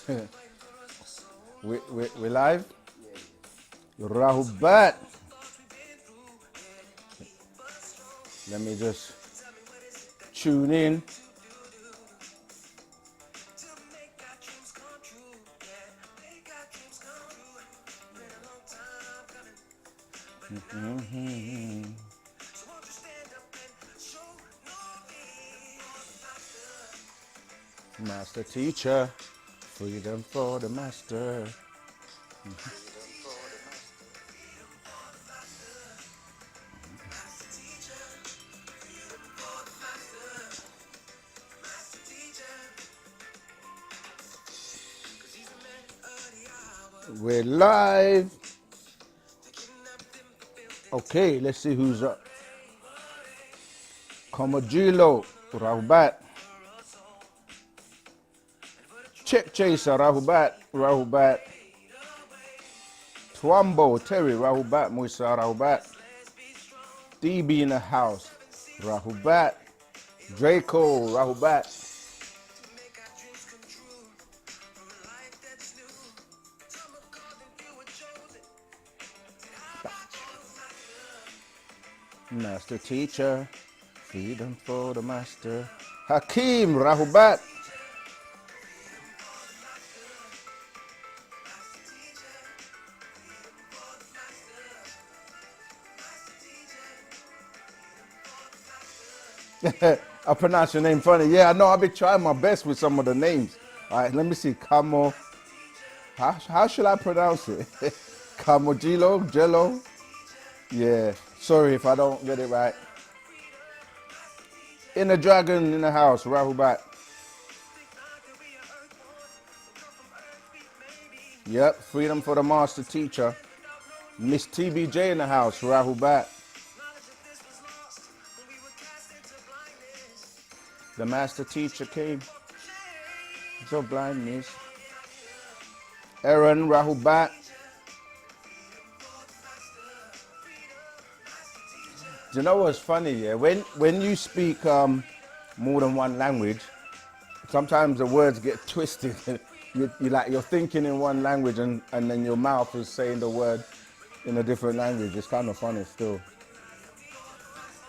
We live? Rahubat. Let me just tune in. Master teacher, freedom for the master. We're live. Okay, let's see who's up. Komajilo, Rahubat. Check Chaser, Rahubat. Twambo, Terry, Rahubat, Musa, Rahubat. DB in the house, Rahubat. Draco, Rahubat. Master teacher, freedom for the master. Hakeem, Rahubat. I pronounce your name funny. Yeah, I know. I've been trying my best with some of the names. All right, let me see. Camo. How should I pronounce it? Camogilo? Jello? Yeah. Sorry if I don't get it right. Inner Dragon in the house. Rahubat. Yep. Freedom for the master teacher. Miss TBJ in the house. Rahubat. The master teacher came. So blindness. Aaron, Rahubat. Do you know what's funny? Yeah, when you speak more than one language, sometimes the words get twisted. You're thinking in one language and then your mouth is saying the word in a different language. It's kind of funny still.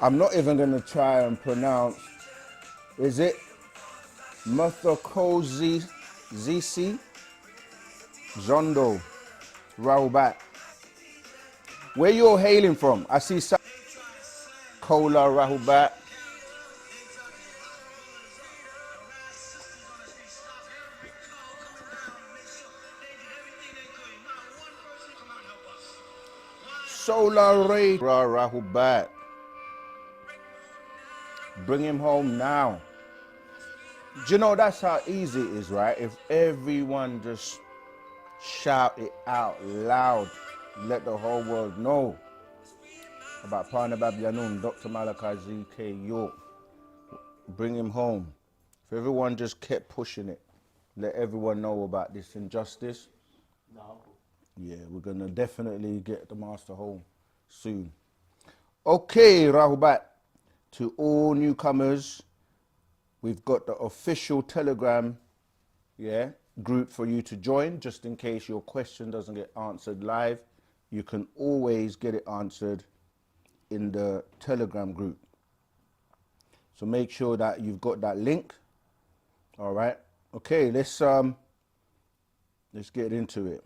I'm not even gonna try and pronounce. Is it Muthakozi Zisi? Zondo, Rahubat. Where you all hailing from? I see some Kola, Rahubat. Solar Ray, Rahubat. Bring him home now. Do you know that's how easy it is, right? If everyone just shout it out loud, let the whole world know about Parnabab Yanun, Dr. Malachi Z.K. York. Bring him home. If everyone just kept pushing it, let everyone know about this injustice. No. Yeah, we're going to definitely get the master home soon. Okay, Rahubat. To all newcomers, we've got the official Telegram, group for you to join, just in case your question doesn't get answered live. You can always get it answered in the Telegram group. So make sure that you've got that link. All right. Okay, let's get into it.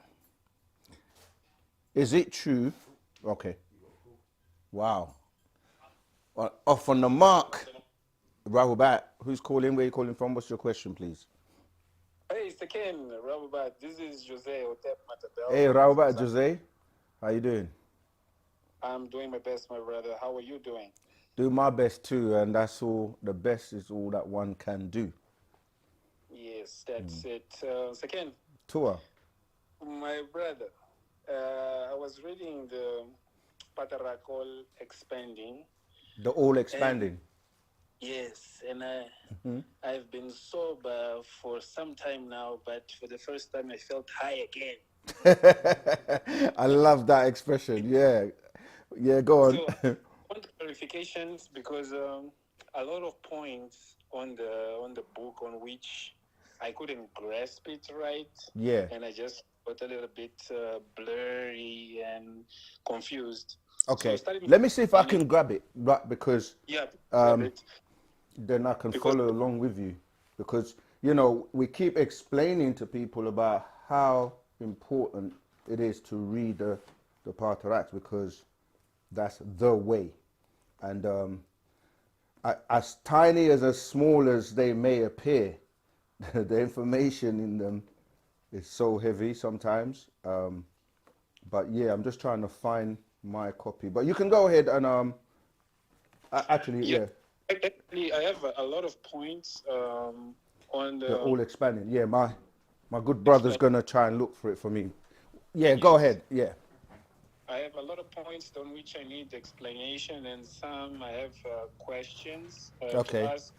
Is it true? Okay. Wow. Off on the mark. Rahubat, who's calling? Where are you calling from? What's your question, please? Hey, it's the Ken, Rahubat. This is Jose Otep Matabel. Hey, Rahubat, Jose. How you doing? I'm doing my best, my brother. How are you doing? Do my best too, and that's all. The best is all that one can do. Yes, that's it. Second, Tour. my brother, I was reading the Patarakol expanding. The all expanding. Yes, and I've been sober for some time now, but for the first time I felt high again. I love that expression. Yeah, go on. So I want clarifications because a lot of points on the book on which I couldn't grasp it right. Yeah. And I just got a little bit blurry and confused. Okay. So starting Let me see if I beginning, can grab it, right? Because yeah, grab it. then I can Because follow along with you. Because, you know, we keep explaining to people about how important it is to read the Patriarchs, because that's the way. And as tiny as small as they may appear, the information in them is so heavy sometimes. But yeah, I'm just trying to find my copy. But you can go ahead and actually, yeah, yeah, actually, I have a lot of points on they're the all expanding. Yeah, my good brother's explain. gonna try and look for it for me. Yeah, go Yes, ahead. Yeah. I have a lot of points on which I need explanation, and some I have questions to Okay. ask.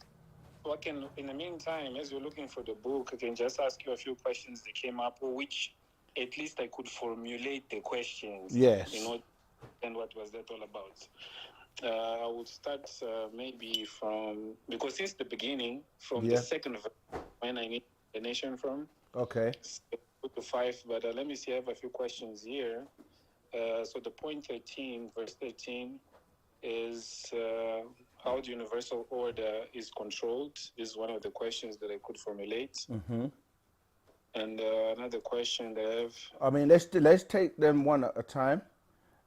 So I can, in the meantime, as you're looking for the book, I can just ask you a few questions that came up, which at least I could formulate the questions, Yes. and what was that all about. I would start maybe from, because since the beginning, from the Yeah. second verse, when I need explanation from, Okay. 2 to 5, but let me see, I have a few questions here. So the point 13, verse 13, is how the universal order is controlled. This is one of the questions that I could formulate. Mm-hmm. And another question that I have. I mean, let's take them one at a time,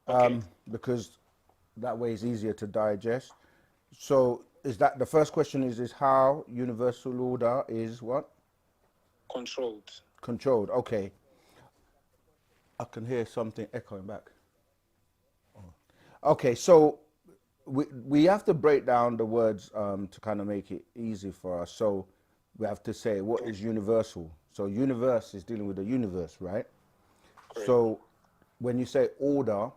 Okay, because that way it's easier to digest. So, is that the first question? Is how universal order is what controlled. controlled? Okay, I can hear something echoing back. Okay, so we have to break down the words to kind of make it easy for us. So we have to say what is universal. So universe is dealing with the universe, right? Great. So when you say order,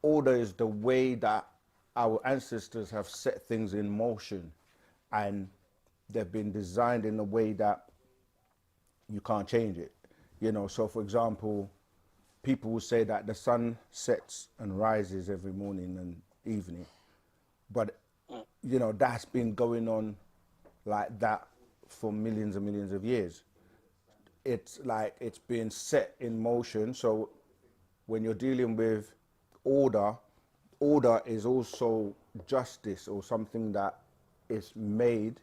order is the way that our ancestors have set things in motion, and they've been designed in a way that you can't change it. You know, so for example, people will say that the sun sets and rises every morning and evening, but you know that's been going on like that for millions and millions of years. It's like it's been set in motion. So when you're dealing with order, order is also justice, or something that is made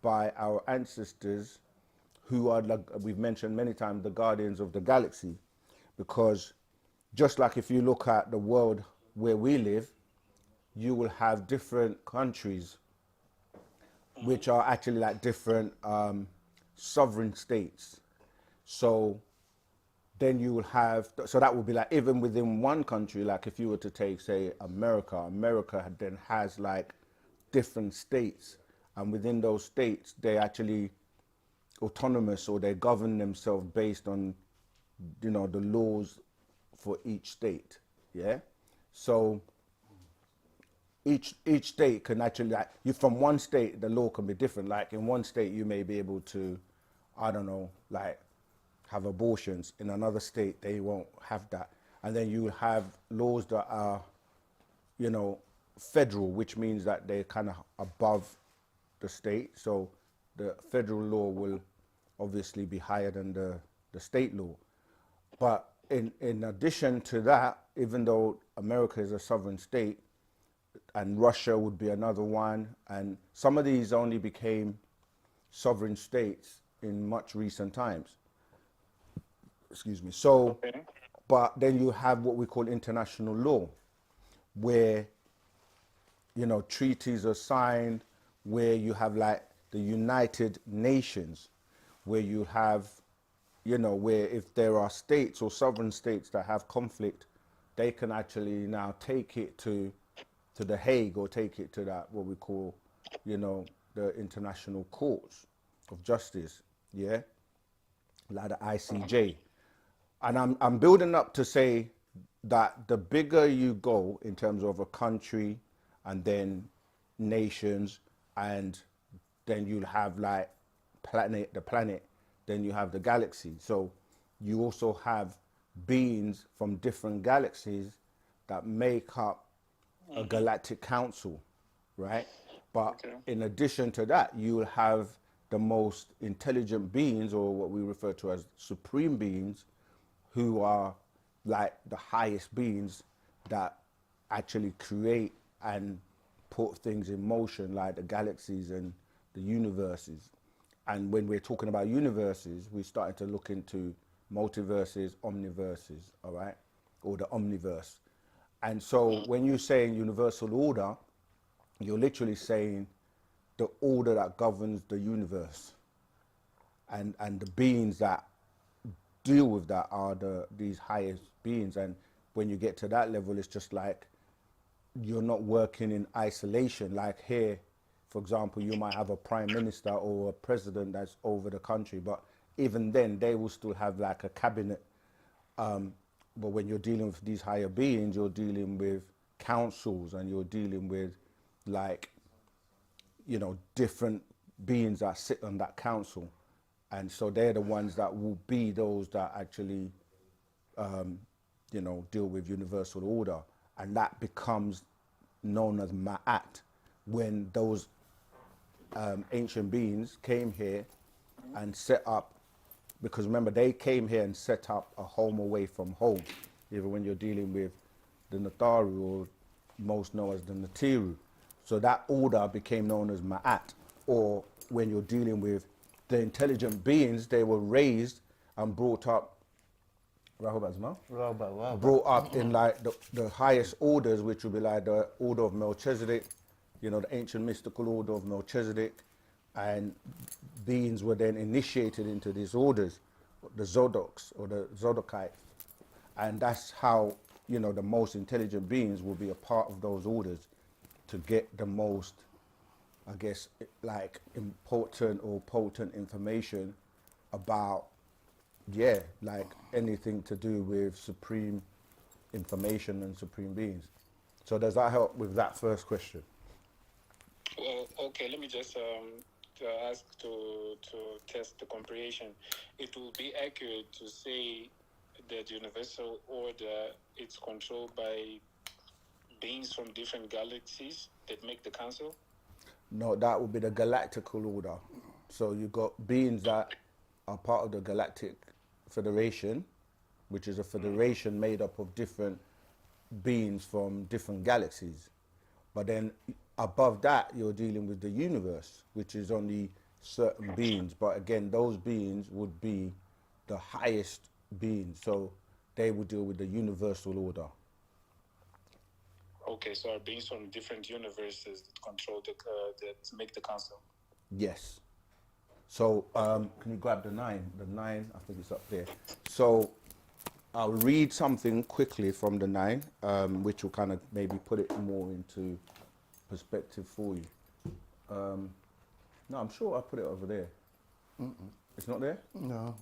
by our ancestors, who are, like we've mentioned many times, the guardians of the galaxy. Because just like if you look at the world where we live, you will have different countries which are actually like different sovereign states. So then you will have, so that would be like, even within one country, like if you were to take, say, America, then has like different states. And within those states, they actually autonomous, or they govern themselves based on, you know, the laws for each state. Yeah. So each state can actually, like, you from one state the law can be different. Like in one state you may be able to, I don't know, like have abortions. In another state they won't have that. And then you have laws that are, you know, federal, which means that they're kind of above the state. So the federal law will obviously be higher than the state law. But in addition to that, even though America is a sovereign state, and Russia would be another one, and some of these only became sovereign states in much recent times. Excuse me. So, Okay. but then you have what we call international law, where, you know, treaties are signed, where you have like the United Nations, where you have, you know, where if there are states or sovereign states that have conflict, they can actually now take it to the Hague, or take it to that what we call, you know, the international courts of justice. Yeah, like the ICJ. And I'm building up to say that the bigger you go in terms of a country, and then nations, and then you'll have like the planet, then you have the galaxy. So you also have beings from different galaxies that make up a galactic council, right? But Okay. in addition to that, you will have the most intelligent beings, or what we refer to as supreme beings, who are like the highest beings that actually create and put things in motion, like the galaxies and the universes. And when we're talking about universes, we're starting to look into multiverses, omniverses, all right, or the omniverse. And so when you're saying universal order, you're literally saying the order that governs the universe. And the beings that deal with that are these highest beings. And when you get to that level, it's just like you're not working in isolation. Like here, for example, you might have a prime minister or a president that's over the country, but even then they will still have like a cabinet. But when you're dealing with these higher beings, you're dealing with councils, and you're dealing with like, you know, different beings that sit on that council. And so they're the ones that will be those that actually, you know, deal with universal order. And that becomes known as Maat, when those ancient beings came here and set up, because remember, they came here and set up a home away from home. Even when you're dealing with the Natharu, or most known as the Natiru. So that order became known as Ma'at. Or when you're dealing with the intelligent beings, they were raised and brought up, brought up in like the highest orders, which would be like the order of Melchizedek, you know, the ancient mystical order of Melchizedek. And beings were then initiated into these orders, the Zodoks or the Zodokite. And that's how, you know, the most intelligent beings will be a part of those orders to get the most, I guess, like important or potent information about, yeah, like anything to do with supreme information and supreme beings. So does that help with that first question? Well, okay, let me just to ask to test the comprehension. It will be accurate to say that universal order is controlled by beings from different galaxies that make the council? No, that would be the galactical order. So you got beings that are part of the Galactic Federation, which is a federation made up of different beings from different galaxies. But then above that, you're dealing with the universe, which is only certain beings. But again, those beings would be the highest beings. So they would deal with the universal order. Okay, so are beings from different universes that control that make the council? Yes. So can you grab the 9? The 9, I think it's up there. So I'll read something quickly from the 9, which will kind of maybe put it more into perspective for you. No, I'm sure I put it over there. It's not there? No.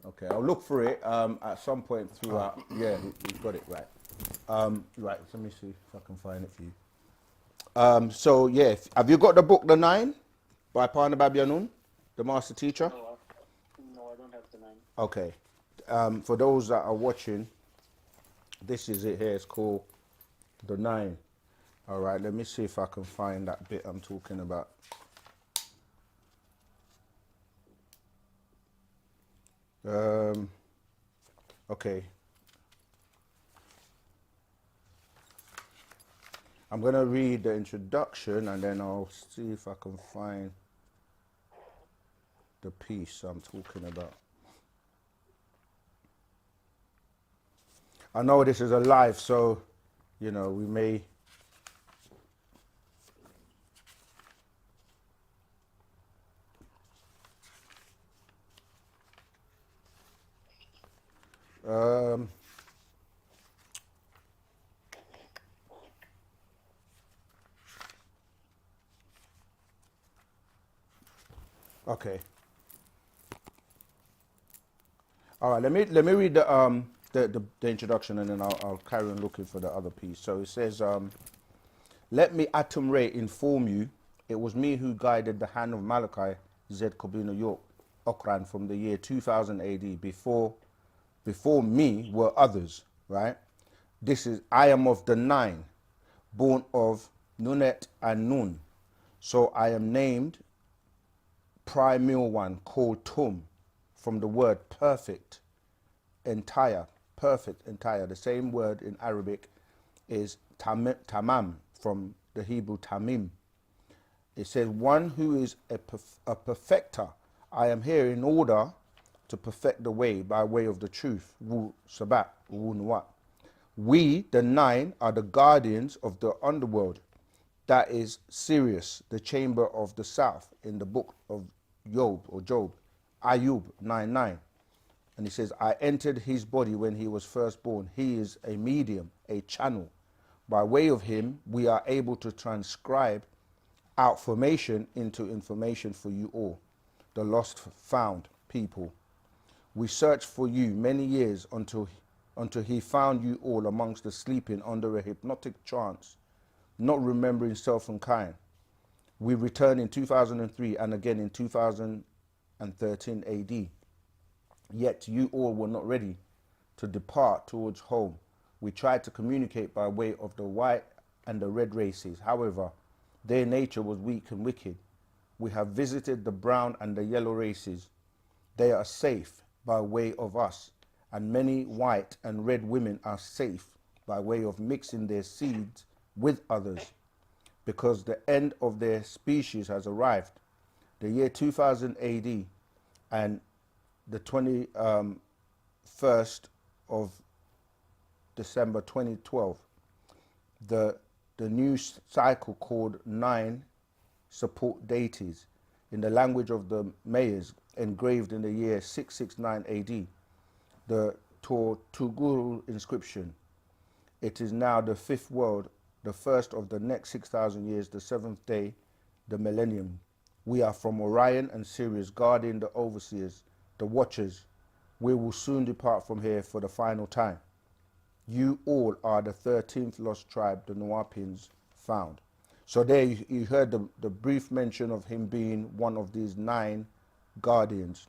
Okay, I'll look for it at some point throughout. Yeah, we've got it right. Right, let me see if I can find it for you. So yeah, have you got the book The 9 by Parna Babyanun, the master teacher? No, I don't have the 9. Okay. For those that are watching, this is it here. It's called The 9. All right, let me see if I can find that bit I'm talking about. Okay. I'm going to read the introduction and then I'll see if I can find the piece I'm talking about. I know this is a live, so, you know, we may... Okay. All right. Let me read the introduction, and then I'll carry on looking for the other piece. So it says, "Let me Atum Ray inform you, it was me who guided the hand of Malachi Z. Kobina York Okran from the year 2000 AD. Before me were others. Right. I am of the 9, born of Nunet and Nun. So I am named primeval one called Tum, from the word perfect, entire, perfect, entire. The same word in Arabic is tamam, from the Hebrew tamim. It says, one who is a perfecter. I am here in order to perfect the way by way of the truth. Wu-Sabat, wu-nuwapu. We, the nine, are the guardians of the underworld. That is Sirius, the chamber of the south, in the book of Job, or Job, Ayub 9:9. And he says, I entered his body when he was first born. He is a medium, a channel. By way of him, we are able to transcribe out formation into information for you all, the lost found people. We searched for you many years until he found you all amongst the sleeping under a hypnotic trance, not remembering self and kind. We returned in 2003 and again in 2013 AD. Yet you all were not ready to depart towards home. We tried to communicate by way of the white and the red races. However, their nature was weak and wicked. We have visited the brown and the yellow races. They are safe by way of us, and many white and red women are safe by way of mixing their seeds with others, because the end of their species has arrived. The year 2000 AD and the 21st of December 2012, the new cycle called 9 support deities in the language of the Mayas, engraved in the year 669 AD, the Tuguru inscription. It is now the fifth world, the first of the next 6,000 years, the seventh day, the millennium. We are from Orion and Sirius, guarding the overseers, the watchers. We will soon depart from here for the final time. You all are the 13th lost tribe the Nuwapians found. So there you heard the brief mention of him being one of these 9 guardians,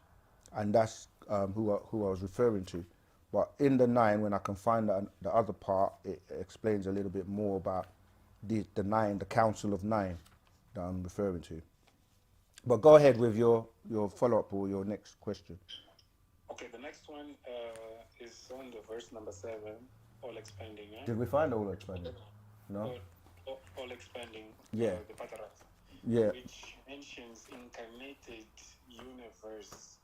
and that's who I was referring to. But in the 9, when I can find the other part, it explains a little bit more about the 9, the Council of 9 that I'm referring to. But go ahead with your follow-up or your next question. Okay, the next one is on the verse number 7, all expanding. Eh? Did we find all expanding? No? All expanding. Yeah. The Patarat. Yeah. Which mentions incarnated universe.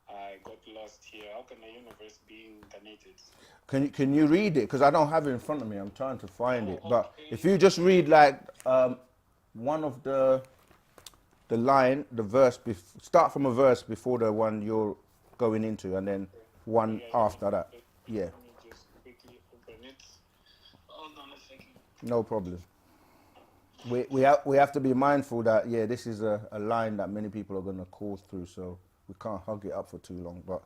I got lost here. How can a universe be incarnated? Can you read it? Because I don't have it in front of me. I'm trying to find it. But if you just read like one of the line, the verse, start from a verse before the one you're going into, and then one after that. Yeah. Let me just quickly open it. Hold on a second. No problem. We have to be mindful that, yeah, this is a line that many people are going to call through, so we can't hug it up for too long, but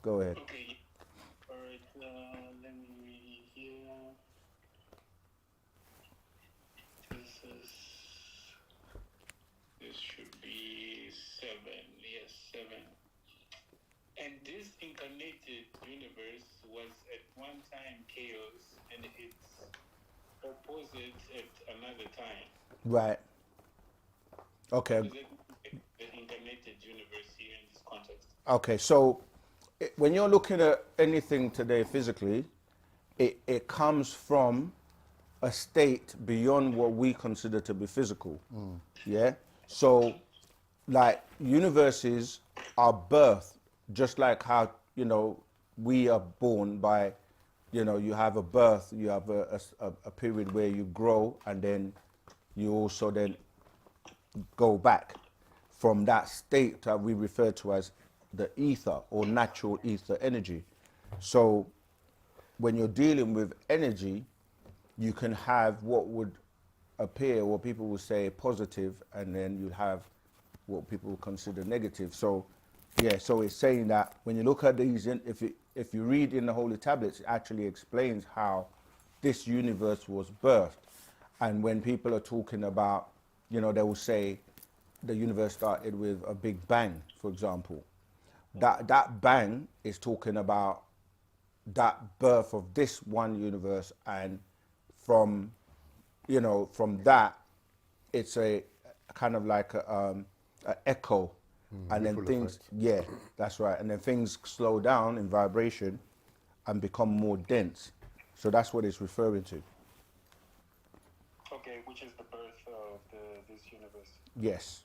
go ahead. Okay. All right. Let me read here. This should be 7. Yes, 7. And this incarnated universe was at one time chaos, and its opposite at another time. Right. Okay. The incarnated universe here in this context. Okay, so when you're looking at anything today physically, it comes from a state beyond what we consider to be physical. Yeah? So, like, universes are birthed, just like how, we are born by, you have a birth, you have a period where you grow, and then you also then go back from that state that we refer to as the ether or natural ether energy. So when you're dealing with energy, you can have what would appear, what people would say positive, and then you have what people would consider negative. So yeah, so it's saying that when you look at these, if you read in the Holy Tablets, it actually explains how this universe was birthed. And when people are talking about, they will say the universe started with a big bang, for example. That bang is talking about that birth of this one universe, and from that, it's a kind of like a echo and then ripple things, effect. yeah, that's right. And then things slow down in vibration and become more dense. So that's what it's referring to. Okay, which is the birth of this universe. Yes.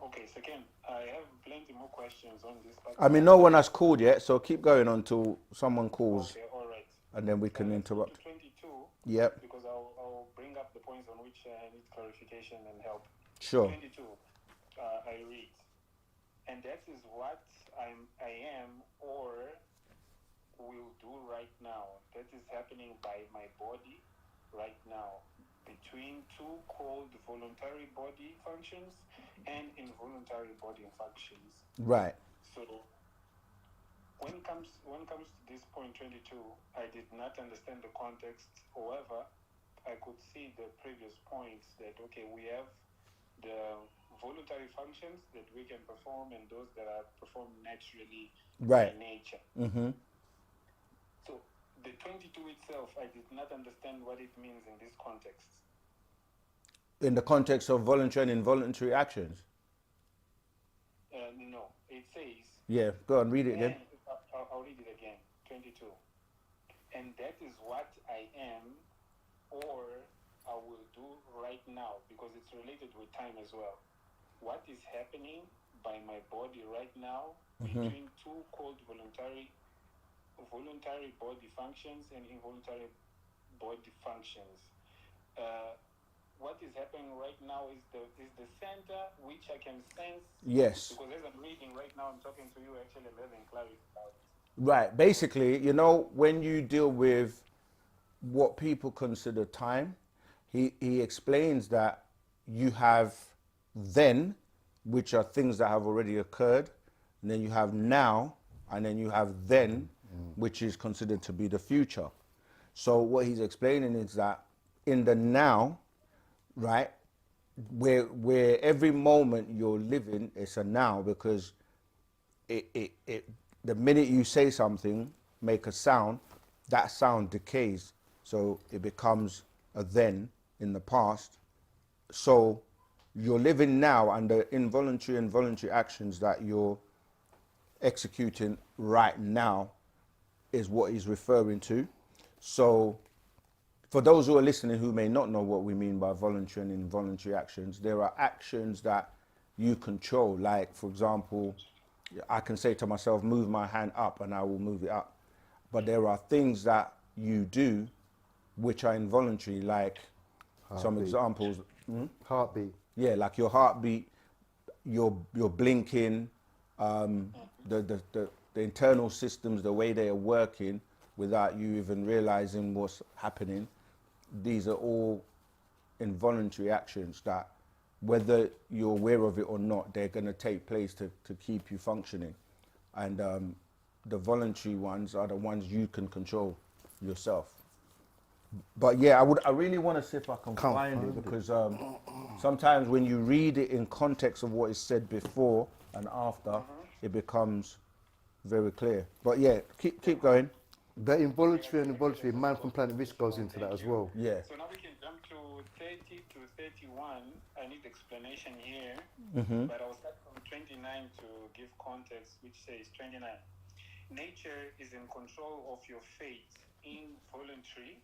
Okay, second, I have plenty more questions on this. But I mean, no one has called yet, so keep going until someone calls, okay, all right. and then we can Let's go to interrupt. 22. Yep. Because I'll bring up the points on which I need clarification and help. Sure. 22, I read, and that is what I am or will do right now. That is happening by my body right now, between two called voluntary body functions and involuntary body functions. Right. So when it comes to this point 22, I did not understand the context. However, I could see the previous points that okay, we have the voluntary functions that we can perform and those that are performed naturally by Right. nature. Mm-hmm. So the 22 itself, I did not understand what it means in this context. In the context of voluntary and involuntary actions. No, it says, Yeah, go on, read it again. and I'll read it again, 22. And that is what I am or I will do right now, because it's related with time as well. What is happening by my body right now between two called voluntary body functions and involuntary body functions. What is happening right now is the center which I can sense. Yes. Because as I'm reading right now, I'm talking to you. Actually, I'm having clarity about it. Right. Basically, you know, when you deal with what people consider time, he explains that you have then, which are things that have already occurred, and then you have now, and then you have then, which is considered to be the future. So what he's explaining is that in the now, right, where every moment you're living, it's a now, because the minute you say something, make a sound, that sound decays, so it becomes a then in the past. So you're living now, and the involuntary and voluntary actions that you're executing right now is what he's referring to. So for those who are listening who may not know what we mean by voluntary and involuntary actions, there are actions that you control. Like, for example, I can say to myself, move my hand up, and I will move it up. But there are things that you do which are involuntary, like some Heartbeat. examples. Heartbeat. Yeah, like your heartbeat, your blinking, the internal systems, the way they are working without you even realizing what's happening. These are all involuntary actions that, whether you're aware of it or not, they're going to take place to keep you functioning. And the voluntary ones are the ones you can control yourself. But yeah, I really want to see if I can find it, because sometimes when you read it in context of what is said before and after, it becomes very clear. But yeah, keep going. The involuntary and involuntary, man from Planet Risk goes into that as well. Yeah. So now we can jump to 30 to 31. I need explanation here, but I'll start from 29 to give context, which says 29. Nature is in control of your fate, involuntary,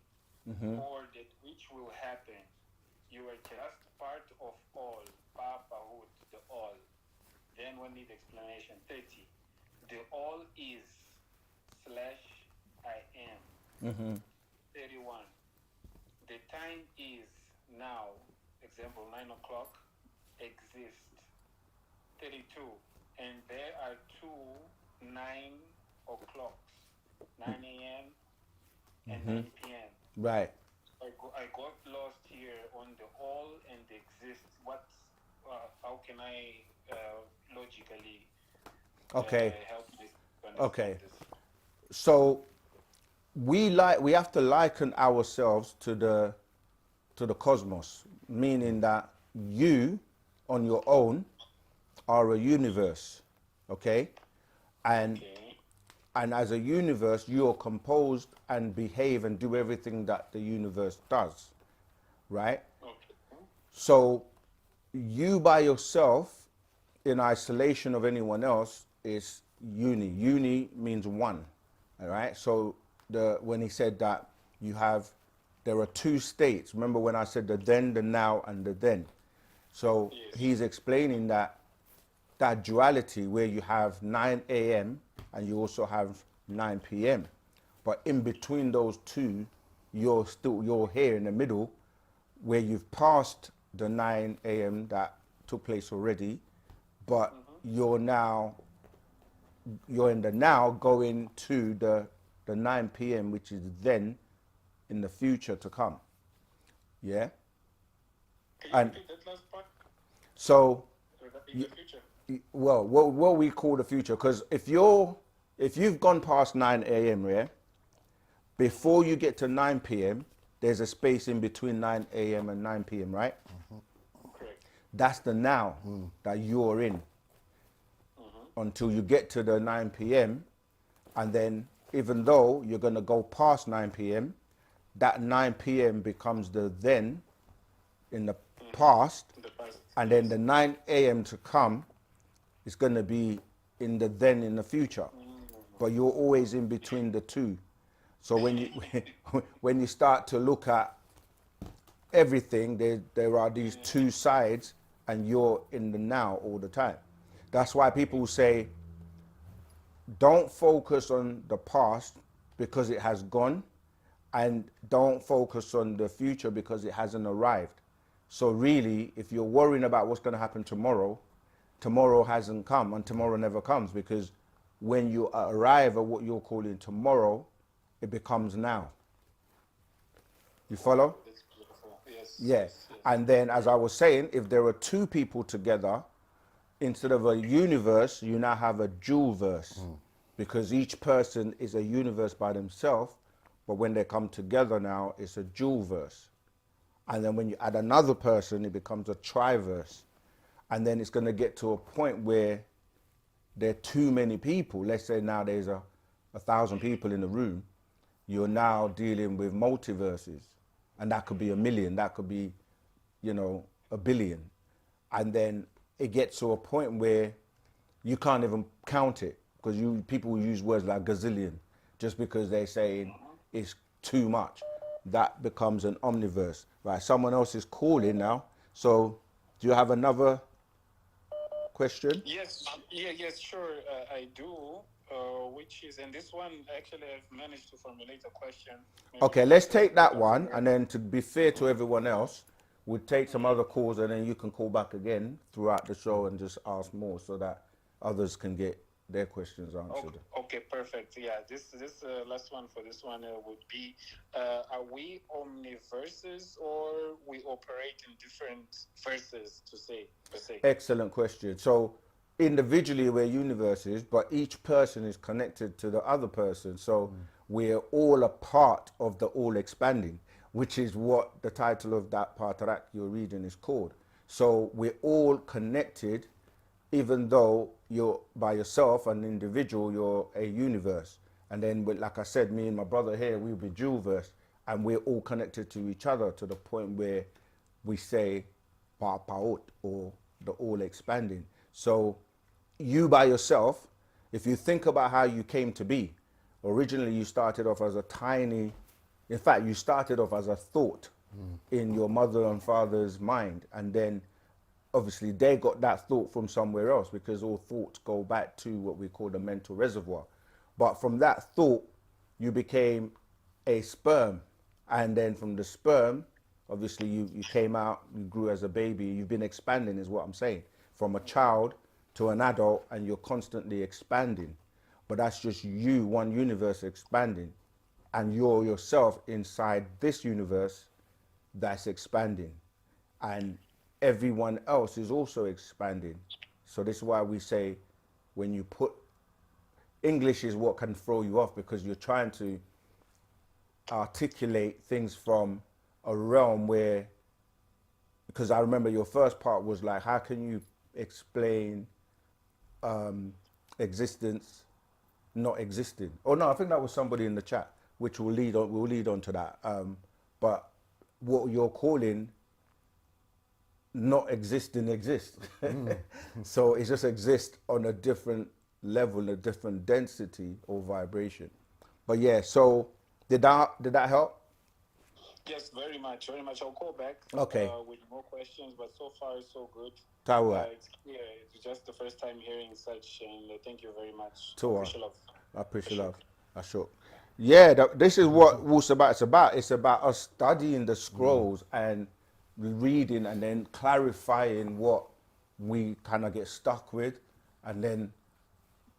or that which will happen. You are just part of all, Papahood, the all. Then we need explanation. 30. The all is / I am. 31. The time is now. Example, 9 o'clock exists. 32. And there are two 9 o'clocks, 9 a.m. and 9 p.m. Right. I got lost here on the all and the exist. How can I logically Okay. help this? Okay. This? So we have to liken ourselves to the cosmos, meaning that you on your own are a universe, okay? And as a universe, you're composed and behave and do everything that the universe does, right? Okay. So you by yourself in isolation of anyone else is uni. Uni means one, all right? So when he said that there are two states. Remember when I said the then, the now, and the then. So he's explaining that duality where you have 9 a.m. and you also have 9 p.m. But in between those two, you're here in the middle where you've passed the 9 a.m. that took place already, but you're in the now going to the 9 p.m. which is then in the future to come. Yeah? Can you repeat that last part? So, In the future. well, what we call the future, because if you've gone past 9 a.m., yeah, before you get to 9 p.m., there's a space in between 9 a.m. and 9 p.m., right? Correct. That's the now that you're in until you get to the 9 p.m. And then even though you're going to go past 9 p.m., that 9 p.m. becomes the then in the past, and then the 9 a.m. to come is going to be in the then in the future. But you're always in between the two. So when you start to look at everything, there are these two sides, and you're in the now all the time. That's why people say, don't focus on the past because it has gone, and don't focus on the future because it hasn't arrived. So really, if you're worrying about what's going to happen tomorrow, tomorrow hasn't come, and tomorrow never comes, because when you arrive at what you're calling tomorrow, it becomes now. You follow? That's beautiful. Yes. Yeah. Yes, yes. And then, as I was saying, if there are two people together, instead of a universe, you now have a dual verse, because each person is a universe by themselves, but when they come together now, it's a dual verse. And then when you add another person, it becomes a triverse. And then it's going to get to a point where there are too many people. Let's say now there's 1,000 people in the room. You're now dealing with multiverses. And that could be 1 million, that could be, 1 billion. And then it gets to a point where you can't even count it, because people use words like gazillion just because they're saying it's too much. That becomes an omniverse. Right, someone else is calling now. So do you have another question? Yes, yes, sure, I do. Which is, and this one actually I've managed to formulate a question. Maybe Okay, let's take that one, and then to be fair to everyone else, we'll take some other calls, and then you can call back again throughout the show and just ask more so that others can get their questions answered. Okay, perfect. Yeah, this last one for this one would be, are we omniverses or we operate in different verses, per se? Excellent question. So individually we're universes, but each person is connected to the other person. So we're all a part of the all expanding, which is what the title of that part you're reading is called. So we're all connected, even though you're by yourself, an individual, you're a universe. And then, like I said, me and my brother here, we'll be dual verse, and we're all connected to each other to the point where we say Pa'apaut, or the all expanding. So you by yourself, if you think about how you came to be, originally you started off as in fact, you started off as a thought in your mother and father's mind, and then obviously they got that thought from somewhere else, because all thoughts go back to what we call the mental reservoir. But from that thought, you became a sperm, and then from the sperm, obviously you came out, you grew as a baby, you've been expanding is what I'm saying, from a child to an adult, and you're constantly expanding. But that's just you, one universe expanding, and you're yourself inside this universe that's expanding, and everyone else is also expanding. So this is why we say, when you put English is what can throw you off, because you're trying to articulate things from a realm where, because I remember your first part was like, how can you explain existence not existing? Oh no, I think that was somebody in the chat, which will lead on. We'll lead on to that. But what you're calling not existing exist. So it just exists on a different level, a different density or vibration. But yeah, so did that help? Yes, very much, very much. I'll call back Okay. with more questions, but so far so good. Tawat. It's clear. It's just the first time hearing such, and thank you very much. Tawat. Appreciate love. I appreciate Ashok. love. Ashok. Yeah, this is what Wu-Sabat is about. It's about us studying the scrolls and reading and then clarifying what we kind of get stuck with, and then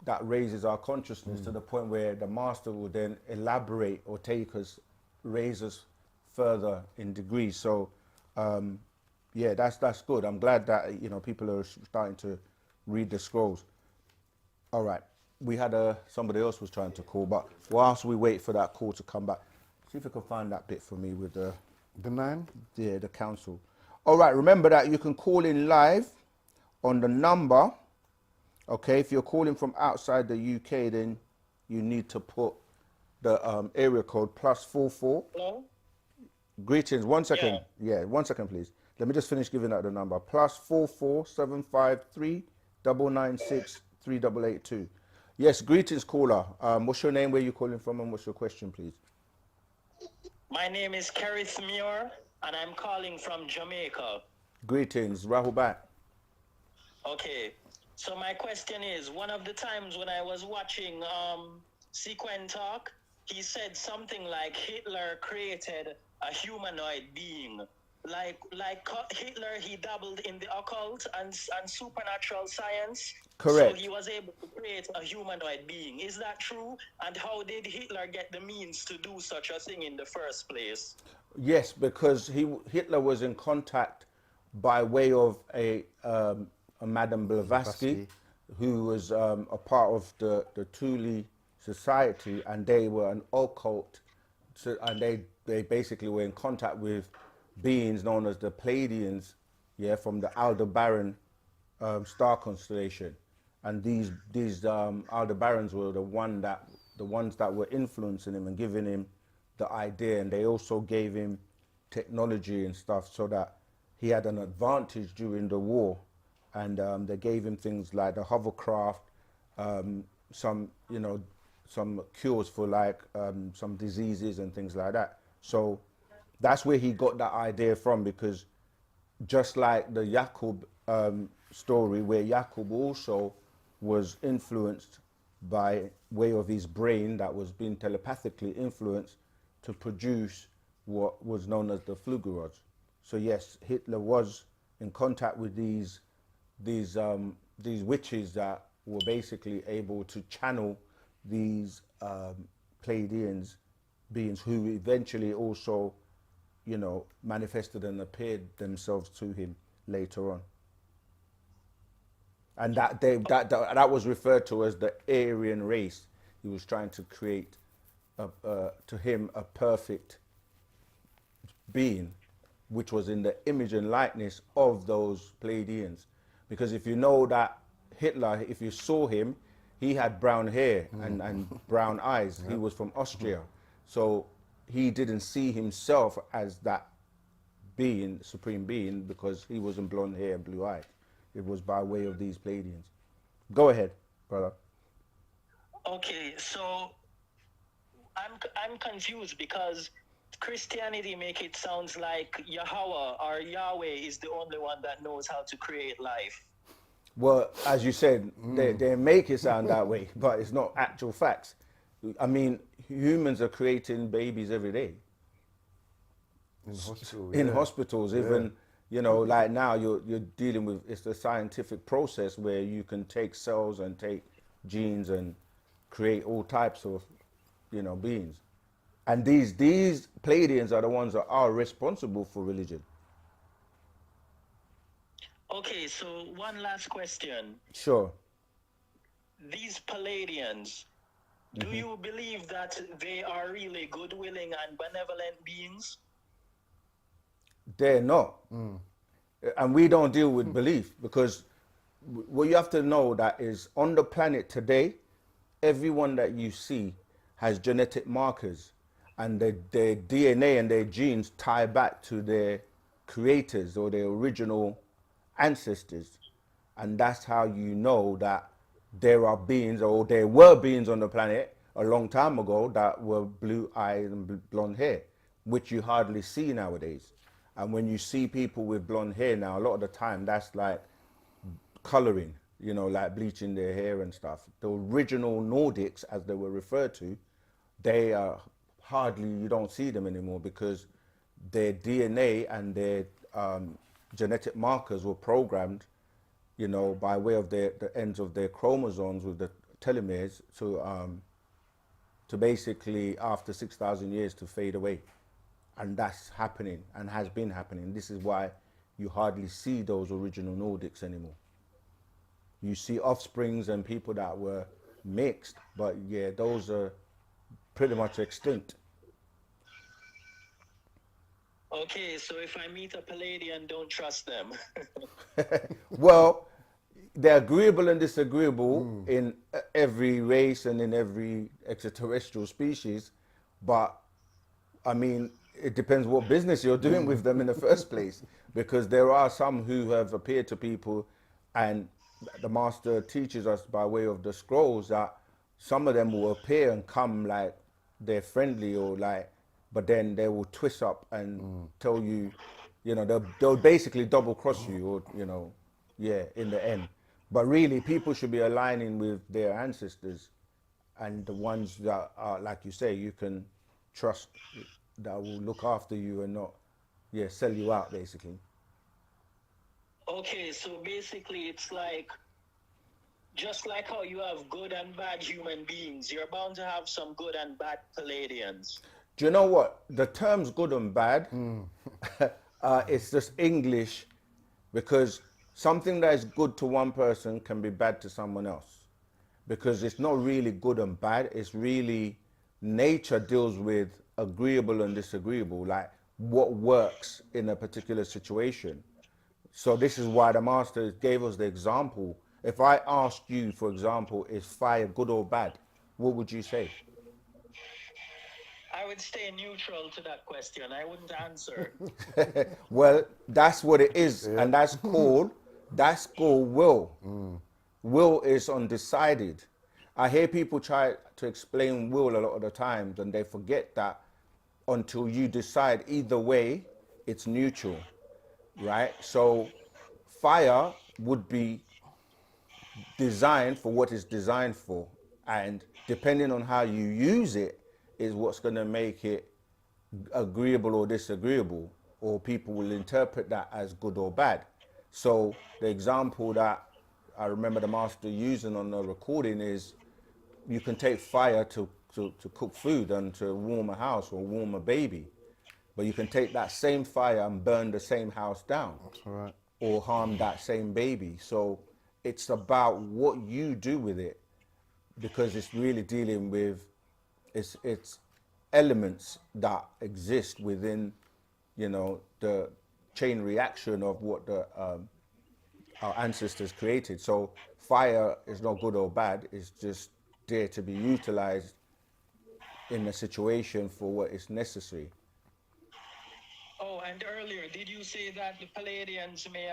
that raises our consciousness to the point where the master will then elaborate or take us, raise us further in degrees. So yeah, that's good. I'm glad that people are starting to read the scrolls. All right, we had somebody else was trying to call, but whilst we wait for that call to come back, see if you can find that bit for me with the 9. the council. All right, remember that you can call in live on the number. Okay, if you're calling from outside the UK, then you need to put the area code +44. Hello? Greetings. 1 second. Yeah, 1 second, please. Let me just finish giving out the number. +44 753 996 3882. Yes, greetings, caller. What's your name? Where you calling from, and what's your question, please? My name is Kerith Muir, and I'm calling from Jamaica. Greetings, Rahul back. Okay, so my question is, one of the times when I was watching Sequin Talk, he said something like Hitler created a humanoid being. Like Hitler, he dabbled in the occult and supernatural science. Correct. So he was able to create a humanoid being. Is that true? And how did Hitler get the means to do such a thing in the first place? Yes, because Hitler was in contact by way of a Madame Blavatsky, who was a part of the Thule Society, and they were an occult, and they basically were in contact with beings known as the Palladians, yeah, from the Aldebaran star constellation, and these Aldebarans were the ones that were influencing him and giving him the idea, and they also gave him technology and stuff so that he had an advantage during the war, and they gave him things like the hovercraft, some cures for like some diseases and things like that. So that's where he got that idea from, because just like the Yaqub story, where Yaqub also was influenced by way of his brain that was being telepathically influenced to produce what was known as the Flugerods. So yes, Hitler was in contact with these witches that were basically able to channel these Palladians beings, who eventually also, manifested and appeared themselves to him later on. And that was referred to as the Aryan race. He was trying to create, to him, a perfect being, which was in the image and likeness of those Palladians. Because if you know that Hitler, if you saw him, he had brown hair and brown eyes. He was from Austria. So he didn't see himself as that being, supreme being, because he wasn't blonde hair and blue eyed. It was by way of these Palladians. Go ahead, brother. Okay, so I'm confused because Christianity make it sounds like Yahweh or Yahweh is the only one that knows how to create life. Well, as you said, they make it sound that way, but it's not actual facts. I mean, humans are creating babies every day. In hospitals, even, like now you're dealing with, it's the scientific process where you can take cells and take genes and create all types of, beings. And these Palladians are the ones that are responsible for religion. Okay, so one last question. Sure. These Palladians, do you believe that they are really good, willing, and benevolent beings? They're not. And we don't deal with belief, because what you have to know that is, on the planet today, everyone that you see has genetic markers, and their DNA and their genes tie back to their creators or their original ancestors. And that's how you know that there are beings, or there were beings on the planet a long time ago that were blue eyes and blonde hair, which you hardly see nowadays. And when you see people with blonde hair now, a lot of the time that's like coloring, you know, like bleaching their hair and stuff. The original Nordics, as they were referred to, they are hardly, you don't see them anymore because their DNA and their genetic markers were programmed, you know, by way of the ends of their chromosomes with the telomeres to basically, after 6,000 years, to fade away. And that's happening and has been happening. This is why you hardly see those original Nordics anymore. You see offsprings and people that were mixed, but yeah, those are pretty much extinct. Okay, so if I meet a Palladian, don't trust them. Well, they're agreeable and disagreeable in every race and in every extraterrestrial species, but I mean, it depends what business you're doing with them in the first place, because there are some who have appeared to people, and the master teaches us by way of the scrolls that some of them will appear and come like they're friendly or like, but then they will twist up and tell you, you know, they'll basically double cross you, or, you know, yeah, in the end. But really, people should be aligning with their ancestors and the ones that are, like you say, you can trust, that will look after you and not, yeah, sell you out, basically. Okay, so basically it's like, just like how you have good and bad human beings, you're bound to have some good and bad Palladians. Do you know what? The terms good and bad, it's just English, because something that is good to one person can be bad to someone else. Because it's not really good and bad, it's really, nature deals with agreeable and disagreeable, like what works in a particular situation. So this is why the master gave us the example. If I asked you, for example, is fire good or bad? What would you say? I would stay neutral to that question. I wouldn't answer. Well, that's what it is, and that's called will. Will is undecided. I hear people try to explain will a lot of the times, and they forget that until you decide either way, it's neutral, right? So fire would be designed for what it's designed for, and depending on how you use it is what's going to make it agreeable or disagreeable, or people will interpret that as good or bad. So the example that I remember the master using on the recording is, you can take fire to cook food and to warm a house or warm a baby, but you can take that same fire and burn the same house down. That's right. Or harm that same baby. So it's about what you do with it, because it's really dealing with, it's elements that exist within, you know, the chain reaction of what the our ancestors created. So fire is not good or bad, it's just there to be utilized in a situation for what is necessary. Oh, and earlier, did you say that the Palladians may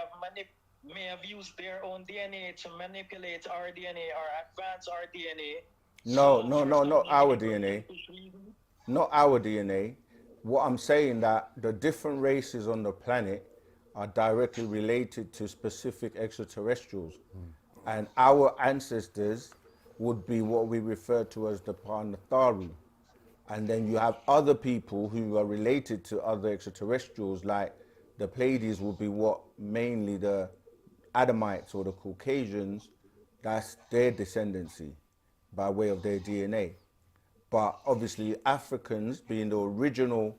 have used their own DNA to manipulate our DNA or advance our DNA? No, So no, for no, some not our really DNA. selfish reason? Not our DNA. What I'm saying, that the different races on the planet are directly related to specific extraterrestrials. And our ancestors would be what we refer to as the Panatharu. And then you have other people who are related to other extraterrestrials, like the Palladians would be what mainly the Adamites or the Caucasians, that's their descendancy by way of their DNA. But obviously Africans, being the original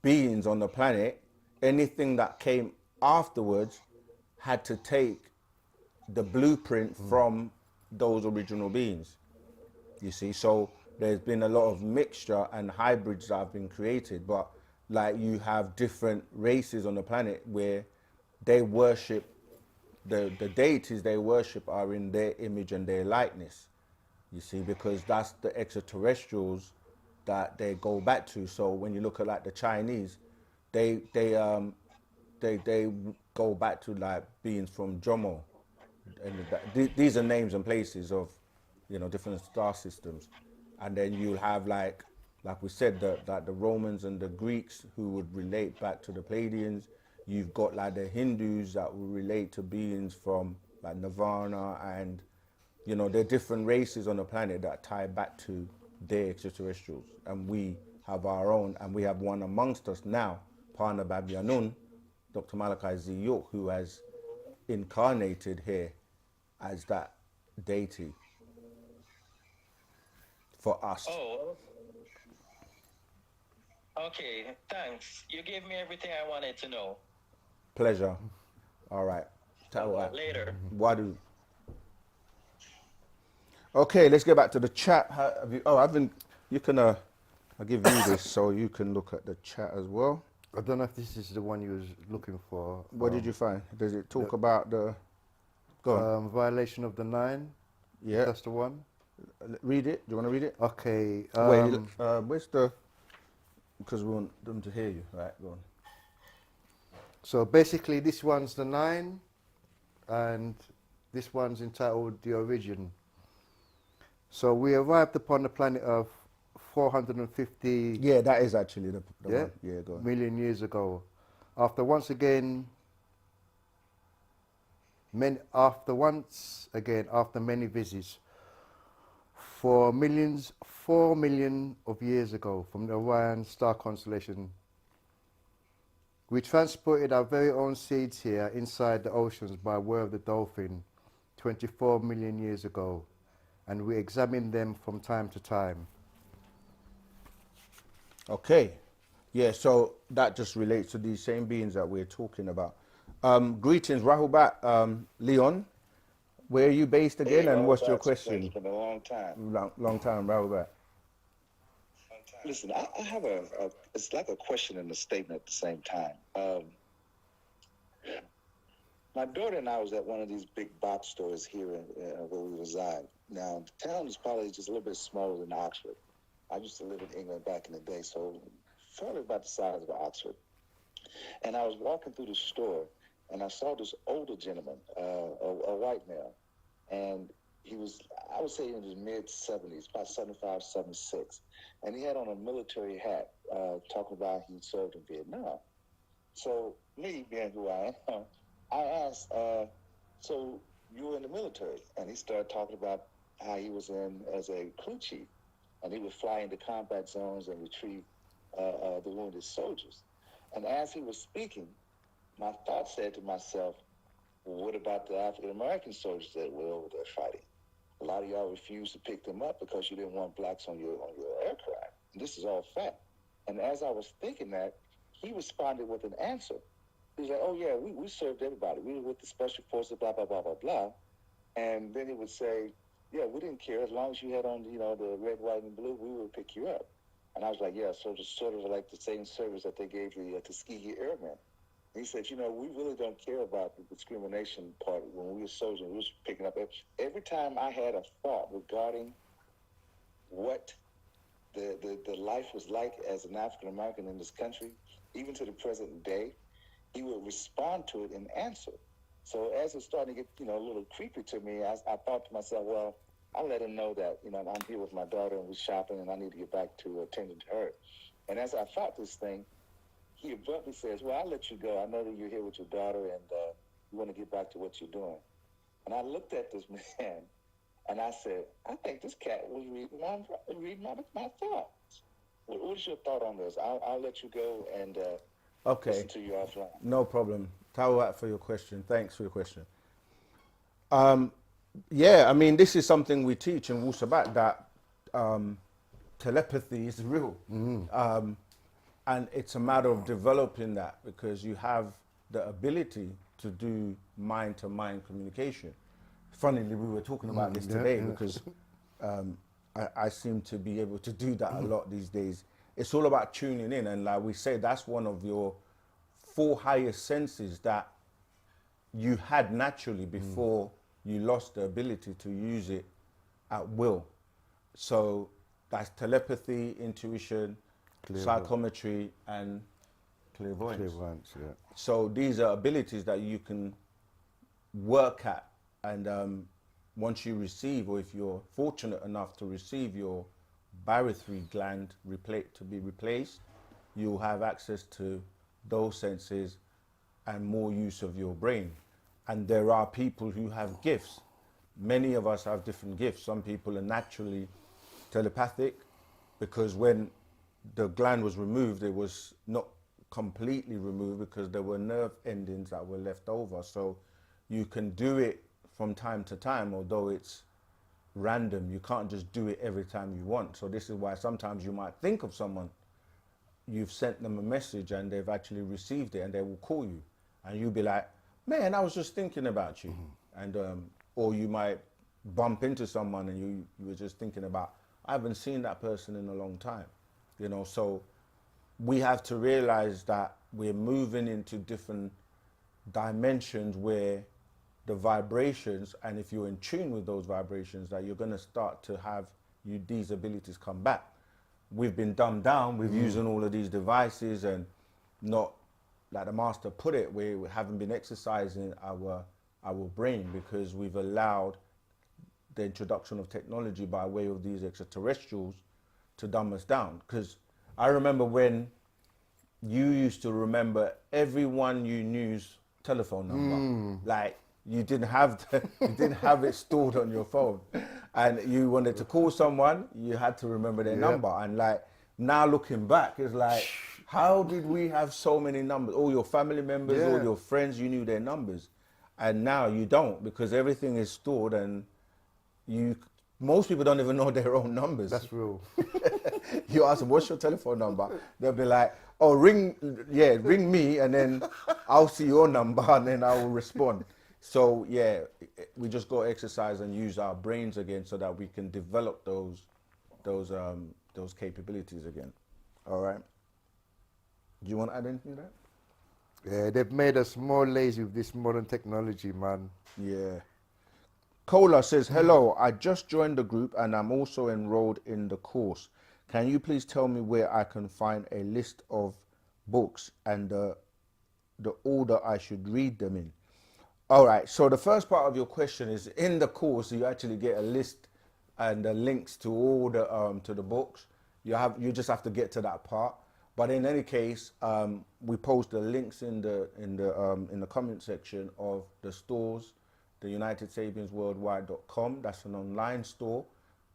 beings on the planet, anything that came afterwards had to take the blueprint from those original beings. You see, so there's been a lot of mixture and hybrids that have been created, but like you have different races on the planet where they worship, the deities they worship are in their image and their likeness. You see, because that's the extraterrestrials that they go back to. So when you look at like the Chinese, they go back to like beings from Jomo, and these are names and places of, you know, different star systems, and then you'll have like we said, the Romans and the Greeks who would relate back to the Palladians. You've got like the Hindus that will relate to beings from like Nirvana, and you know, there are different races on the planet that tie back to their extraterrestrials, and we have our own, and we have one amongst us now, Pana Babyanun, Dr. Malachi Z. York, who has incarnated here as that deity for us. Oh, okay. Thanks. You gave me everything I wanted to know. Pleasure. All right. Later. Wadu. Okay, let's get back to the chat. You can, I'll give you this so you can look at the chat as well. I don't know if this is the one you was looking for. What did you find? Does it talk about the, go on. Violation of the 9? Yeah. That's the one? Read it. Do you want to read it? Okay. Wait, where's the, because we want them to hear you. Right, go on. So basically this one's the 9 and this one's entitled The Origin. So we arrived upon the planet Earth 450 Yeah, that is actually the one. Yeah, go on. million years ago. After once again, after many visits, 4 million of years ago, from the Orion star constellation, we transported our very own seeds here inside the oceans by way of the dolphin 24 million years ago, and we examined them from time to time. Okay. Yeah, so that just relates to these same beings that we're talking about. Greetings, Rahubat, Leon. Where are you based again, and what's your question? It's been a long time. Long time, Rahubat. Listen, I have it's like a question and a statement at the same time. My daughter and I was at one of these big box stores here where we reside. Now, the town is probably just a little bit smaller than Oxford. I used to live in England back in the day, so fairly about the size of Oxford. And I was walking through the store, and I saw this older gentleman, a white male, and he was, I would say in his mid-70s, about 75, 76, and he had on a military hat, talking about he served in Vietnam. So me, being who I am, I asked, so you were in the military? And he started talking about how he was in as a crew chief, and he would fly into combat zones and retrieve the wounded soldiers. And as he was speaking, my thought said to myself, well, what about the African-American soldiers that were over there fighting? A lot of y'all refused to pick them up because you didn't want blacks on your aircraft. And this is all fact. And as I was thinking that, he responded with an answer. He was like, oh yeah, we served everybody. We were with the special forces, blah, blah, blah, blah, blah. And then he would say, yeah, we didn't care. As long as you had on, the red, white, and blue, we would pick you up. And I was like, yeah, so it's sort of like the same service that they gave the Tuskegee Airmen. And he said, we really don't care about the discrimination part. When we were soldiers, we were picking up. Every time I had a thought regarding what the life was like as an African-American in this country, even to the present day, he would respond to it and answer. So as it started to get, a little creepy to me, I thought to myself, well, I'll let him know that, I'm here with my daughter and we're shopping and I need to get back to attending to her. And as I thought this thing, he abruptly says, well, I'll let you go. I know that you're here with your daughter and you want to get back to what you're doing. And I looked at this man and I said, I think this cat was reading my thoughts. What's your thought on this? I'll let you go and listen to you offline. No problem. Tawat for your question. Thanks for your question. Yeah, I mean, this is something we teach in Wu-Sabat, that telepathy is real. And it's a matter of developing that, because you have the ability to do mind-to-mind communication. Funnily, we were talking about this today because I seem to be able to do that a lot these days. It's all about tuning in, and like we say, that's one of your 4 highest senses that you had naturally before you lost the ability to use it at will. So that's telepathy, intuition, psychometry, and clairvoyance. Clairvoyance, yeah. So these are abilities that you can work at, and once you receive, or if you're fortunate enough to receive your barythry gland to be replaced, you'll have access to those senses and more use of your brain. And there are people who have gifts. Many of us have different gifts. Some people are naturally telepathic, because when the gland was removed, it was not completely removed because there were nerve endings that were left over. So you can do it from time to time, although it's random. You can't just do it every time you want. So this is why sometimes you might think of someone, you've sent them a message and they've actually received it, and they will call you and you'll be like, man, I was just thinking about you. And or you might bump into someone and you were just thinking about, I haven't seen that person in a long time, you know. So we have to realize that we're moving into different dimensions where the vibrations, and if you're in tune with those vibrations, that you're going to start to have these abilities come back. We've been dumbed down with using all of these devices, and not, like the master put it, we haven't been exercising our brain, because we've allowed the introduction of technology by way of these extraterrestrials to dumb us down. Because I remember when you used to remember everyone you knew's telephone number. Like, you didn't have it stored on your phone, and you wanted to call someone, you had to remember their number. And like, now looking back, it's like, how did we have so many numbers? All your family members, all your friends, you knew their numbers, and now you don't, because everything is stored, and most people don't even know their own numbers. That's real. You ask them, what's your telephone number? They'll be like, oh, ring me, and then I'll see your number, and then I will respond. So yeah, we just got to exercise and use our brains again, so that we can develop those capabilities again. All right. Do you want to add anything to that? Yeah, they've made us more lazy with this modern technology, man. Yeah. Cola says, hello, I just joined the group and I'm also enrolled in the course. Can you please tell me where I can find a list of books and the order I should read them in? All right, so the first part of your question is, in the course, you actually get a list and the links to all the books. You just have to get to that part. But in any case, we post the links in the comment section of the stores, the UnitedSapiensWorldwide.com. That's an online store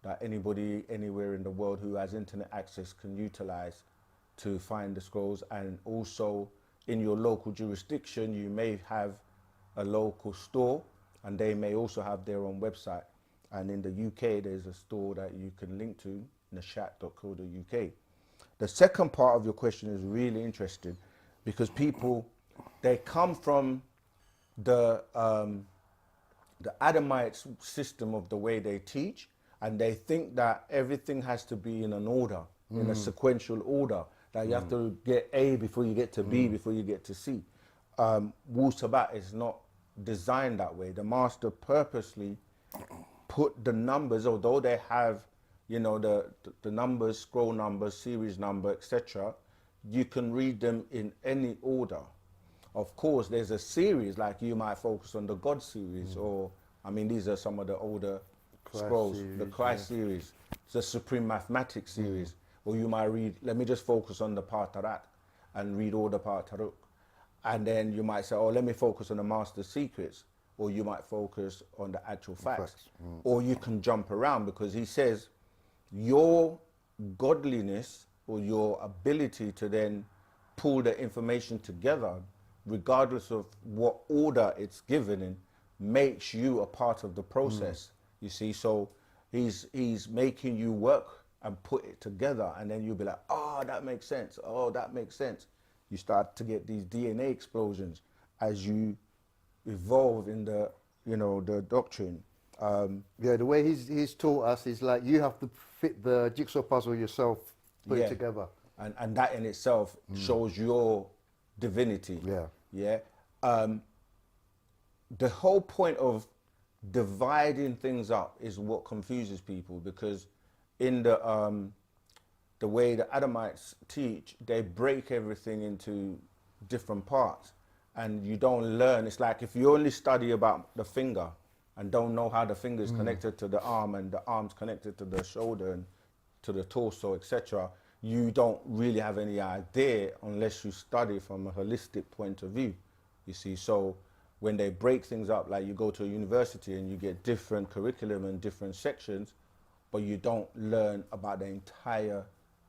that anybody anywhere in the world who has internet access can utilize to find the scrolls. And also in your local jurisdiction, you may have a local store, and they may also have their own website. And in the UK, there's a store that you can link to, nashat.co.uk. The second part of your question is really interesting, because people, they come from the Adamites system of the way they teach, and they think that everything has to be in an order, in a sequential order, that you have to get A before you get to B, before you get to C. Wu-Sabat is not designed that way. The master purposely put the numbers, although they have, you know, the numbers, scroll numbers, series number, etc., you can read them in any order. Of course, there's a series, like you might focus on the God series, or, I mean, these are some of the older scrolls, series, the Christ series, the Supreme Mathematics series, or you might read, let me just focus on the Partarak and read all the Partaruk. And then you might say, oh, let me focus on the Master Secrets, or you might focus on the actual facts. Or you can jump around, because he says your godliness or your ability to then pull the information together, regardless of what order it's given in, makes you a part of the process. You see, so he's making you work and put it together, and then you'll be like, oh, that makes sense. Oh, that makes sense. You start to get these DNA explosions as you evolve in the, you know, the doctrine. Yeah, the way he's taught us is like, you have to fit the jigsaw puzzle yourself, put it together. And that in itself shows your divinity. Yeah. Yeah. The whole point of dividing things up is what confuses people, because in the way the Adamites teach, they break everything into different parts, and you don't learn. It's like if you only study about the finger and don't know how the finger is connected to the arm and the arm's connected to the shoulder and to the torso, etc., you don't really have any idea unless you study from a holistic point of view, you see. So when they break things up, like you go to a university and you get different curriculum and different sections, but you don't learn about the entire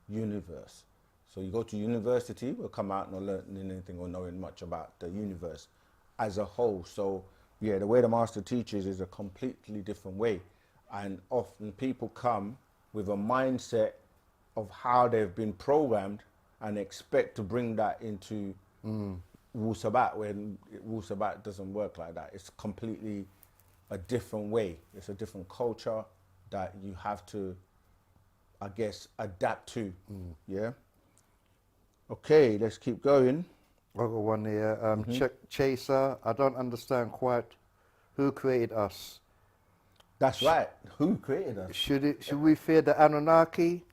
universe. So you go to university, we'll come out not learning anything or knowing much about the universe as a whole. So yeah, the way the master teaches is a completely different way. And often people come with a mindset of how they've been programmed and expect to bring that into Wu-Sabat, when Wu-Sabat doesn't work like that. It's completely a different way. It's a different culture that you have to, I guess, adapt to. Yeah. Okay, let's keep going. I've got one here. Chaser, I don't understand quite who created us. That's right. Who created us? Should we fear the Anunnaki?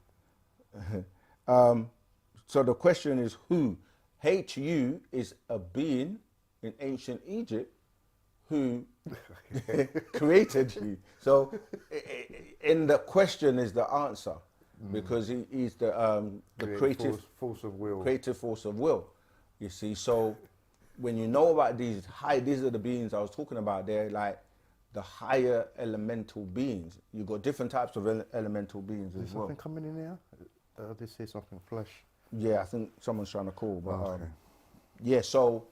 So the question is who? HU is a being in ancient Egypt who created you. So in the question is the answer, because he's the creative force of will. Creative force of will. You see, so when you know about these are the beings I was talking about. They're like the higher elemental beings. You got different types of elemental beings as well. Something coming in here? They say something flesh. Yeah, I think someone's trying to call, but Okay. yeah. So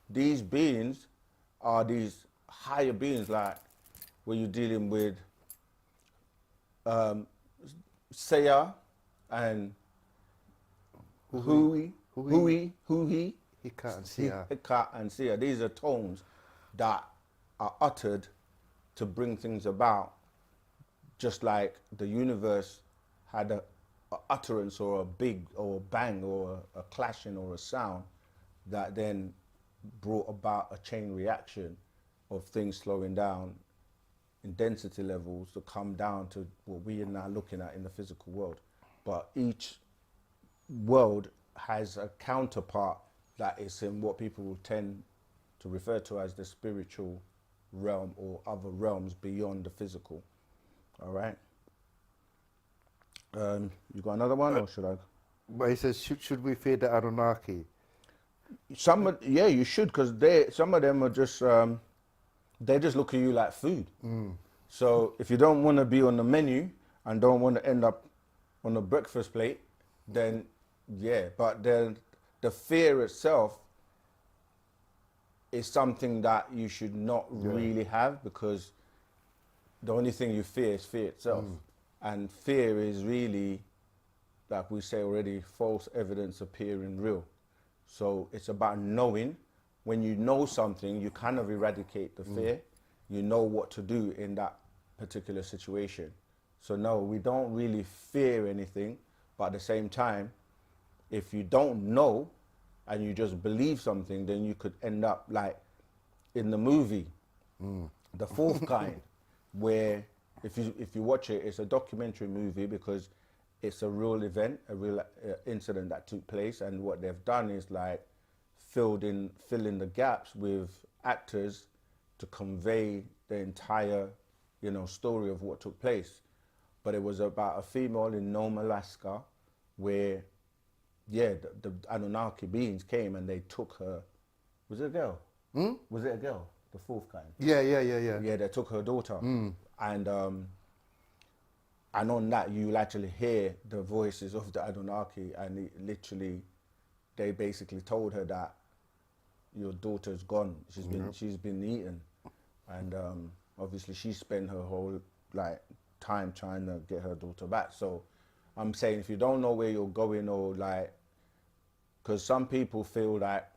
these beings are these higher beings, like when you're dealing with Saya and Hui, Hika and Sia. Hika and Sia. These are tones that are uttered to bring things about, just like the universe had a utterance or a big or a bang or a clashing or a sound that then brought about a chain reaction of things slowing down in density levels to come down to what we are now looking at in the physical world. But each world has a counterpart that is in what people will tend to refer to as the spiritual realm or other realms beyond the physical. All right. You got another one, or should I? But he says, should we fear the Anunnaki? Yeah, you should, because some of them are just they just look at you like food. So if you don't want to be on the menu and don't want to end up on the breakfast plate, then yeah. But then the fear itself is something that you should not really have, because the only thing you fear is fear itself. And fear is really, like we say already, false evidence appearing real. So it's about knowing. When you know something, you kind of eradicate the fear. You know what to do in that particular situation. So no, we don't really fear anything, but at the same time, if you don't know and you just believe something, then you could end up like in the movie, The Fourth Kind, where if you watch it, it's a documentary movie because it's a real event, a real incident that took place, and what they've done is like fill in the gaps with actors to convey the entire, story of what took place. But it was about a female in Nome, Alaska, where, the Anunnaki beings came and they took her. Was it a girl? Was it a girl? The fourth kind. Yeah. Yeah, they took her daughter. And on that, you'll actually hear the voices of the Anunnaki, and they basically told her that your daughter's gone. She's been eaten, and obviously she spent her whole time trying to get her daughter back. So I'm saying, if you don't know where you're going, or because some people feel that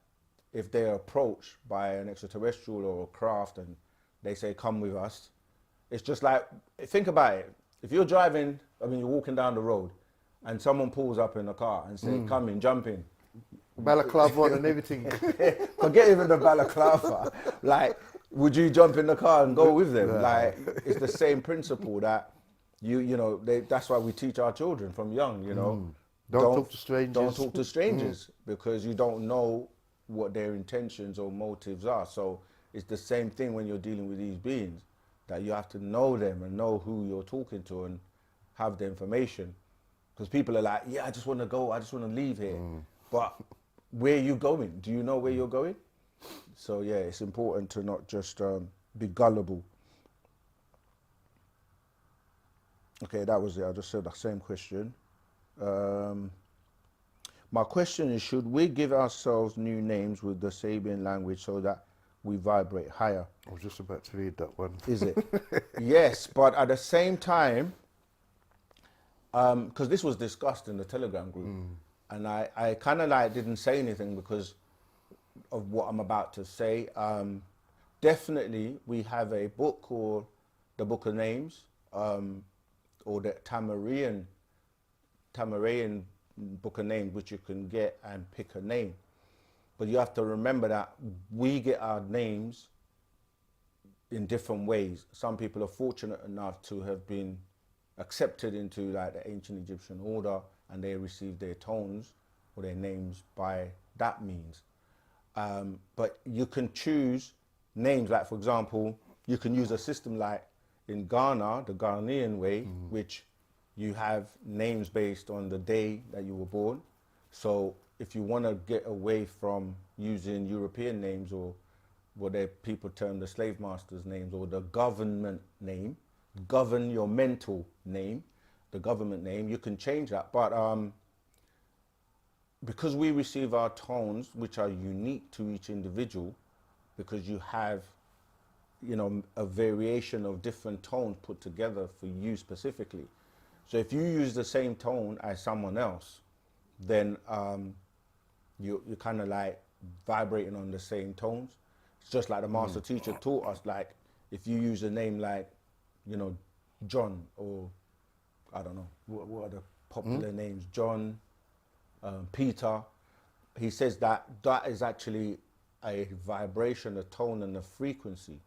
if they're approached by an extraterrestrial or a craft and they say, come with us, it's just like, think about it. If you're driving, you're walking down the road and someone pulls up in a car and say, come in, jump in. Balaclava on and everything. Forget even the balaclava. Would you jump in the car and go with them? Yeah. It's the same principle that that's why we teach our children from young, Don't talk to strangers. Don't talk to strangers, because you don't know what their intentions or motives are. So it's the same thing when you're dealing with these beings, that you have to know them and know who you're talking to and have the information. Because people are like, yeah, I just want to go, I just want to leave here. But where are you going? Do you know where you're going? So yeah, it's important to not just be gullible. Okay, that was it. I just said the same question. My question is, should we give ourselves new names with the Sabian language so that we vibrate higher? I was just about to read that one. Is it? Yes, but at the same time, because this was discussed in the Telegram group, and I kind of like didn't say anything because of what I'm about to say. Definitely, we have a book called the Book of Names, or the Tamarian Book of Names, which you can get and pick a name. But you have to remember that we get our names in different ways. Some people are fortunate enough to have been accepted into like the ancient Egyptian order, and they receive their tones or their names by that means. But you can choose names, like for example, you can use a system like in Ghana, the Ghanaian way, which you have names based on the day that you were born. So if you want to get away from using European names, or what people term the slave masters' names, or the government name, govern your mental name, the government name, you can change that. But because we receive our tones, which are unique to each individual, because you have, you know, a variation of different tones put together for you specifically. So if you use the same tone as someone else, then you're kind of like vibrating on the same tones. It's just like the master teacher taught us, like if you use a name like, you know, John, or I don't know, what are the popular names, John, Peter, he says that that is actually a vibration, a tone and a frequency.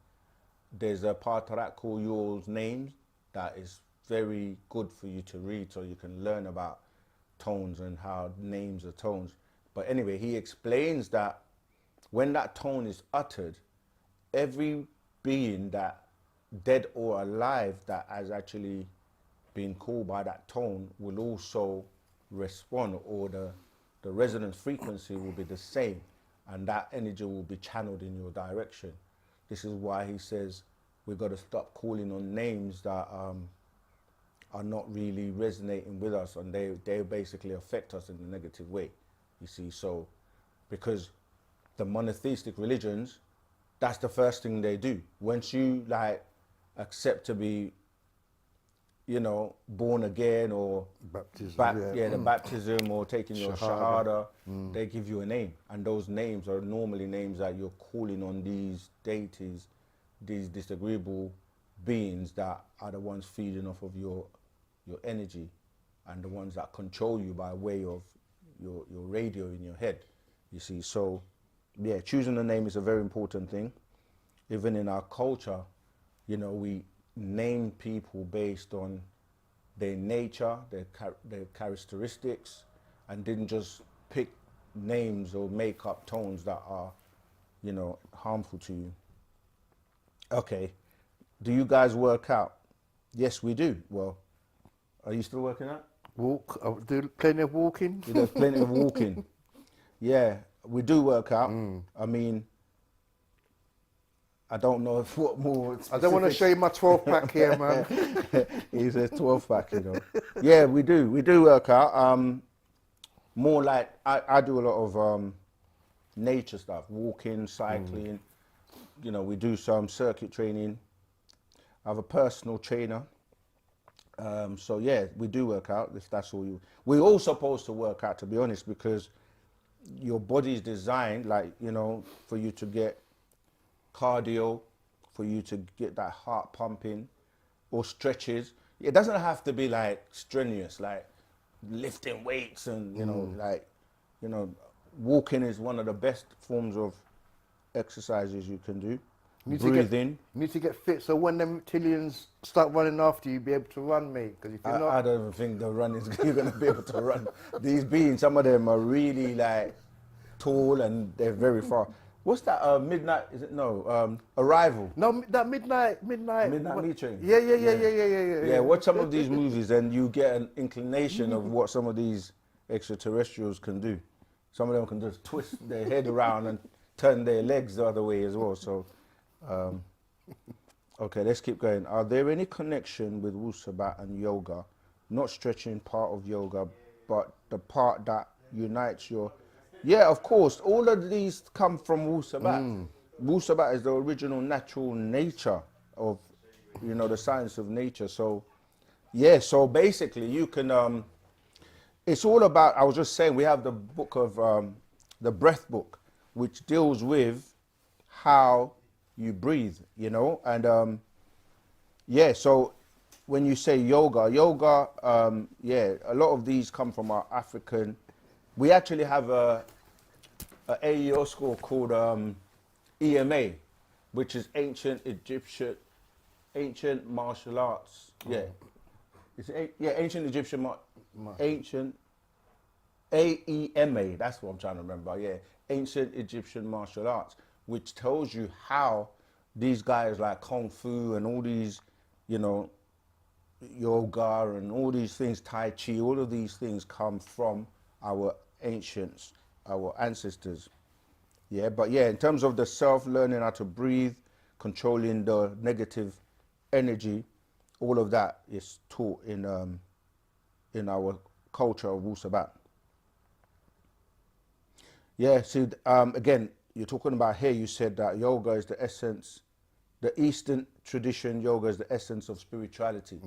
There's a part of that called Yours Names that is very good for you to read, so you can learn about tones and how names are tones. But anyway, he explains that when that tone is uttered, every being that, dead or alive, that has actually been called by that tone will also respond, or the resonance frequency will be the same, and that energy will be channeled in your direction. This is why he says we've got to stop calling on names that are not really resonating with us, and they basically affect us in a negative way, you see. So because the monotheistic religions, that's the first thing they do. Once you like accept to be, you know, born again, or baptism, the baptism, or taking your shahada, they give you a name, and those names are normally names that you're calling on these deities, these disagreeable beings that are the ones feeding off of your energy, and the ones that control you by way of your radio in your head, you see. So yeah, choosing a name is a very important thing. Even in our culture, you know, we name people based on their nature, their characteristics, and didn't just pick names or make up tones that are, you know, harmful to you. Okay, do you guys work out? Yes, we do. Well, are you still working out? Walk. I do plenty of walking. There's plenty of walking. Yeah, we do work out. I mean, I don't know if what more. I don't want to show you my 12 pack here, man. He's a 12 pack, you know. Yeah, we do work out. More like I do a lot of nature stuff, walking, cycling. You know, we do some circuit training. I have a personal trainer. So yeah, we do work out, if that's all you. We're all supposed to work out, to be honest, because your body's designed, like, you know, for you to get cardio, for you to get that heart pumping, or stretches. It doesn't have to be like strenuous, like lifting weights and, you know, like, you know, walking is one of the best forms of exercises you can do. Breathing. You need to get fit, so when them Tillians start running after you, be able to run, mate. Because if you're not, I don't think the run is you're gonna be able to run. These beings, some of them are really like tall and they're very far. What's that? Midnight? Is it no? Arrival. No, that midnight. Midnight what- Meat Train. Yeah. Watch some of these movies and you get an inclination of what some of these extraterrestrials can do. Some of them can just twist their head around and turn their legs the other way as well. So, okay, let's keep going. Are there any connection with Wu-Sabat and yoga? Not stretching part of yoga, but the part that unites your... Yeah, of course. All of these come from Wu-Sabat. Wu-Sabat is the original natural nature of, you know, the science of nature. So, yeah, so basically you can... it's all about, I was just saying, we have the book of, the breath book, which deals with how you breathe, you know? And, yeah, so when you say yoga, yeah, a lot of these come from our African... We actually have a AEO school called EMA, which is ancient martial arts. Yeah, ancient Egyptian ancient AEMA. That's what I'm trying to remember. Yeah, ancient Egyptian martial arts, which tells you how these guys like Kung Fu and all these, you know, yoga and all these things, Tai Chi, all of these things come from our ancients, our ancestors. Yeah, but yeah, in terms of the self, learning how to breathe, controlling the negative energy, all of that is taught in our culture of Wu-Sabat. Yeah, see, again, you're talking about here, you said that yoga is the essence, the Eastern tradition, yoga is the essence of spirituality.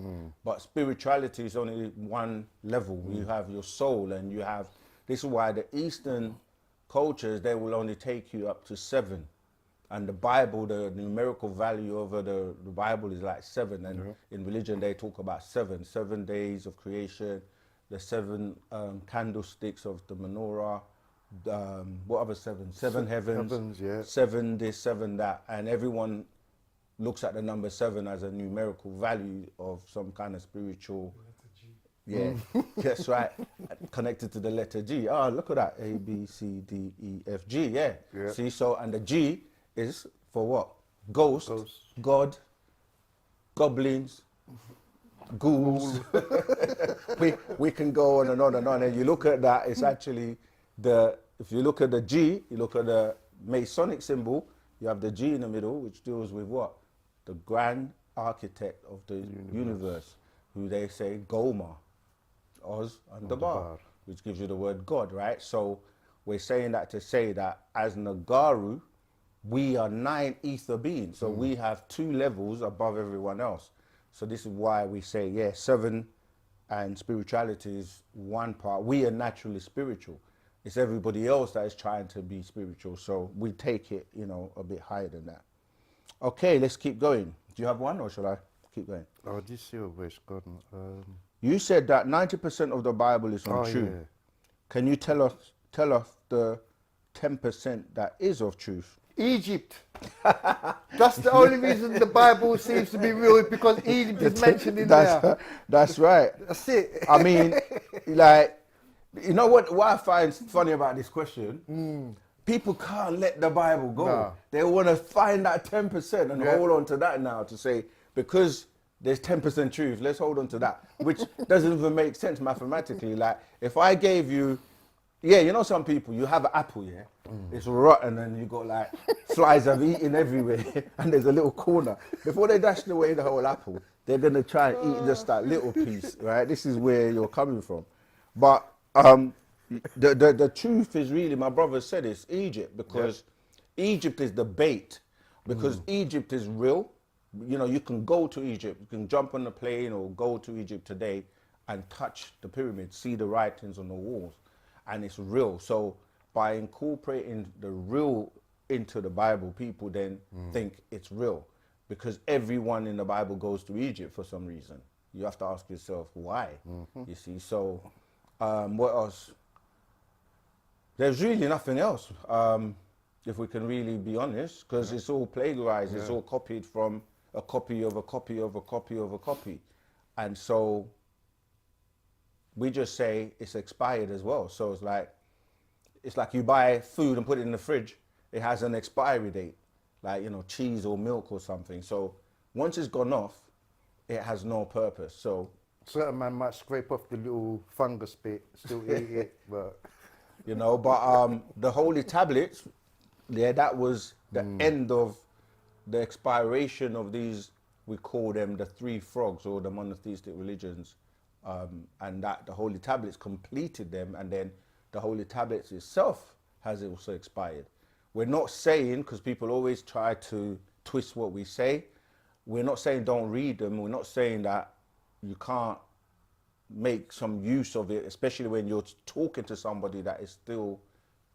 But spirituality is only one level. You have your soul and you have... This is why the Eastern cultures, they will only take you up to 7. And the Bible, the numerical value over the Bible is like 7. And in religion, they talk about 7 days of creation, the 7 candlesticks of the menorah, what other 7? 7 heavens, 7 this, 7 that. And everyone looks at the number 7 as a numerical value of some kind of spiritual... Yeah, that's right. Connected to the letter G. Oh, look at that. A, B, C, D, E, F, G. Yeah. See, so, and the G is for what? Ghost, God, goblins, ghouls. we can go on and on and on. And you look at that, it's actually if you look at the G, you look at the Masonic symbol, you have the G in the middle, which deals with what? The grand architect of the universe, who they say Goma. Oz and the bar, which gives you the word God, right? So we're saying that to say that as Nagaru, we are 9 ether beings. So we have 2 levels above everyone else. So this is why we say, yeah, 7 and spirituality is one part. We are naturally spiritual. It's everybody else that is trying to be spiritual. So we take it, you know, a bit higher than that. Okay, let's keep going. Do you have one or shall I keep going? Oh, this is where it's gone. You said that 90% of the Bible is untrue. Yeah. Can you tell us the 10% that is of truth? Egypt. That's the only reason the Bible seems to be real, is because Egypt is mentioned in there. That's right. That's it. I mean, like, you know what I find funny about this question? People can't let the Bible go. No. They want to find that 10% and hold on to that now to say, because there's 10% truth, let's hold on to that, which doesn't even make sense mathematically. Like, if I gave you, yeah, you know some people, you have an apple, yeah, it's rotten and you got like flies have eaten everywhere and there's a little corner. Before they dash away the whole apple, they're going to try and eat just that little piece, right? This is where you're coming from. But the truth is really, my brother said, it's Egypt, because Egypt is the bait, because Egypt is real. You know, you can go to Egypt, you can jump on a plane or go to Egypt today and touch the pyramids, see the writings on the walls, and it's real. So by incorporating the real into the Bible, people then think it's real, because everyone in the Bible goes to Egypt for some reason. You have to ask yourself why, you see. So what else? There's really nothing else, if we can really be honest, because it's all plagiarized, it's all copied from a copy of a copy of a copy of a copy. And so we just say it's expired as well. So it's like, it's like you buy food and put it in the fridge. It has an expiry date, like, you know, cheese or milk or something. So once it's gone off, it has no purpose. So, Certain man might scrape off the little fungus bit, still eat it, but you know, but the holy tablets, yeah, that was the end of the expiration of these, we call them the three frogs or the monotheistic religions, and that the holy tablets completed them, and then the holy tablets itself has also expired. We're not saying, because people always try to twist what we say, we're not saying don't read them, we're not saying that you can't make some use of it, especially when you're talking to somebody that is still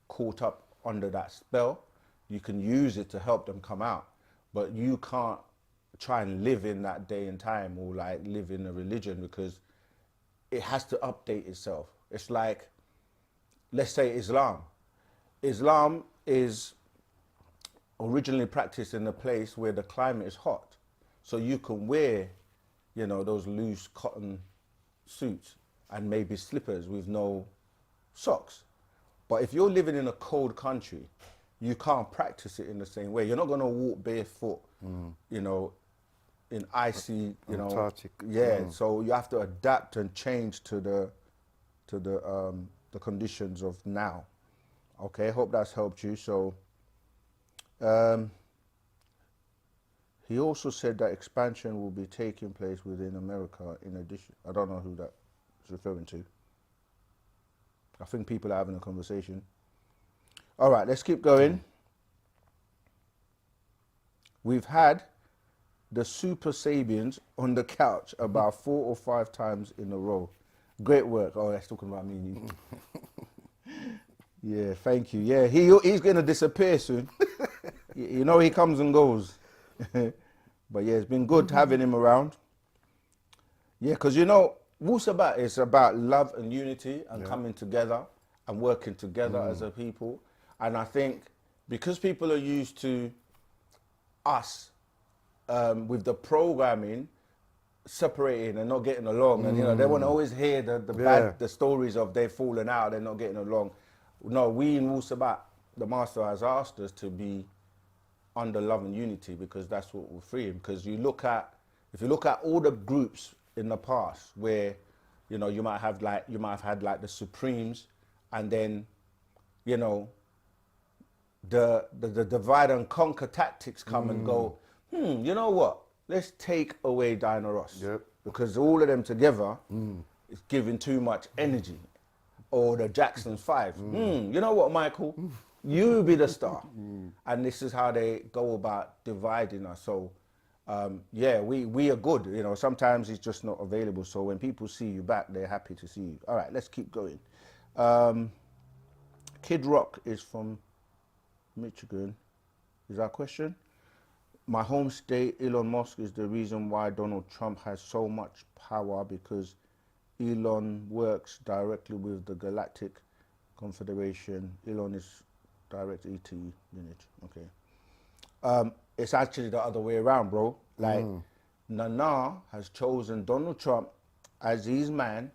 caught up under that spell. You can use it to help them come out, but you can't try and live in that day and time, or like live in a religion, because it has to update itself. It's like, let's say Islam. Islam is originally practiced in a place where the climate is hot. So you can wear, you know, those loose cotton suits and maybe slippers with no socks. But if you're living in a cold country, you can't practice it in the same way. You're not going to walk barefoot, you know, in icy, you know. Antarctic. Yeah, so you have to adapt and change to the conditions of now. Okay, hope that's helped you. So he also said that expansion will be taking place within America in addition. I don't know who that is referring to. I think people are having a conversation. All right, let's keep going. We've had the Super Sabians on the couch about 4 or 5 times in a row. Great work. Oh, that's talking about me and you. Yeah, thank you. Yeah, he's going to disappear soon. You know, he comes and goes. But yeah, it's been good having him around. Yeah, because you know, Wu-Sabat is about love and unity and coming together and working together as a people. And I think because people are used to us with the programming separating and not getting along, and you know, they want to always hear the stories of they've fallen out, they're not getting along. No, we in Wu-Sabat, the master has asked us to be under love and unity, because that's what will free him. Because if you look at all the groups in the past where, you know, you might have had like the Supremes, and then, you know, the divide and conquer tactics come and go, you know what, let's take away Diana Ross. Yep. Because all of them together is giving too much energy. Or the Jackson 5. You know what, Michael? You be the star. And this is how they go about dividing us. So, yeah, we are good. You know, sometimes it's just not available. So when people see you back, they're happy to see you. All right, let's keep going. Kid Rock is from Michigan. Is that a question? My home state, Elon Musk, is the reason why Donald Trump has so much power, because Elon works directly with the Galactic Confederation. Elon is direct ET unit. Okay. It's actually the other way around, bro. Like, Nana has chosen Donald Trump as his man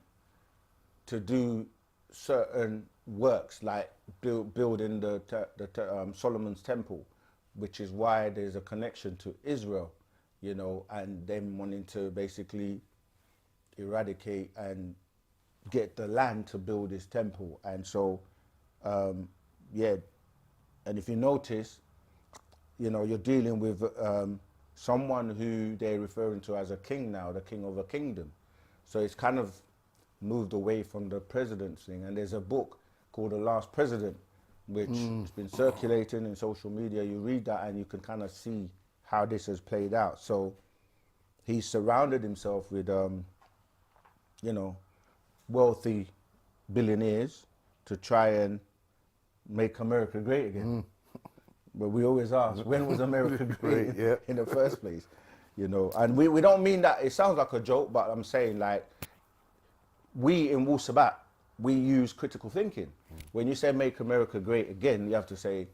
to do certain works, like building the Solomon's Temple, which is why there's a connection to Israel, you know, and them wanting to basically eradicate and get the land to build his temple. And so, yeah, and if you notice, you know, you're dealing with someone who they're referring to as a king now, the king of a kingdom. So it's kind of moved away from the president thing. And there's a book called The Last President, which has been circulating in social media. You read that and you can kind of see how this has played out. So he's surrounded himself with, you know, wealthy billionaires to try and make America great again. But we always ask, when was America great in the first place? You know, and we don't mean that, it sounds like a joke, but I'm saying, like, we in Wu-Sabat, we use critical thinking. When you say make America great again, you have to say,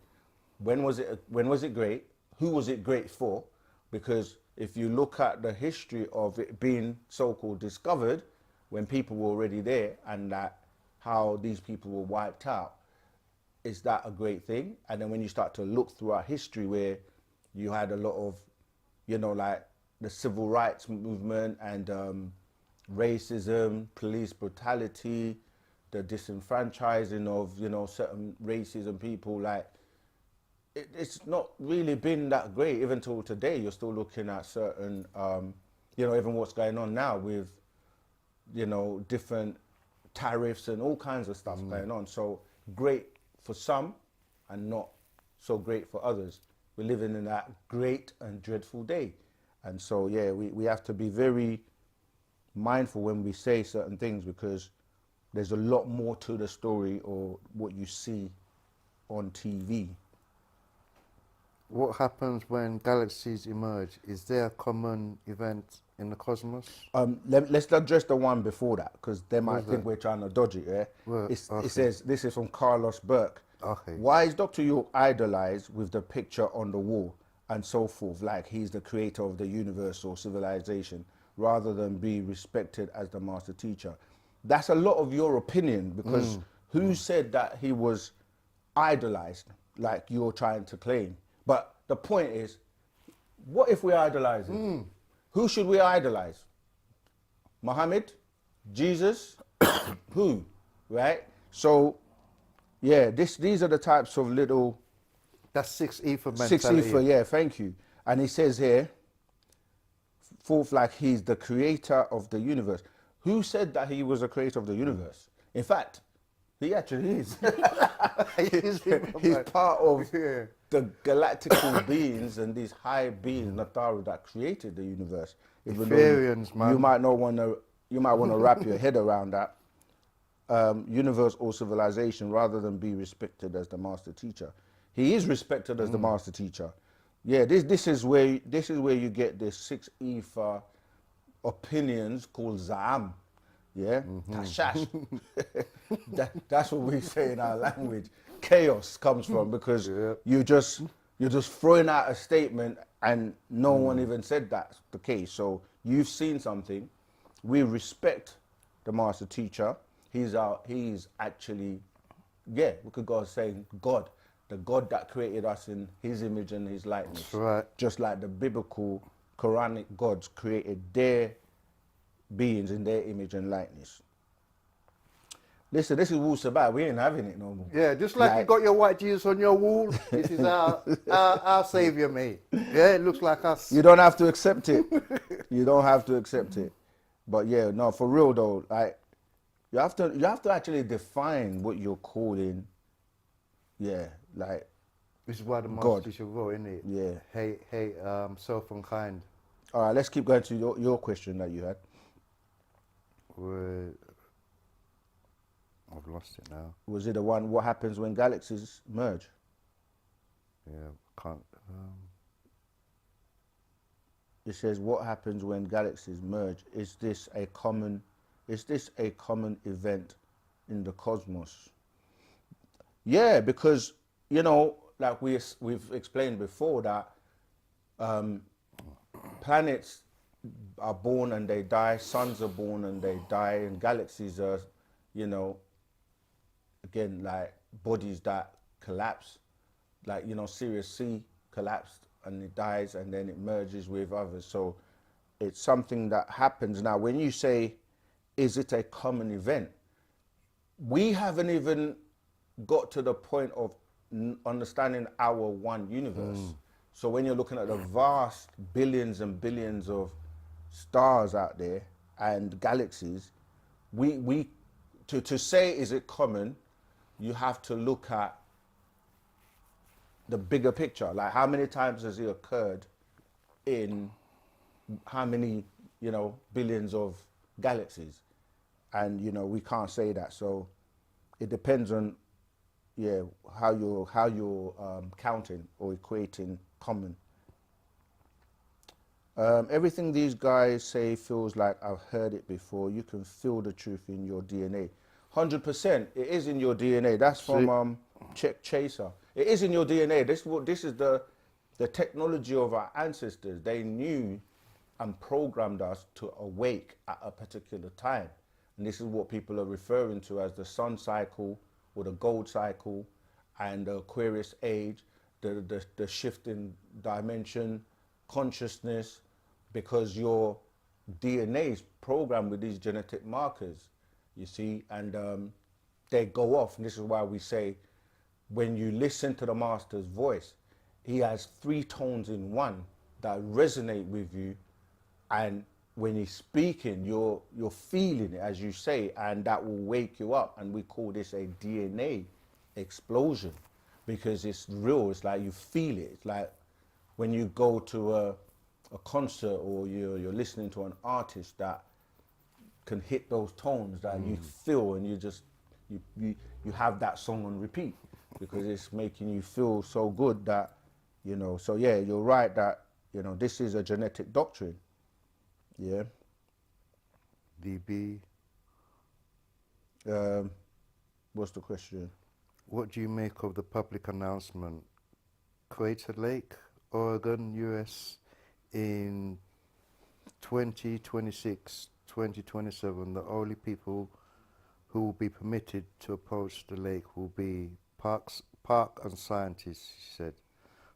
when was it great? Who was it great for? Because if you look at the history of it being so-called discovered, when people were already there, and that how these people were wiped out, is that a great thing? And then when you start to look throughout history where you had a lot of, you know, like the civil rights movement and racism, police brutality, the disenfranchising of, you know, certain races and people, like, it's not really been that great. Even till today, you're still looking at certain, you know, even what's going on now with, you know, different tariffs and all kinds of stuff going on. So great for some and not so great for others. We're living in that great and dreadful day. And so, yeah, we have to be very mindful when we say certain things, because there's a lot more to the story or what you see on TV. What happens when galaxies emerge? Is there a common event in the cosmos? Let's address the one before that, because they might What's think that? we're trying to dodge it. Yeah, Well, It okay. says, this is from Carlos Burke. Okay. Why is Dr. York idolized with the picture on the wall and so forth, like he's the creator of the universe or civilization, rather than be respected as the master teacher? That's a lot of your opinion, because who said that he was idolized like you're trying to claim? But the point is, what if we idolize him? Who should we idolize? Muhammad? Jesus? Who? Right? So, yeah, these are the types of little... That's 6 ether mentality. 6 ether, yeah, thank you. And he says here, fourth, like he's the creator of the universe. Who said that he was a creator of the universe? In fact, he actually is. He's part of the galactical beings and these high beings, Nataru, that created the universe. Even though Ethereans, man. you might want to wrap your head around that. Universe or civilization, rather than be respected as the master teacher. He is respected as the master teacher. Yeah, this is where you get this 6 ether opinions called Za'am. Yeah, Tashash. That's what we say in our language. Chaos comes from, because you're just throwing out a statement and no one even said that's the case. So you've seen something. We respect the master teacher. He's actually, yeah, we could go saying God, the God that created us in his image and his likeness. That's right. Just like the biblical Quranic gods created their beings in their image and likeness. Listen, this is Wu-Sabat. We ain't having it no more. Yeah, just like you got your white Jesus on your wall, this is our savior, mate. Yeah, it looks like us. You don't have to accept it. You don't have to accept it. But yeah, no, for real though, like you have to actually define what you're calling. Yeah, like This is why the God. master teacher wrote, isn't it? Yeah. Hey, self unkind. All right, let's keep going to your question that you had. I've lost it now. Was it the one, what happens when galaxies merge? Yeah, can't. It says, what happens when galaxies merge? Is this a common event in the cosmos? Yeah, because, you know, like we've explained before that planets are born and they die, suns are born and they die, and galaxies are, you know, again, like bodies that collapse, like, you know, Sirius C collapsed and it dies and then it merges with others. So it's something that happens. Now, when you say, is it a common event? We haven't even got to the point of understanding our one universe. So when you're looking at the vast billions and billions of stars out there and galaxies, to say is it common, you have to look at the bigger picture. Like, how many times has it occurred in how many, you know, billions of galaxies? And, you know, we can't say that. So it depends on, yeah, how you're counting or equating common. Everything these guys say feels like I've heard it before. You can feel the truth in your DNA. 100%, it is in your DNA. That's from Check Chaser. It is in your DNA. This is the technology of our ancestors. They knew and programmed us to awake at a particular time. And this is what people are referring to as the sun cycle or the gold cycle. and the Aquarius age, the shift in dimension, consciousness, because your DNA is programmed with these genetic markers, you see, and they go off. And this is why we say, when you listen to the master's voice, he has 3 tones in one that resonate with you, and when he's speaking, you're feeling it, as you say, and that will wake you up. And we call this a DNA explosion, because it's real. It's like you feel it. It's like when you go to a concert, or you're listening to an artist that can hit those tones that you feel, and you have that song on repeat, because it's making you feel so good that, you know. So yeah, you're right that, you know, this is a genetic doctrine. Yeah. DB, What's the question? what do you make of the public announcement? Crater Lake, Oregon, US, in 2026, 2027, the only people who will be permitted to approach the lake will be park and scientists, she said.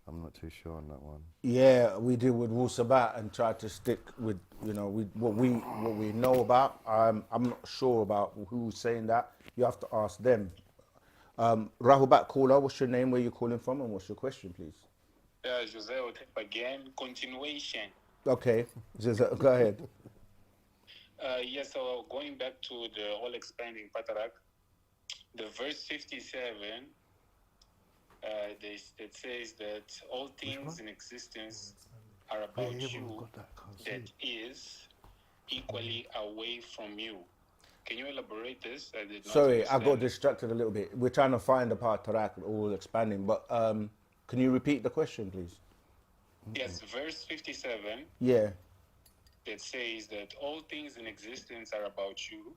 I'm not too sure on that one. Yeah, we did with Wu-Sabat and tried to stick with, you know, what we know about. I'm not sure about who's saying that. You have to ask them. Rahubat caller, what's your name, where you calling from, and what's your question, please? Jose Otep again, continuation. Okay, go ahead. Yes, so going back to the all expanding Patarak, the verse 57, it says that all things in existence are about you, that is equally away from you. Can you elaborate this? I did not Sorry, I got understand. distracted a little bit. We're trying to find the part Tarak, all expanding, but can you repeat the question, please? Yes, verse 57, Yeah. that says that all things in existence are about you,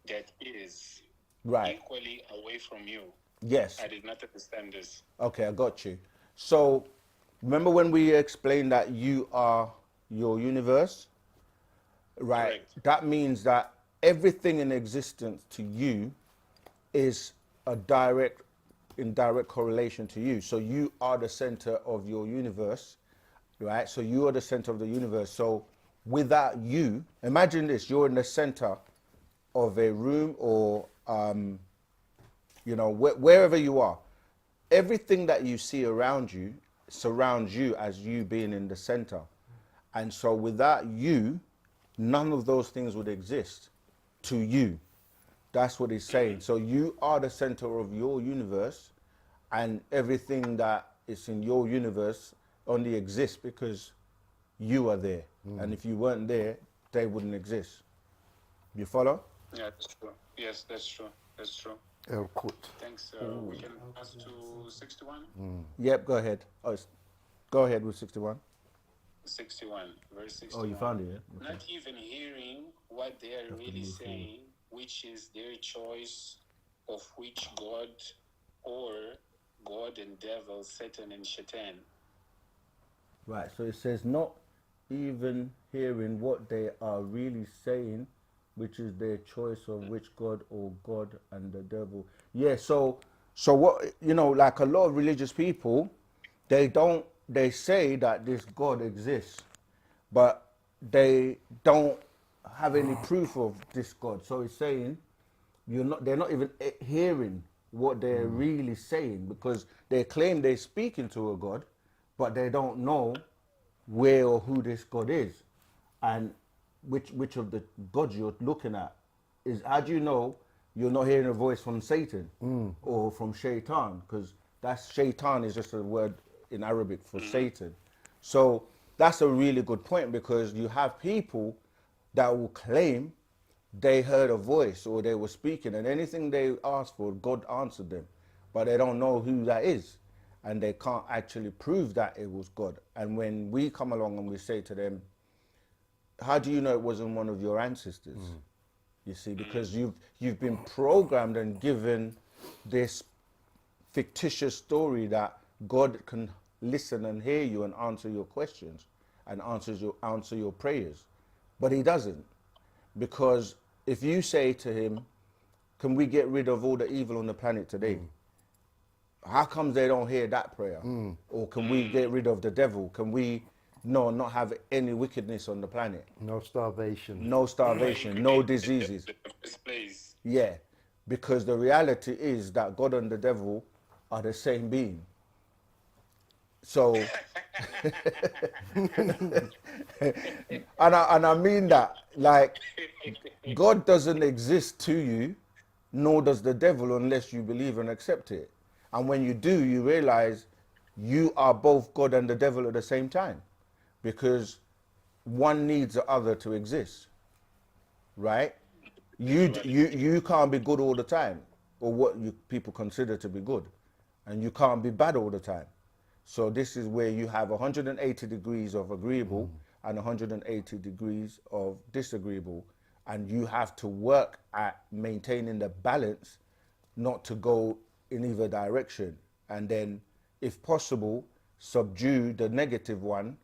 that is Right. equally away from you. Yes. I did not understand this. Okay, I got you. So, remember when we explained that you are your universe? Right. Correct. That means that everything in existence to you is in direct correlation to you. So you are the center of your universe, right? So you are the center of the universe. So without you, imagine this, you're in the center of a room, or, you know, wherever you are. Everything that you see around you surrounds you as you being in the center. And so without you, none of those things would exist to you. That's what he's saying. So you are the center of your universe, and everything that is in your universe only exists because you are there. And if you weren't there, they wouldn't exist. You follow? Yeah, that's true. Yes, that's true. That's true. Elkut. Thanks. We can pass to 61. Yep, go ahead. Go ahead with 61. 61, verse 61. Oh, you found it, yeah? Okay. Not even hearing what they are really saying, which is their choice of which God, or God and devil, Satan and Shaitan. Right, so it says not even hearing what they are really saying, which is their choice of which God, or God and the devil. Yeah, so what, you know, like a lot of religious people, they say that this God exists, but they don't have any proof of this God. So it's saying they're not even hearing what they're really saying, because they claim they're speaking to a God, but they don't know where or who this God is, and which of the gods you're looking at is. How do you know you're not hearing a voice from Satan or from Shaitan? Because that's, Shaitan is just a word in Arabic for Satan. So that's a really good point, because you have people that will claim they heard a voice or they were speaking, and anything they asked for, God answered them, but they don't know who that is, and they can't actually prove that it was God. And when we come along and we say to them, how do you know it wasn't one of your ancestors? You see, because you've been programmed and given this fictitious story that God can listen and hear you and answer your questions and answer your prayers, but he doesn't. Because if you say to him, can we get rid of all the evil on the planet today? How comes they don't hear that prayer? Or can we get rid of the devil? Can we not have any wickedness on the planet? No starvation. No starvation, no diseases. The first place. Yeah, because the reality is that God and the devil are the same being. So, and I mean that, like, God doesn't exist to you, nor does the devil unless you believe and accept it. And when you do, you realize you are both God and the devil at the same time, because one needs the other to exist, right? You can't be good all the time, or what you people consider to be good, and you can't be bad all the time. So this is where you have 180 degrees of agreeable and 180 degrees of disagreeable, and you have to work at maintaining the balance, not to go in either direction, and then, if possible, subdue the negative one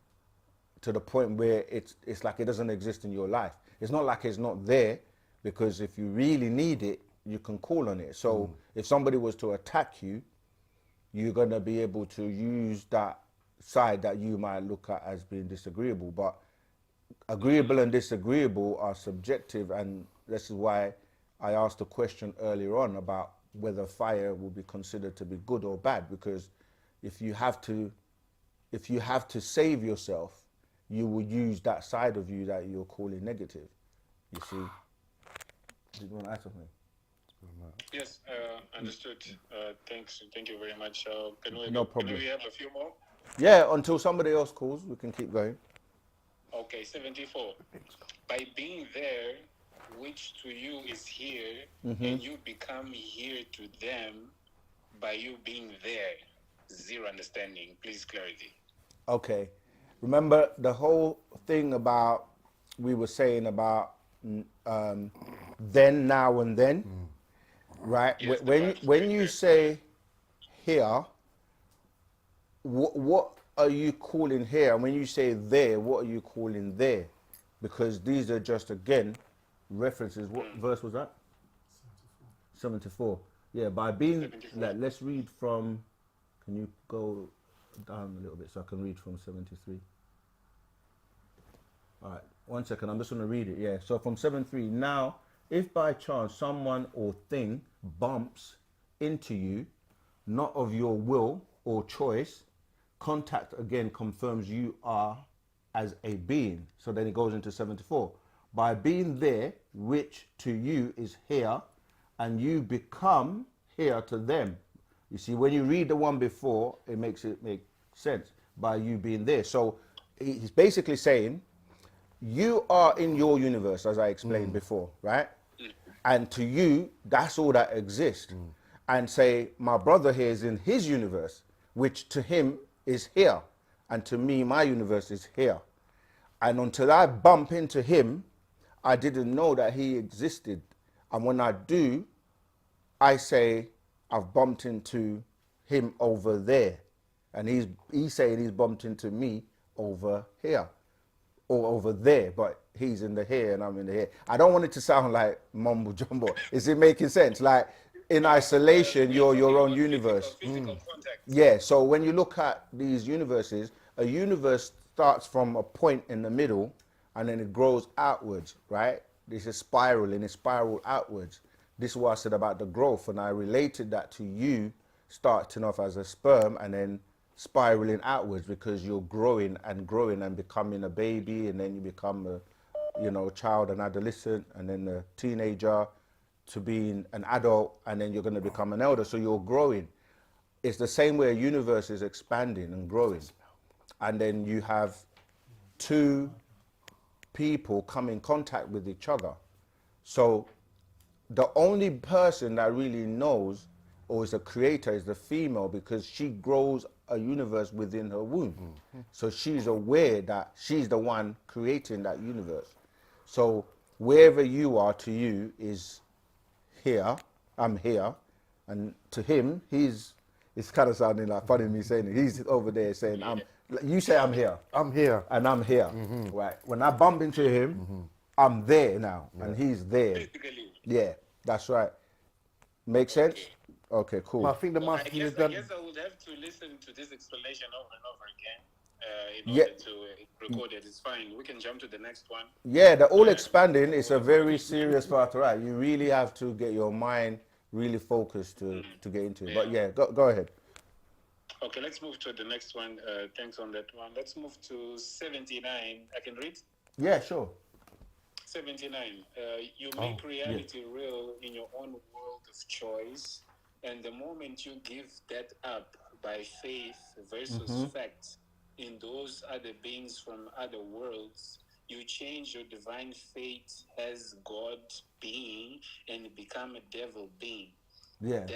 to the point where it's like it doesn't exist in your life. It's not like it's not there, because if you really need it, you can call on it. So if somebody was to attack you, you're going to be able to use that side that you might look at as being disagreeable. But agreeable and disagreeable are subjective, and this is why I asked a question earlier on about whether fire will be considered to be good or bad, because if you have to save yourself, you will use that side of you that you're calling negative. You see? Did you want to add something? Yes, understood. Thank you very much. No problem. Can we have a few more? Yeah, until somebody else calls, we can keep going. Okay, 74. By being there, which to you is here, and you become here to them by you being there. Zero understanding. Please clarity. Okay. Remember the whole thing about, we were saying about then, now, and then, right? Yes, when you say here, what are you calling here? And when you say there, what are you calling there? Because these are just, again, references. What verse was that? 74. Yeah, by being, like, let's read from, can you go down a little bit so I can read from 73? All right, 1 second, I'm just going to read it. Yeah, so from 73, now, if by chance someone or thing bumps into you, not of your will or choice, contact again confirms you are as a being. So then it goes into 74. By being there, which to you is here, and you become here to them. You see, when you read the one before, it makes it make sense by you being there. So he's basically saying, you are in your universe, as I explained before, right? And to you, that's all that exists. And say, my brother here is in his universe, which to him is here. And to me, my universe is here. And until I bump into him, I didn't know that he existed. And when I do, I say, I've bumped into him over there. And he's saying he's bumped into me over here. Or over there, but he's in the here and I'm in the here. I don't want it to sound like mumbo jumbo. Is it making sense? Like, in isolation, you're your own universe. Physical contact. Yeah, so when you look at these universes, a universe starts from a point in the middle and then it grows outwards, right? This is spiral and it spirals outwards. This is what I said about the growth, and I related that to you starting off as a sperm and then spiraling outwards, because you're growing and becoming a baby, and then you become a child, an adolescent, and then a teenager, to being an adult, and then you're going to become an elder. So you're growing. It's the same way a universe is expanding and growing, and then you have two people come in contact with each other. So the only person that really knows or is a creator is the female, because she grows a universe within her womb. So she's aware that she's the one creating that universe. So wherever you are, to you is here, I'm here, and to him, it's kind of sounding like funny me saying it, he's over there saying, you say I'm here. I'm here. And I'm here, right? When I bump into him, I'm there now, and he's there. Physically. Yeah, that's right. Make sense? Okay, But cool. I think the So master teacher I done. guess I would have to listen to this explanation over and over again in Yeah, order to record it. It's fine. We can jump to the next one. yeah. The all Um, expanding is a very serious part, right? You really have to get your mind really focused to get into it. But yeah. yeah, go ahead. Okay, let's move to the next one. Thanks on that one. Let's move to 79. I can read. Yeah, sure. 79. You Oh, make yeah. reality real in your own world of choice, and the moment you give that up by faith versus fact in those other beings from other worlds, you change your divine fate as God being and become a devil being. Yeah.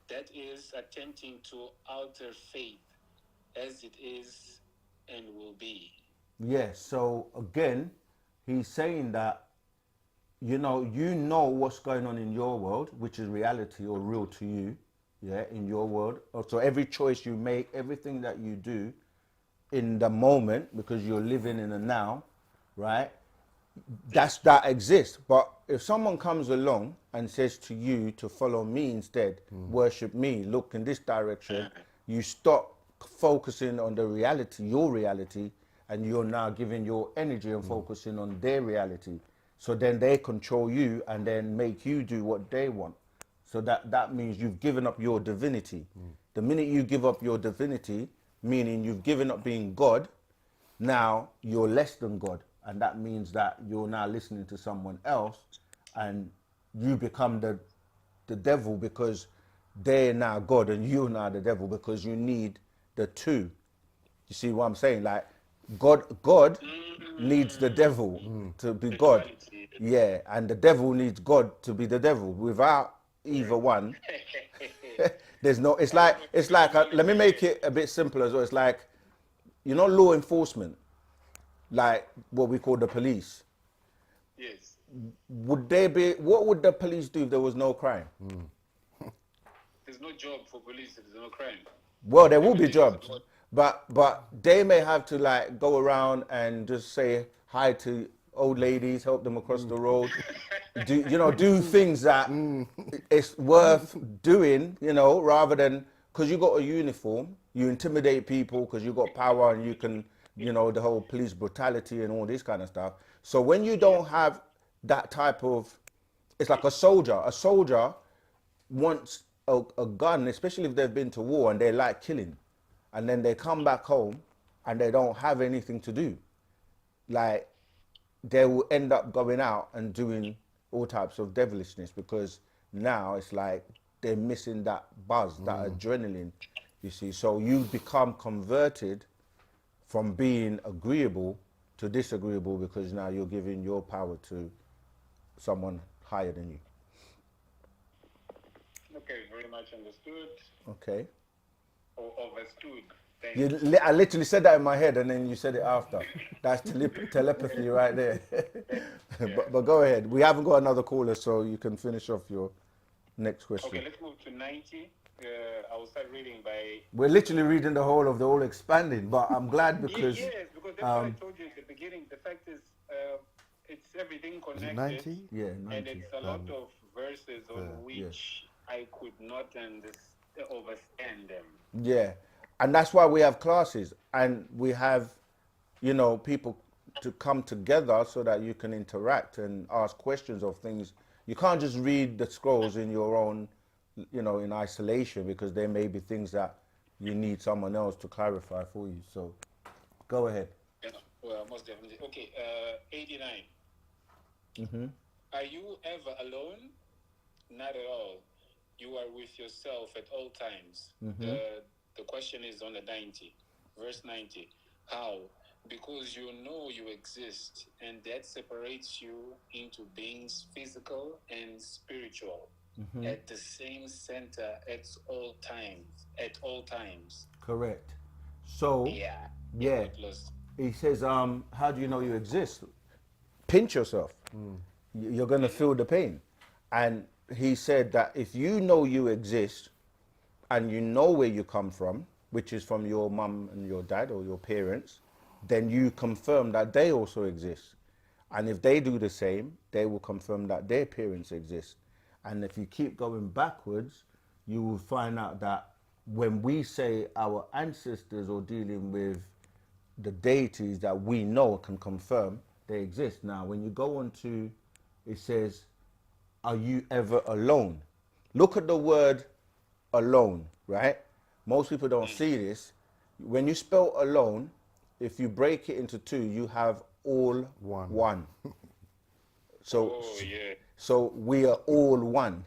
That is attempting to alter faith as it is and will be. Yeah. So again, he's saying that you know what's going on in your world, which is reality or real to you, yeah, in your world. So every choice you make, everything that you do in the moment, because you're living in the now, right? That exists. But if someone comes along and says to you to follow me instead, worship me, look in this direction, you stop focusing on the reality, your reality, and you're now giving your energy and focusing on their reality. So then they control you and then make you do what they want. So that means you've given up your divinity. The minute you give up your divinity, meaning you've given up being God, now you're less than God. And that means that you're now listening to someone else and you become the devil because they're now God and you're now the devil because you need the two. You see what I'm saying? Like God needs the devil to be The God. duality. Yeah, and the devil needs God to be the devil. Without either one, there's no. Let me make it a bit simpler as well. It's like law enforcement, like what we call the police. Yes. What would the police do if there was no crime? There's no job for police. There's no crime. Well, there will be Everything is jobs, God. but they may have to like go around and just say hi to old ladies, help them across the road, do things that it's worth doing, rather than because you got a uniform, you intimidate people because you got power and you can, the whole police brutality and all this kind of stuff. So when you don't have that type of, it's like a soldier. A soldier wants a gun, especially if they've been to war and they like killing, and then they come back home and they don't have anything to do. Like they will end up going out and doing all types of devilishness because now it's like they're missing that buzz, that adrenaline, you see. So you become converted from being agreeable to disagreeable because now you're giving your power to someone higher than you. Okay, very much understood Okay. or overstood. Thank You, you. I literally said that in my head and then you said it after. That's telepathy right there. Yeah. but go ahead. We haven't got another caller, so you can finish off your next Okay, question. let's move to 90. I will start reading by. We're literally reading the whole of the all expanding, but I'm glad because Yes, because that's what I told you at the beginning. The fact is, it's everything Is it connected. 90? yeah, And 90. it's a lot of verses on yeah. which I could not overstand them. Yeah. And that's why we have classes and we have, people to come together so that you can interact and ask questions of things. You can't just read the scrolls in your own, in isolation because there may be things that you need someone else to clarify for you. So go ahead. Yeah, well, most definitely. Okay, 89. Are you ever alone? Not at all. You are with yourself at all times. The question is on the 90, verse 90. How? Because you know you exist, and that separates you into beings physical and spiritual at the same center at all times. At all times. Correct. So, Yeah. yeah, he says, how do you know you exist? Pinch yourself. You're going to feel the pain. And he said that if you know you exist and you know where you come from, which is from your mum and your dad or your parents, then you confirm that they also exist. And if they do the same, they will confirm that their parents exist. And if you keep going backwards, you will find out that when we say our ancestors are dealing with the deities that we know can confirm they exist. Now, when you go on to, it says, are you ever alone? Look at the word alone, right? Most people don't see this. When you spell alone, if you break it into two, you have all one. So, Oh, yeah. so we are all one.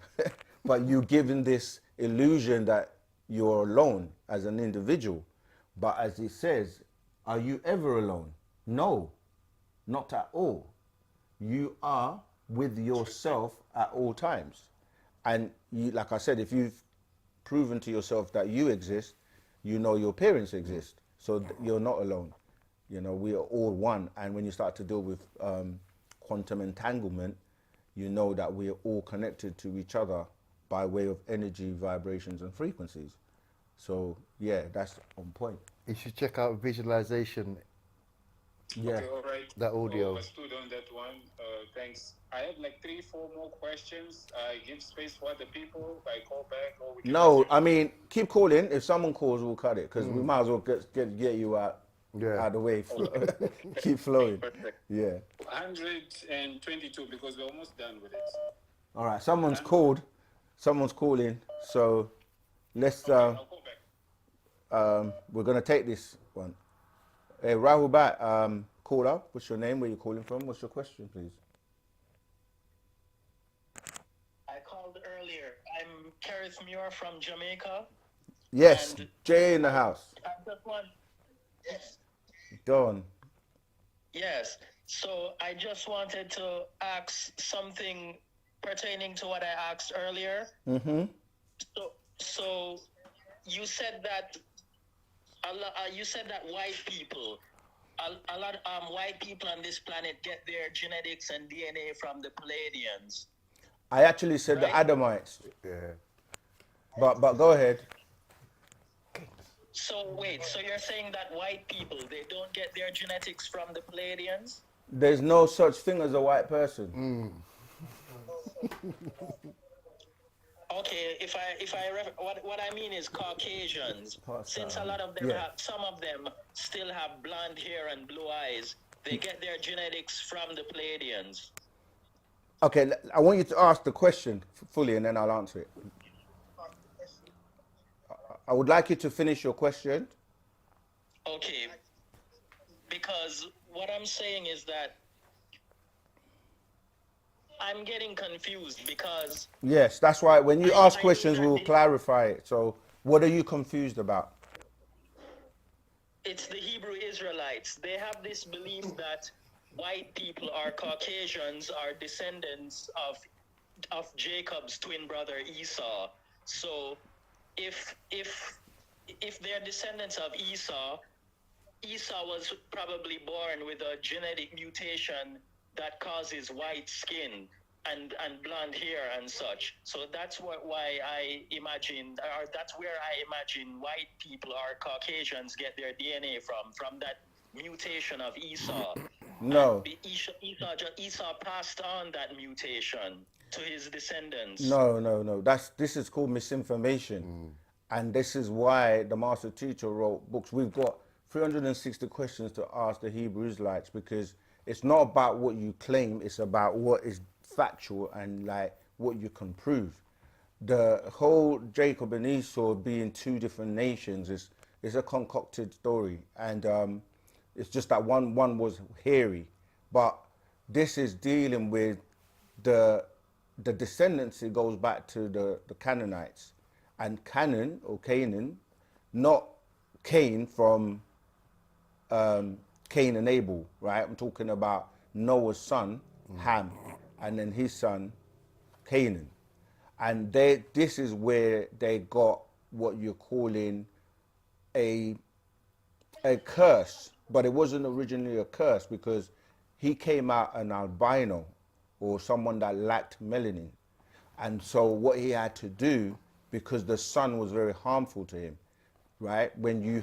But you're given this illusion that you're alone as an individual. But as it says, are you ever alone? No, not at all. You are with yourself at all times. And you, like I said, if you've proven to yourself that you exist, you know your parents exist. So you're not alone. You know, we are all one. And when you start to deal with quantum entanglement, you know that we are all connected to each other by way of energy, vibrations, and frequencies. So yeah, that's on point. You should check out visualization. Yeah. Okay, all right. That audio. Understood on that one. Thanks. I have like 3-4 more questions. I give space for other people. I call back or we can No, continue. I mean, keep calling. If someone calls, we'll cut it because we might as well get you out of the way. Keep flowing. Perfect. Yeah. 122 because we're almost done with it. All right. Someone's called. Someone's calling. So let's. I'll call back. We're gonna take this one. Hey, Rahul Bat, caller. What's your name? Where you calling from? What's your question, please? I called earlier. I'm Kareth Muir from Jamaica. Yes, And- Jay in the house. I just want, Go on. yes. So I just wanted to ask something pertaining to what I asked earlier. Mm-hmm. So you said that white people, a lot white people on this planet get their genetics and DNA from the Palladians. I actually said the Right. Adamites, Yeah. but go ahead. So wait, so you're saying that white people, they don't get their genetics from the Palladians? There's no such thing as a white person. Okay, what I mean is Caucasians. Since a lot of them some of them still have blonde hair and blue eyes, they get their genetics from the Palladians. Okay, I want you to ask the question fully and then I'll answer it. I would like you to finish your question. Okay, because what I'm saying is that I'm getting confused because Yes, that's why when you I ask knew questions, that we will the- clarify it. So what are you confused about? it's the Hebrew Israelites. They have this belief that white people are Caucasians, are descendants of Jacob's twin brother Esau. So if they're descendants of Esau was probably born with a genetic mutation that causes white skin and blonde hair and such. So that's why I imagine, or that's where I imagine white people or Caucasians get their DNA from that mutation of Esau. No. And Esau passed on that mutation to his descendants. No. This is called misinformation. And this is why the master teacher wrote books. We've got 360 questions to ask the Hebrew Israelites because it's not about what you claim, it's about what is factual and like what you can prove. The whole Jacob and Esau being two different nations is a concocted story, and it's just that one was hairy, but this is dealing with the descendancy goes back to the Canaanites, and Canaan or Canaan, not Cain from Cain and Abel, right? I'm talking about Noah's son, Ham, and then his son, Canaan. And this is where they got what you're calling a curse, but it wasn't originally a curse because he came out an albino or someone that lacked melanin. And so what he had to do, because the sun was very harmful to him, right? When you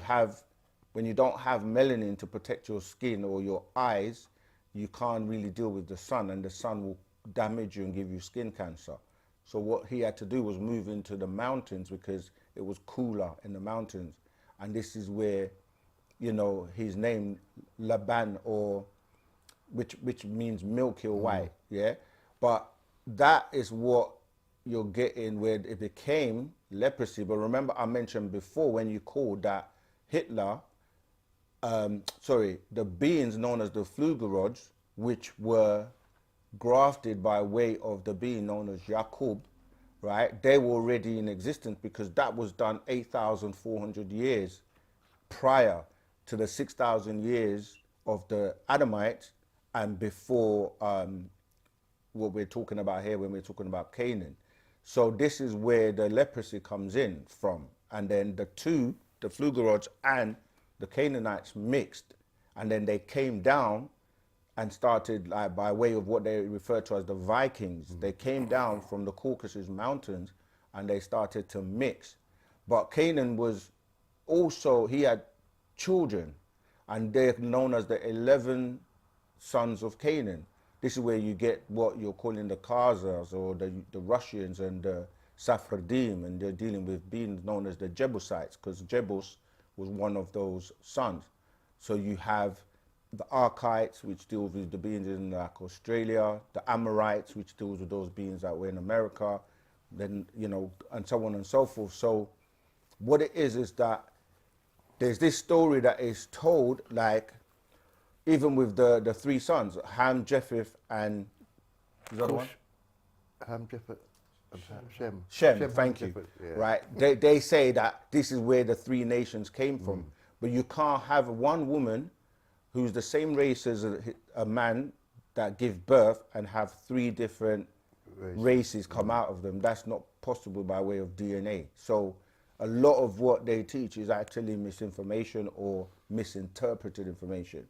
don't have melanin to protect your skin or your eyes, you can't really deal with the sun, and the sun will damage you and give you skin cancer. So what he had to do was move into the mountains because it was cooler in the mountains. And this is where, you know, his name Laban, or which means milky or white, yeah? But that is what you're getting where it became leprosy. But remember I mentioned before, when you called that Hitler, the beings known as the Flugerods, which were grafted by way of the being known as Jacob, right? They were already in existence because that was done 8,400 years prior to the 6,000 years of the Adamites and before what we're talking about here when we're talking about Canaan. So this is where the leprosy comes in from. And then the Flugerods and the Canaanites mixed, and then they came down and started, like, by way of what they refer to as the Vikings. They came down from the Caucasus Mountains and they started to mix. But Canaan was also, he had children, and they're known as the 11 sons of Canaan. This is where you get what you're calling the Khazars or the Russians and the Sephardim, and they're dealing with beings known as the Jebusites, because Jebus was one of those sons. So you have the Archites, which deals with the beings in like Australia, the Amorites, which deals with those beings that were in America, then, you know, and so on and so forth. So what it is that there's this story that is told, like, even with the three sons, Ham, Japheth, and is that the one? Ham, Japheth, and Shem. Shem, Ham, thank you. Japheth, yeah. Right, they say that this is where the three nations came from, but you can't have one woman who's the same race as a man that give birth and have three different races come out of them. That's not possible by way of DNA. So a lot of what they teach is actually misinformation or misinterpreted information.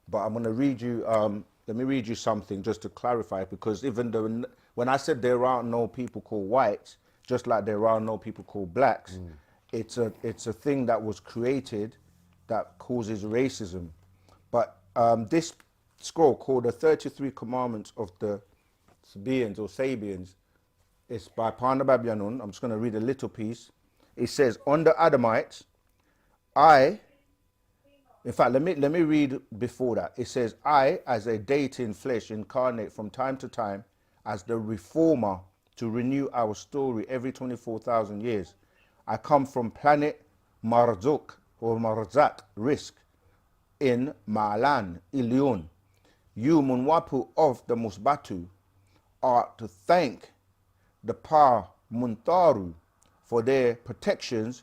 But I'm going to read you, let me read you something just to clarify, because even though, when I said there are no people called whites, just like there are no people called blacks, it's a thing that was created that causes racism. But this scroll called the 33 Commandments of the Sabians or Sabians is by Parnabab. I'm just going to read a little piece. It says, on the Adamites, in fact, let me read before that. It says, I, as a deity in flesh, incarnate from time to time as the reformer to renew our story every 24,000 years. I come from planet Marzuk or Marzak, Risk, in Ma'alan, Elon. You, wu-nuwapu of the Musbatu, are to thank the Pa Muntaru for their protections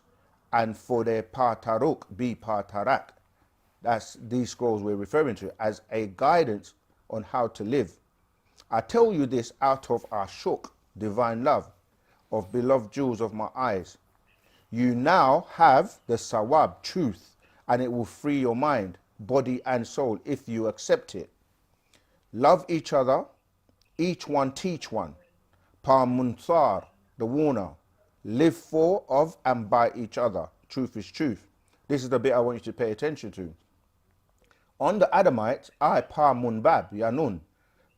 and for their Pa Taruk, be Pa Tarak. That's these scrolls we're referring to as a guidance on how to live. I tell you this out of Ashuk, divine love, of beloved jewels of my eyes. You now have the Sawab, truth, and it will free your mind, body and soul if you accept it. Love each other, each one teach one. Pa Munsar, the warner. Live for, of, and by each other. Truth is truth. This is the bit I want you to pay attention to. On the Adamites, I, Pa Munbab, Yanun,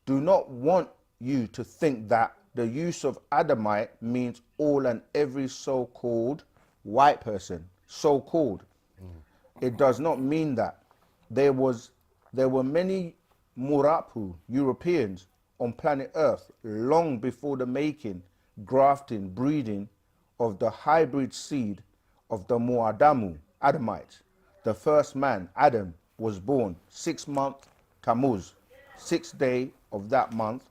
do not want you to think that the use of Adamite means all and every so-called white person, so-called. It does not mean that. There were many Murapu, Europeans, on planet Earth long before the making, grafting, breeding of the hybrid seed of the Muadamu, Adamites. The first man, Adam, was born 6th month Tammuz, 6th day of that month,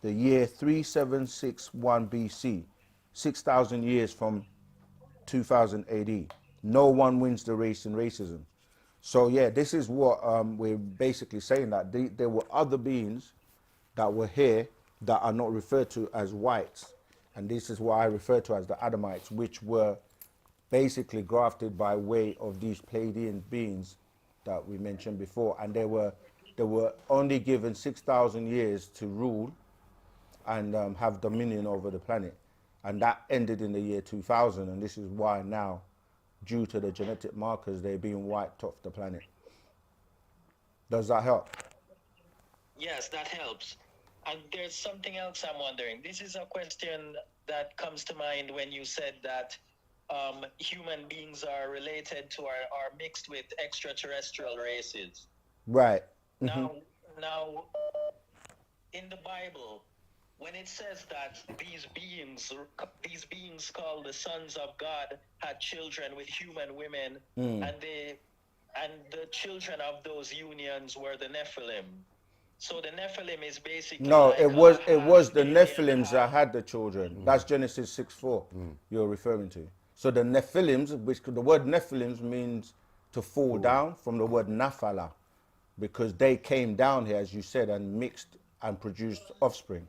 the year 3761 BC, 6,000 years from 2000 AD. No one wins the race in racism. So yeah, this is what we're basically saying, that there were other beings that were here that are not referred to as whites. And this is what I refer to as the Adamites, which were basically grafted by way of these Palladian beings that we mentioned before. And they were only given 6,000 years to rule and have dominion over the planet. And that ended in the year 2000. And this is why now, due to the genetic markers, they're being wiped off the planet. Does that help? Yes, that helps. And there's something else I'm wondering. This is a question that comes to mind when you said that human beings are related to or are mixed with extraterrestrial races. Right. Now, in the Bible, when it says that these beings called the sons of God had children with human women, and the children of those unions were the Nephilim. So the Nephilim is basically No, like it was the half Nephilims that alien, had the children. That's Genesis 6:4 you're referring to. So the Nephilims, which the word Nephilims means to fall down from the word Naphala, because they came down here, as you said, and mixed and produced offspring.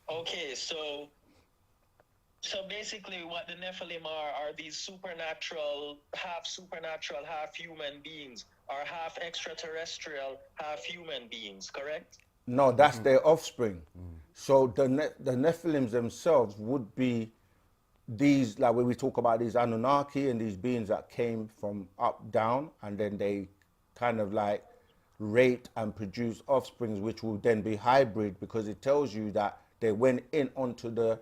Okay, so basically what the Nephilim are these supernatural, half human beings, or half extraterrestrial, half human beings, correct? No, that's their offspring. So the Nephilims themselves would be these, like when we talk about these Anunnaki and these beings that came from up down, and then they kind of like raped and produced offsprings, which will then be hybrid, because it tells you that they went in onto the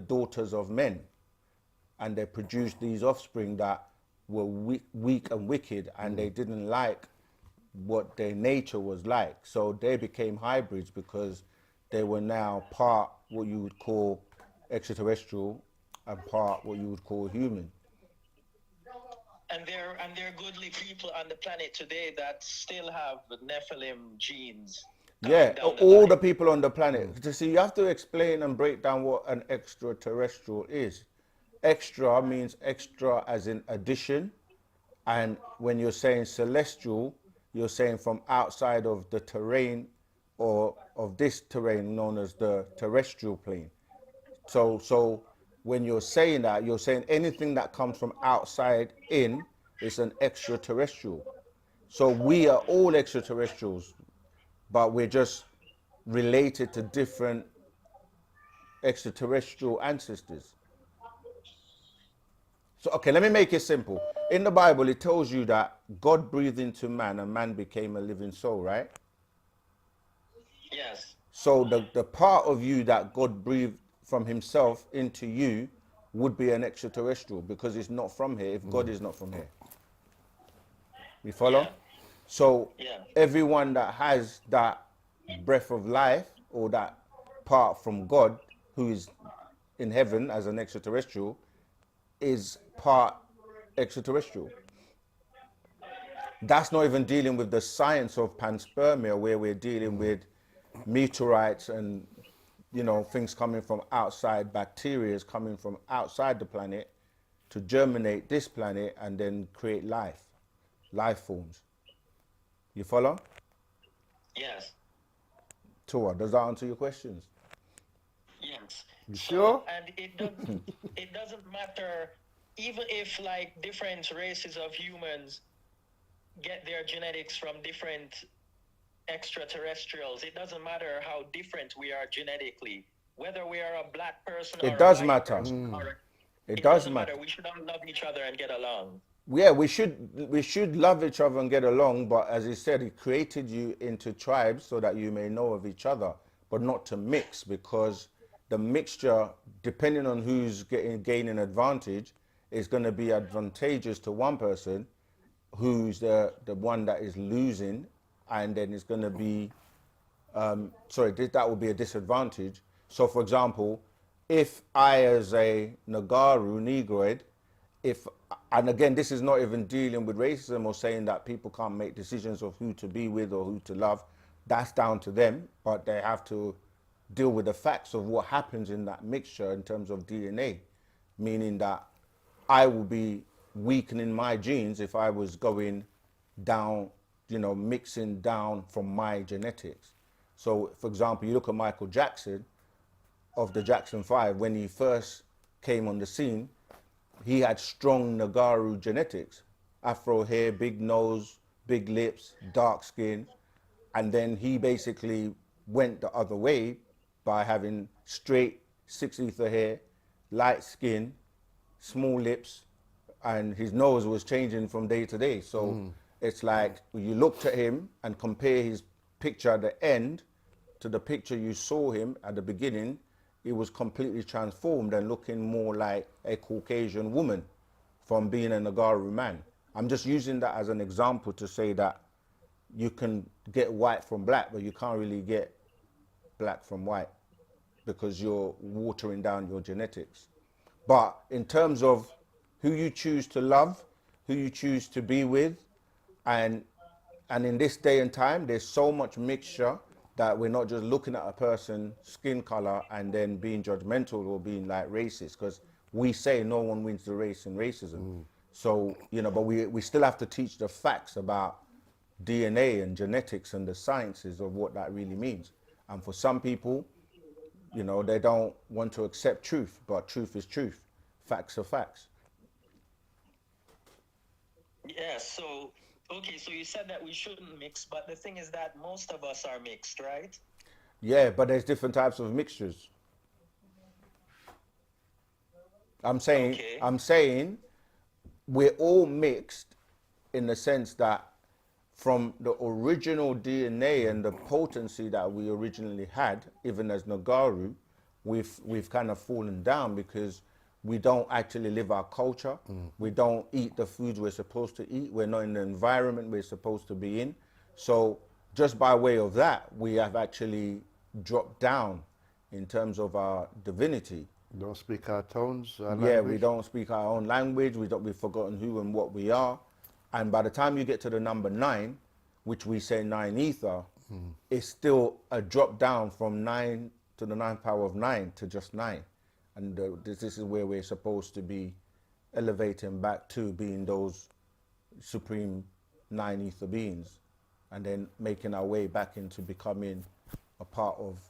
daughters of men, and they produced these offspring that were weak and wicked, and they didn't like what their nature was like. So they became hybrids because they were now part what you would call extraterrestrial and part what you would call human. And there are goodly people on the planet today that still have Nephilim genes. Yeah, down the all line. the people on the planet. To see, you have to explain and break down what an extraterrestrial is. Extra means extra as in addition, and when you're saying celestial, you're saying from outside of the terrain or of this terrain known as the terrestrial plane. So when you're saying that, you're saying anything that comes from outside in is an extraterrestrial. So we are all extraterrestrials, but we're just related to different extraterrestrial ancestors. So, okay, let me make it simple. In the Bible, it tells you that God breathed into man and man became a living soul, right? Yes. So the part of you that God breathed from himself into you would be an extraterrestrial, because it's not from here if God is not from here. You follow? Yeah. So Yeah. everyone that has that breath of life or that part from God who is in heaven as an extraterrestrial is part extraterrestrial. That's not even dealing with the science of panspermia, where we're dealing with meteorites and things coming from outside, bacteria coming from outside the planet to germinate this planet and then create life forms. You follow? Yes. Tua, does that answer your questions? Yes. You So, sure? and it doesn't matter, even if like different races of humans get their genetics from different extraterrestrials. It doesn't matter how different we are genetically, whether we are a black person or It a does white matter. person, It it does doesn't matter. matter. We should all love each other and get along. Yeah, we should love each other and get along, but as he said, he created you into tribes so that you may know of each other, but not to mix, because the mixture, depending on who's gaining advantage, is going to be advantageous to one person who's the one that is losing, and then it's going to be that would be a disadvantage. So, for example, if I, as a Nagaru, Negroid, and again, this is not even dealing with racism or saying that people can't make decisions of who to be with or who to love. That's down to them, but they have to deal with the facts of what happens in that mixture in terms of DNA, meaning that I will be weakening my genes if I was going down, mixing down from my genetics. So, for example, you look at Michael Jackson of the Jackson 5, when he first came on the scene, he had strong Nagaru genetics. Afro hair, big nose, big lips, dark skin. And then he basically went the other way by having straight 6 ether hair, light skin, small lips, and his nose was changing from day to day. So it's like you looked at him and compare his picture at the end to the picture you saw him at the beginning, it was completely transformed and looking more like a Caucasian woman from being a Nagaru man. I'm just using that as an example to say that you can get white from black, but you can't really get black from white because you're watering down your genetics. But in terms of who you choose to love, who you choose to be with, and in this day and time, there's so much mixture that we're not just looking at a person's skin color and then being judgmental or being like racist, because we say no one wins the race in racism. So, you know, but we still have to teach the facts about DNA and genetics and the sciences of what that really means. And for some people, you know, they don't want to accept truth, but truth is truth. Facts are facts. Yeah, so, okay, so you said that we shouldn't mix, but the thing is that most of us are mixed, right? Yeah, but there's different types of mixtures. I'm saying we're all mixed in the sense that from the original DNA and the potency that we originally had, even as Nagaru, we've kind of fallen down because we don't actually live our culture. We don't eat the foods we're supposed to eat. We're not in the environment we're supposed to be in. So just by way of that, we have actually dropped down in terms of our divinity. Don't speak our tones, our Yeah, language. we don't speak our own language. We've forgotten who and what we are. And by the time you get to the number 9, which we say 9 ether, it's still a drop down from 9 to the 9th power of 9 to just 9. And this is where we're supposed to be elevating back to being those supreme 9 ether beings, and then making our way back into becoming a part of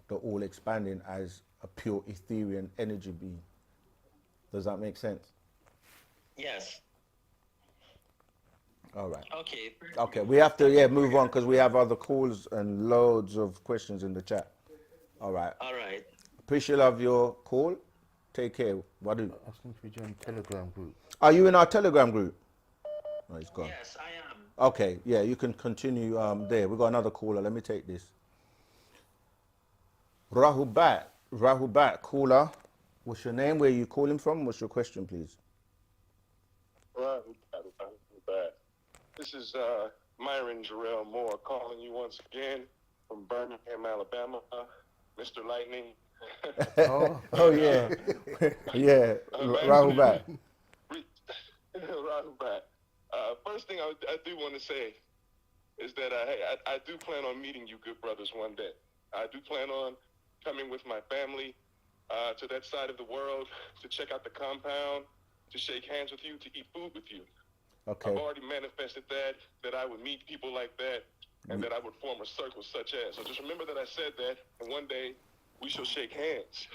the all expanding as a pure Ethereal energy being. Does that make sense? Yes. All right. Okay. Okay, we have to move on because we have other calls and loads of questions in the chat. All right. All right. Appreciate of your call. Take care. What do? Asking if you join Telegram group. Are you in our Telegram group? Oh, he's gone. Yes, I am. Okay, yeah, you can continue there. We got another caller. Let me take this. Rahubat, caller. What's your name? Where are you calling from? What's your question, please? Rahubat. This is Myron Jarrell Moore calling you once again from Birmingham, Alabama. Mr. Lightning. Oh yeah, yeah. Rahubat. Rahubat. First thing I do want to say is that I do plan on meeting you good brothers one day. I do plan on coming with my family to that side of the world to check out the compound, to shake hands with you, to eat food with you. Okay. I've already manifested that I would meet people like that, and that I would form a circle such as. So just remember that I said that, and one day we shall shake hands.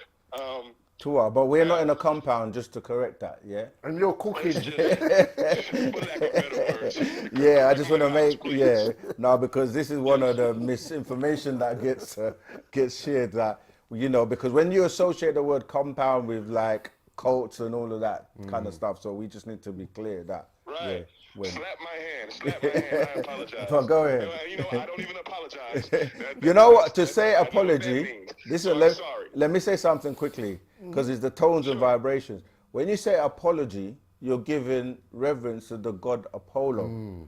Tua, but we're not in a compound, just to correct that, yeah? And you're cooking. For lack of better words. Yeah, I just want to make, no, because this is one of the misinformation that gets shared, that, you know, because when you associate the word compound with like cults and all of that kind of stuff, so we just need to be clear that. Right. Yeah, Slap my hand. I apologize. But go ahead. You know, I don't even apologize. You know what? To say I know what that apology, means. this So is I'm sorry. let me say something quickly, because it's the tones and vibrations. When you say apology, you're giving reverence to the god Apollo.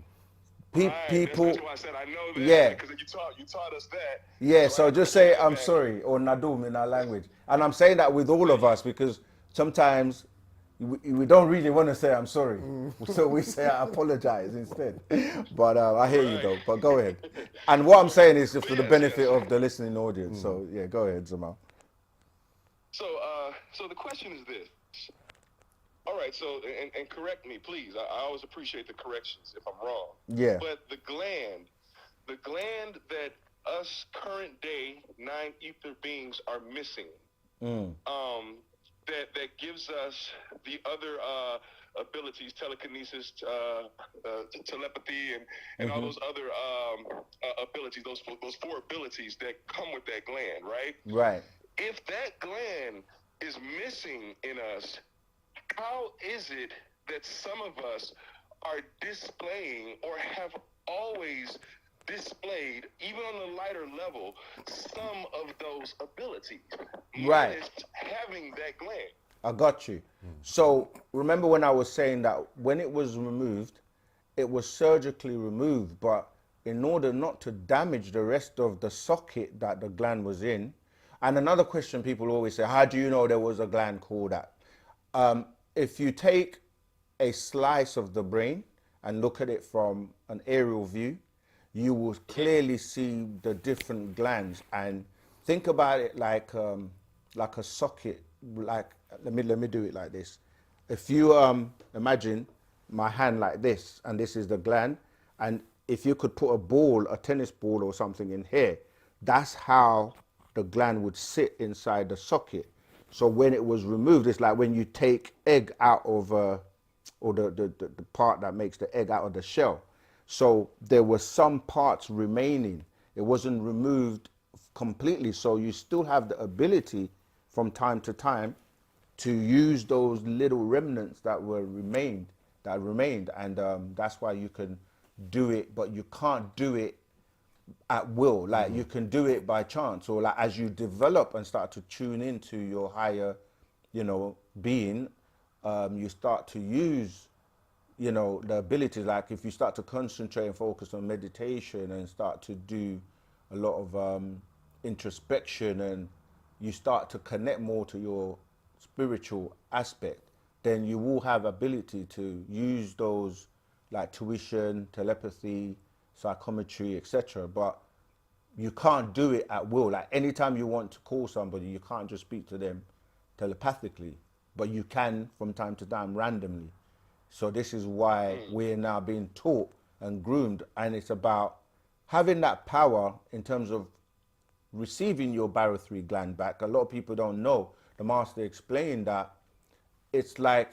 Right. People, That's why I said I know that. Yeah. Because you taught us that. yeah. I So have just to say take that I'm back. sorry, or nadum in our language, and I'm saying that with all of us because sometimes we don't really want to say I'm sorry, so we say I apologize instead. But I hear you though. But go ahead. And what I'm saying is just for the benefit of the listening audience. So yeah, go ahead, Zamal. So the question is this. All right, so, and correct me, please. I always appreciate the corrections if I'm wrong. Yeah. But the gland that us current day 9 ether beings are missing, that gives us the other abilities, telekinesis, telepathy, and all those other abilities, those 4 abilities that come with that gland, right? Right. If that gland is missing in us, how is it that some of us are displaying or have always displayed, even on a lighter level, some of those abilities. Right. Minus having that gland. I got you. So remember when I was saying that when it was removed, it was surgically removed, but in order not to damage the rest of the socket that the gland was in. And another question people always say, how do you know there was a gland called that? If you take a slice of the brain and look at it from an aerial view, you will clearly see the different glands. And think about it like a socket. Like let me do it like this. If you imagine my hand like this, and this is the gland, and if you could put a ball, a tennis ball or something in here, that's how the gland would sit inside the socket. So when it was removed, it's like when you take egg out of or the part that makes the egg out of the shell. So there were some parts remaining. It wasn't removed completely. So you still have the ability from time to time to use those little remnants that remained. And that's why you can do it, but you can't do it at will. Like you can do it by chance, or like as you develop and start to tune into your higher, being, you start to use, the abilities. Like if you start to concentrate and focus on meditation and start to do a lot of introspection, and you start to connect more to your spiritual aspect, then you will have ability to use those like tuition, telepathy, psychometry, etc. But you can't do it at will. Like anytime you want to call somebody, you can't just speak to them telepathically, but you can from time to time randomly. So this is why we're now being taught and groomed, and it's about having that power in terms of receiving your barothry gland back. A lot of people don't know. The master explained that it's like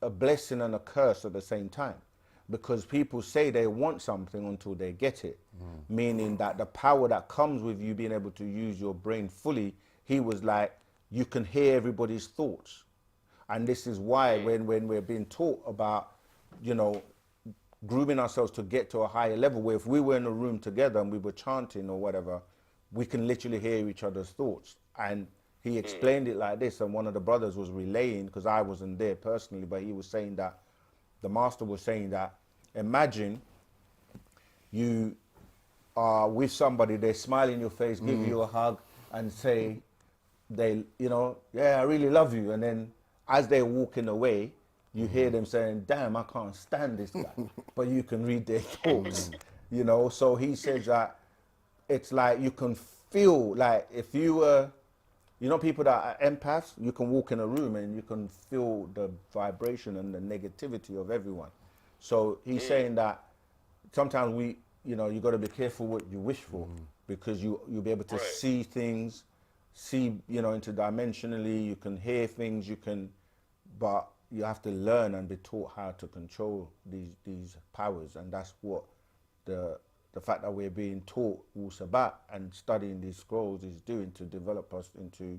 a blessing and a curse at the same time, because people say they want something until they get it, meaning that the power that comes with you being able to use your brain fully, he was like, you can hear everybody's thoughts. And this is why when we're being taught about, grooming ourselves to get to a higher level, where if we were in a room together and we were chanting or whatever, we can literally hear each other's thoughts. And he explained it like this, and one of the brothers was relaying, because I wasn't there personally, but he was saying that, the master was saying that, imagine you are with somebody, they smile in your face, give you a hug and say, yeah, I really love you. And then as they're walking away, you hear them saying, damn, I can't stand this guy. But you can read their thoughts, So he says that it's like you can feel, like if you were, people that are empaths, you can walk in a room and you can feel the vibration and the negativity of everyone. So he's saying that sometimes you got to be careful what you wish for, because you'll be able to see things, interdimensionally, you can hear things, but you have to learn and be taught how to control these powers. And that's what the fact that we're being taught Wu-Sabat and studying these scrolls is doing, to develop us into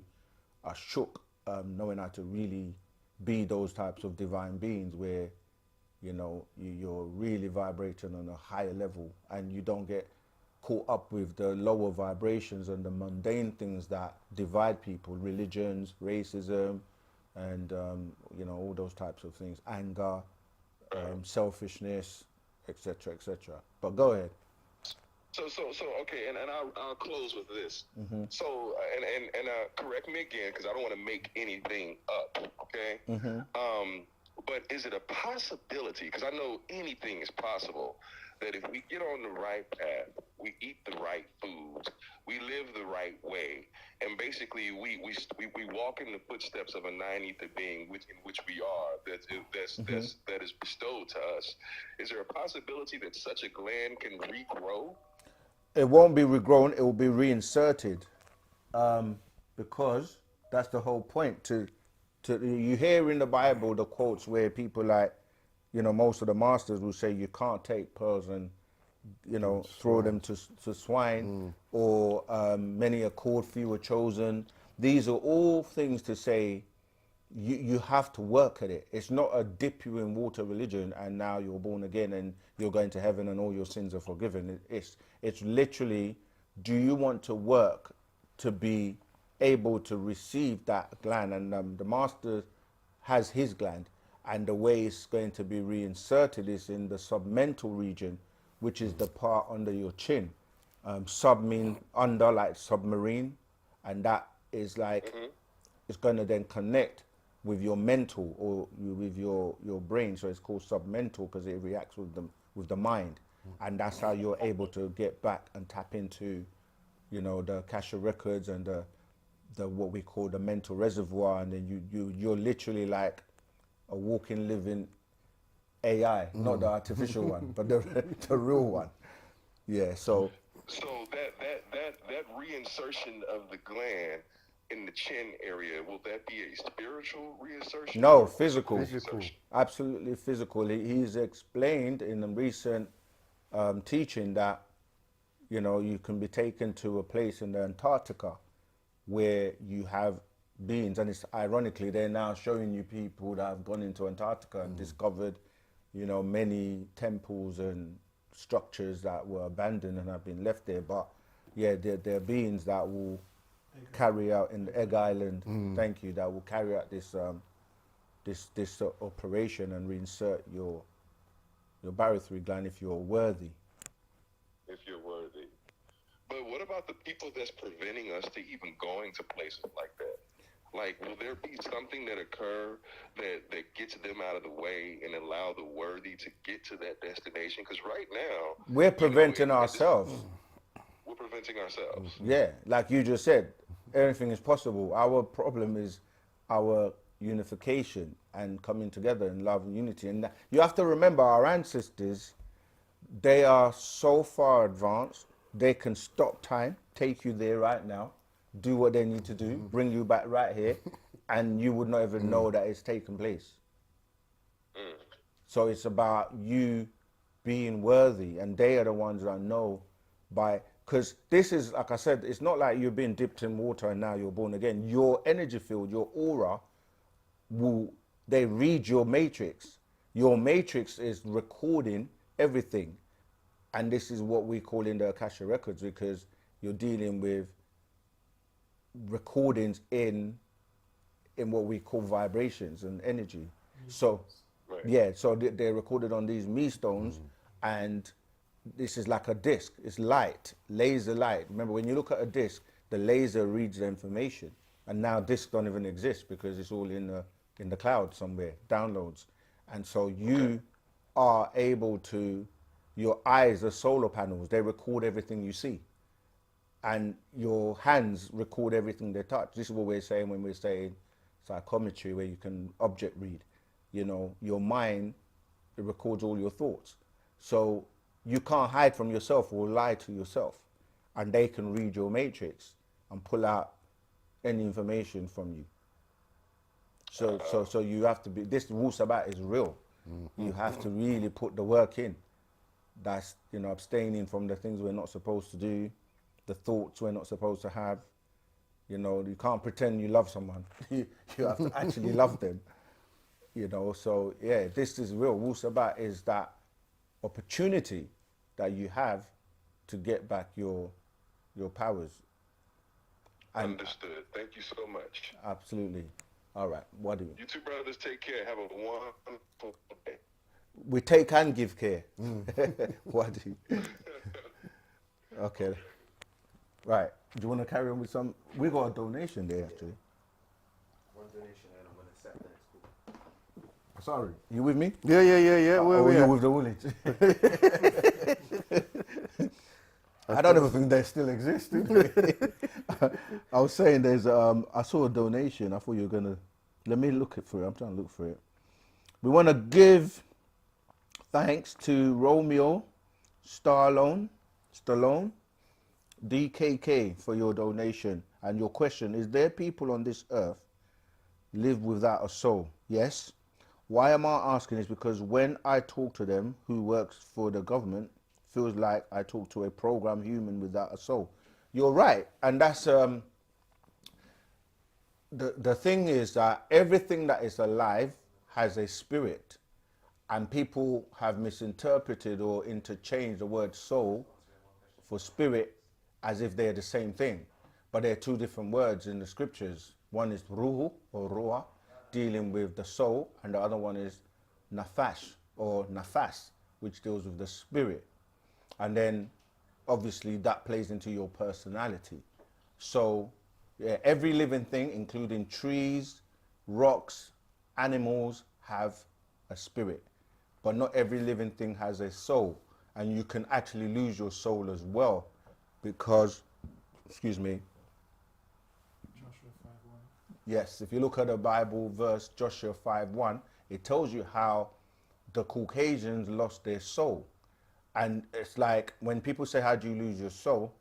a shook, knowing how to really be those types of divine beings where, you're really vibrating on a higher level, and you don't get caught up with the lower vibrations and the mundane things that divide people, religions, racism, and all those types of things, anger, selfishness, etc., etc. But go ahead. So okay, and I'll close with this. So and correct me again, because I don't want to make anything up. Okay. But is it a possibility? Because I know anything is possible. That if we get on the right path, we eat the right foods, we live the right way, and basically we walk in the footsteps of a nine-ether being, in which we are, that is bestowed to us. Is there a possibility that such a gland can regrow? It won't be regrown, it will be reinserted, because that's the whole point. You hear in the Bible the quotes where people like, most of the masters will say you can't take pearls and, throw them to swine, or many are called, few are chosen. These are all things to say you have to work at it. It's not a dip you in water religion and now you're born again and you're going to heaven and all your sins are forgiven. It's literally, do you want to work to be able to receive that gland? And the master has his gland, and the way it's going to be reinserted is in the submental region, which is the part under your chin. Sub mean under, like submarine, and that is like, it's going to then connect with your mental or with your brain. So it's called submental because it reacts with the mind, and that's how you're able to get back and tap into, you know, the Akasha records and the what we call the mental reservoir, and then you're literally like a walking, living AI, not the artificial one, but the real one. Yeah. So that reinsertion of the gland in the chin area, will that be a spiritual reinsertion? No, physical. Reinsertion? Absolutely physical. He's explained in a recent teaching that, you know, you can be taken to a place in the Antarctica where you have beings, and it's ironically they're now showing you people that have gone into Antarctica and discovered, you know, many temples and structures that were abandoned and have been left there. But yeah, there are beings that will carry out in the Egg Island. Thank you. That will carry out this this operation and reinsert your barothry gland if you're worthy. If you're worthy. But what about the people that's preventing us to even going to places like that? Like, will there be something that occur that gets them out of the way and allow the worthy to get to that destination? Because right now, We're preventing ourselves. We're preventing ourselves. Yeah, like you just said, everything is possible. Our problem is our unification and coming together in love and unity. And you have to remember, our ancestors, they are so far advanced, they can stop time, take you there right now, do what they need to do, bring you back right here, and you would not even know that it's taken place. So it's about you being worthy, and they are the ones that know by, because this is, like I said, it's not like you're being dipped in water and now you're born again. Your energy field, your aura, they read your matrix. Your matrix is recording everything. And this is what we call in the Akasha records, because you're dealing with recordings in what we call vibrations and energy. So, yeah, so they're recorded on these me stones, and this is like a disc. It's light, laser light. Remember, when you look at a disc, the laser reads the information, and now discs don't even exist because it's all in the cloud somewhere, downloads. And so you are able to, your eyes are solar panels. They record everything you see. And your hands record everything they touch. This is what we're saying when we're saying psychometry, where you can object read. You know, your mind, it records all your thoughts. So you can't hide from yourself or lie to yourself. And they can read your matrix and pull out any information from you. So you have to be, this Wu-Sabat is real. You have to really put the work in. That's, you know, abstaining from the things we're not supposed to do, the thoughts we're not supposed to have. You know, you can't pretend you love someone. You have to actually love them. You know, so yeah, this is real. Wu-Sabat is that opportunity that you have to get back your powers. And understood. Thank you so much. Absolutely. All right. What do you? You two brothers take care. Have a wonderful day. We take and give care. What do you? Okay. Right. Do you want to carry on with some? We got a donation there actually. One donation, and I'm gonna set that. Sorry. You with me? Yeah. Where Oh, we you at? with the village? I don't even think they still exist. Do they? I was saying there's I saw a donation. I thought you were gonna. Let me look for it. I'm trying to look for it. We want to give thanks to Romeo, Stallone, DKK for your donation and your question. Is there people on this earth live without a soul? Yes. Why am I asking is because when I talk to them who works for the government, feels like I talk to a programmed human without a soul. You're right, and that's the thing is that everything that is alive has a spirit, and people have misinterpreted or interchanged the word soul for spirit as if they're the same thing. But they're two different words in the scriptures. One is ruhu or ruah, dealing with the soul, and the other one is nafash or nafas, which deals with the spirit. And then obviously that plays into your personality. So yeah, every living thing, including trees, rocks, animals, have a spirit. But not every living thing has a soul. And you can actually lose your soul as well because, excuse me, yes, if you look at the Bible verse, Joshua 5:1, it tells you how the Caucasians lost their soul. And it's like when people say, how do you lose your soul?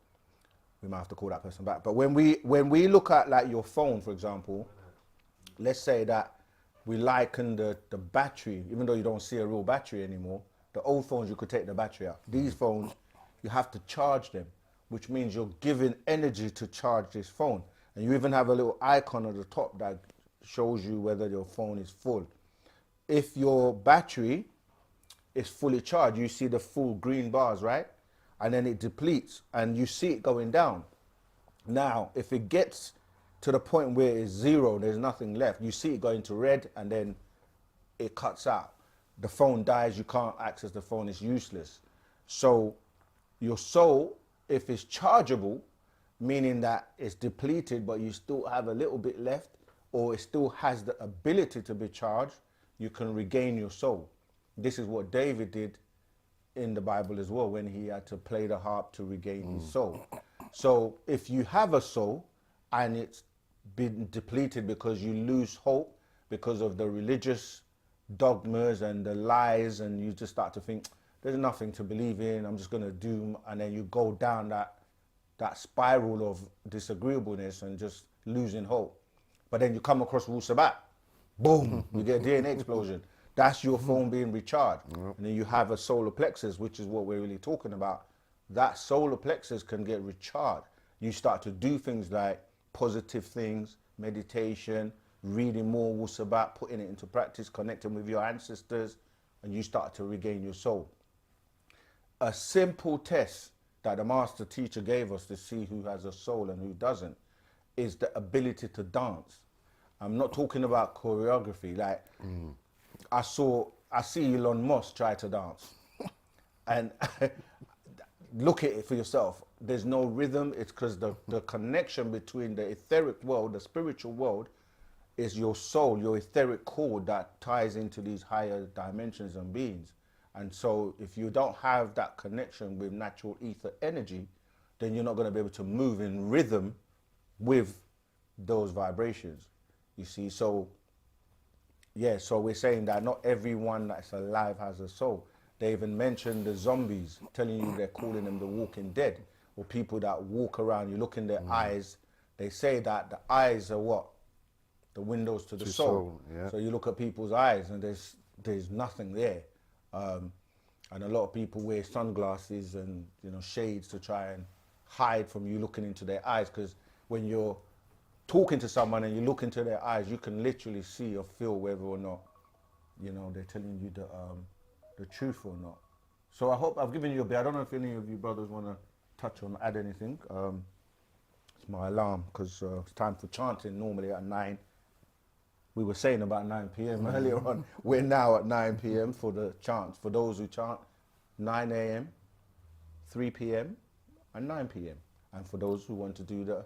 We might have to call that person back. But when we look at like your phone, for example, let's say that we liken the battery, even though you don't see a real battery anymore, the old phones, you could take the battery out. These phones, you have to charge them, which means you're giving energy to charge this phone. And you even have a little icon at the top that shows you whether your phone is full. If your battery is fully charged, you see the full green bars, right? And then it depletes and you see it going down. Now, if it gets to the point where it's zero, there's nothing left, you see it going to red and then it cuts out. The phone dies, you can't access the phone, it's useless. So your soul, if it's chargeable, meaning that it's depleted but you still have a little bit left, or it still has the ability to be charged, you can regain your soul. This is what David did in the Bible as well, when he had to play the harp to regain his soul. So if you have a soul and it's been depleted because you lose hope because of the religious dogmas and the lies, and you just start to think there's nothing to believe in, I'm just going to do, and then you go down that spiral of disagreeableness and just losing hope. But then you come across Wu-Sabat, boom, you get a DNA explosion. That's your phone being recharged. And then you have a solar plexus, which is what we're really talking about. That solar plexus can get recharged. You start to do things like positive things, meditation, reading more Wu-Sabat, putting it into practice, connecting with your ancestors, and you start to regain your soul. A simple test that the master teacher gave us to see who has a soul and who doesn't is the ability to dance. I'm not talking about choreography. Like, I see Elon Musk try to dance. And look at it for yourself. There's no rhythm. It's because the connection between the etheric world, the spiritual world, is your soul, your etheric cord that ties into these higher dimensions and beings. And so if you don't have that connection with natural ether energy, then you're not going to be able to move in rhythm with those vibrations. You see, so yeah, so we're saying that not everyone that's alive has a soul. They even mentioned the zombies, telling you they're calling them the walking dead, or people that walk around, you look in their eyes, they say that the eyes are what? The windows to the soul. Yeah. So you look at people's eyes and there's nothing there. And a lot of people wear sunglasses and shades to try and hide from you looking into their eyes, because when you're talking to someone and you look into their eyes, you can literally see or feel whether or not they're telling you the truth or not. So I hope I've given you a bit. I don't know if any of you brothers want to touch on, add anything. It's my alarm because it's time for chanting normally at 9. We were saying about 9 p.m. earlier on. We're now at 9 p.m. for the chants. For those who chant, 9 a.m., 3 p.m. and 9 p.m. And for those who want to do the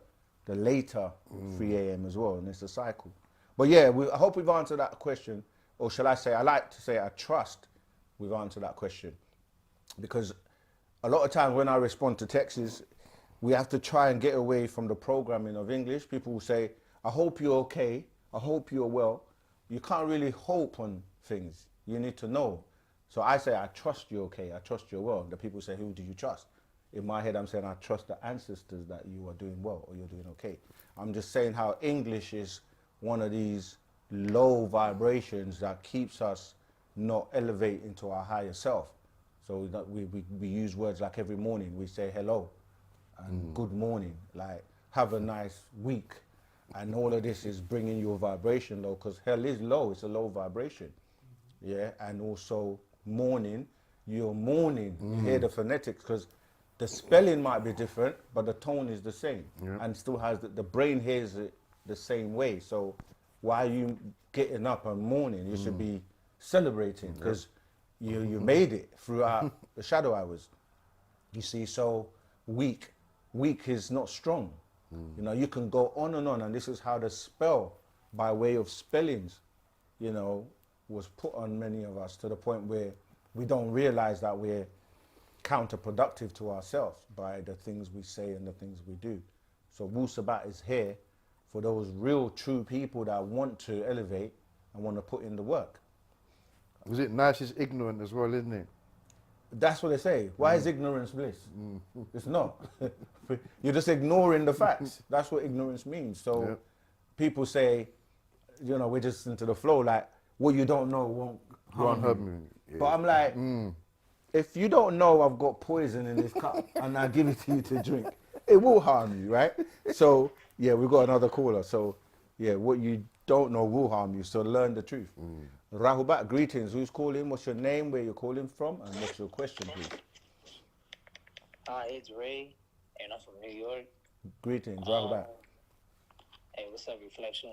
later 3 a.m. as well, and it's a cycle. But yeah, I hope we've answered that question. Or shall I say, I like to say I trust we've answered that question. Because a lot of times when I respond to texts, we have to try and get away from the programming of English. People will say, I hope you're okay. I hope you're well. You can't really hope on things. You need to know. So I say, I trust you're okay. I trust you're well. The people say, who do you trust? In my head, I'm saying, I trust the ancestors that you are doing well or you're doing okay. I'm just saying how English is one of these low vibrations that keeps us not elevating to our higher self. So that we use words like every morning we say hello and good morning, like have a nice week. And all of this is bringing your vibration low, because hell is low, it's a low vibration. Yeah, and also mourning, you're mourning, you hear the phonetics, because the spelling might be different, but the tone is the same, and still has the brain hears it the same way. So why are you getting up and mourning? You should be celebrating, because you made it throughout the shadow hours. You see, so weak is not strong. You know, you can go on, and this is how the spell, by way of spellings, you know, was put on many of us, to the point where we don't realize that we're counterproductive to ourselves by the things we say and the things we do. So Wu-Sabat is here for those real true people that want to elevate and want to put in the work. Was it nice is ignorant as well, isn't it? That's what they say. Why is ignorance bliss? It's not. You're just ignoring the facts. That's what ignorance means. So people say, you know, we're just into the flow, like, what you don't know won't harm you. Yeah. But I'm like, if you don't know I've got poison in this cup and I give it to you to drink, it will harm you, right? So, yeah, we've got another caller. So, yeah, what you don't know will harm you. So learn the truth. Rahubat, greetings. Who's calling? What's your name? Where you're calling from? And what's your question, please? Hi, it's Ray, and I'm from New York. Greetings, Rahubat. Hey, what's up, Reflection?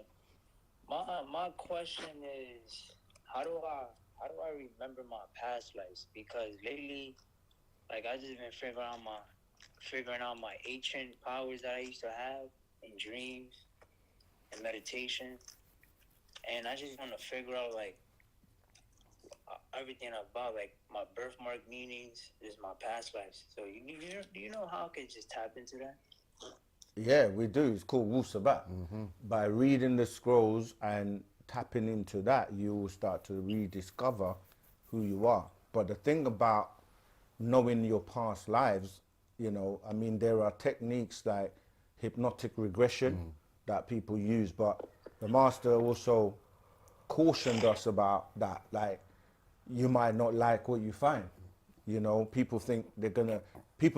My question is, how do I remember my past lives? Because lately, like, I just been figuring out my ancient powers that I used to have in dreams and meditation, and I just want to figure out, like, everything about, like, my birthmark meanings is my past lives. So do you know how I could just tap into that? Yeah, we do. It's called Wu-Sabat. By reading the scrolls and tapping into that, you will start to rediscover who you are. But the thing about knowing your past lives, you know, I mean, there are techniques like hypnotic regression that people use, but the master also cautioned us about that. Like, you might not like what you find. You know, people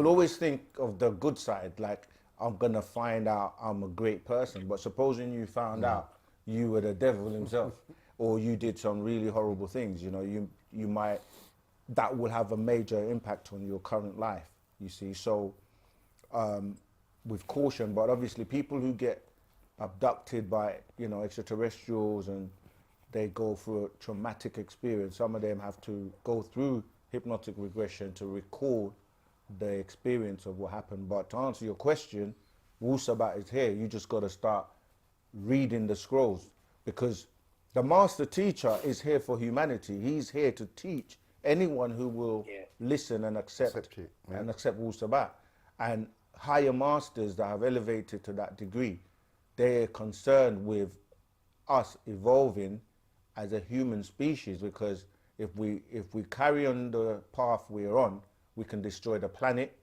always think of the good side, like, I'm gonna find out I'm a great person. But supposing you found out you were the devil himself, or you did some really horrible things, you know, you might, that will have a major impact on your current life, you see. So with caution, but obviously people who get abducted by, you know, extraterrestrials and they go through a traumatic experience, some of them have to go through hypnotic regression to recall the experience of what happened. But to answer your question, Wu-Sabat is here. You just got to start reading the scrolls, because the master teacher is here for humanity. He's here to teach anyone who will listen and accept it, and accept Wu-Sabat. And higher masters that have elevated to that degree, they're concerned with us evolving as a human species, because if we carry on the path we're on, we can destroy the planet,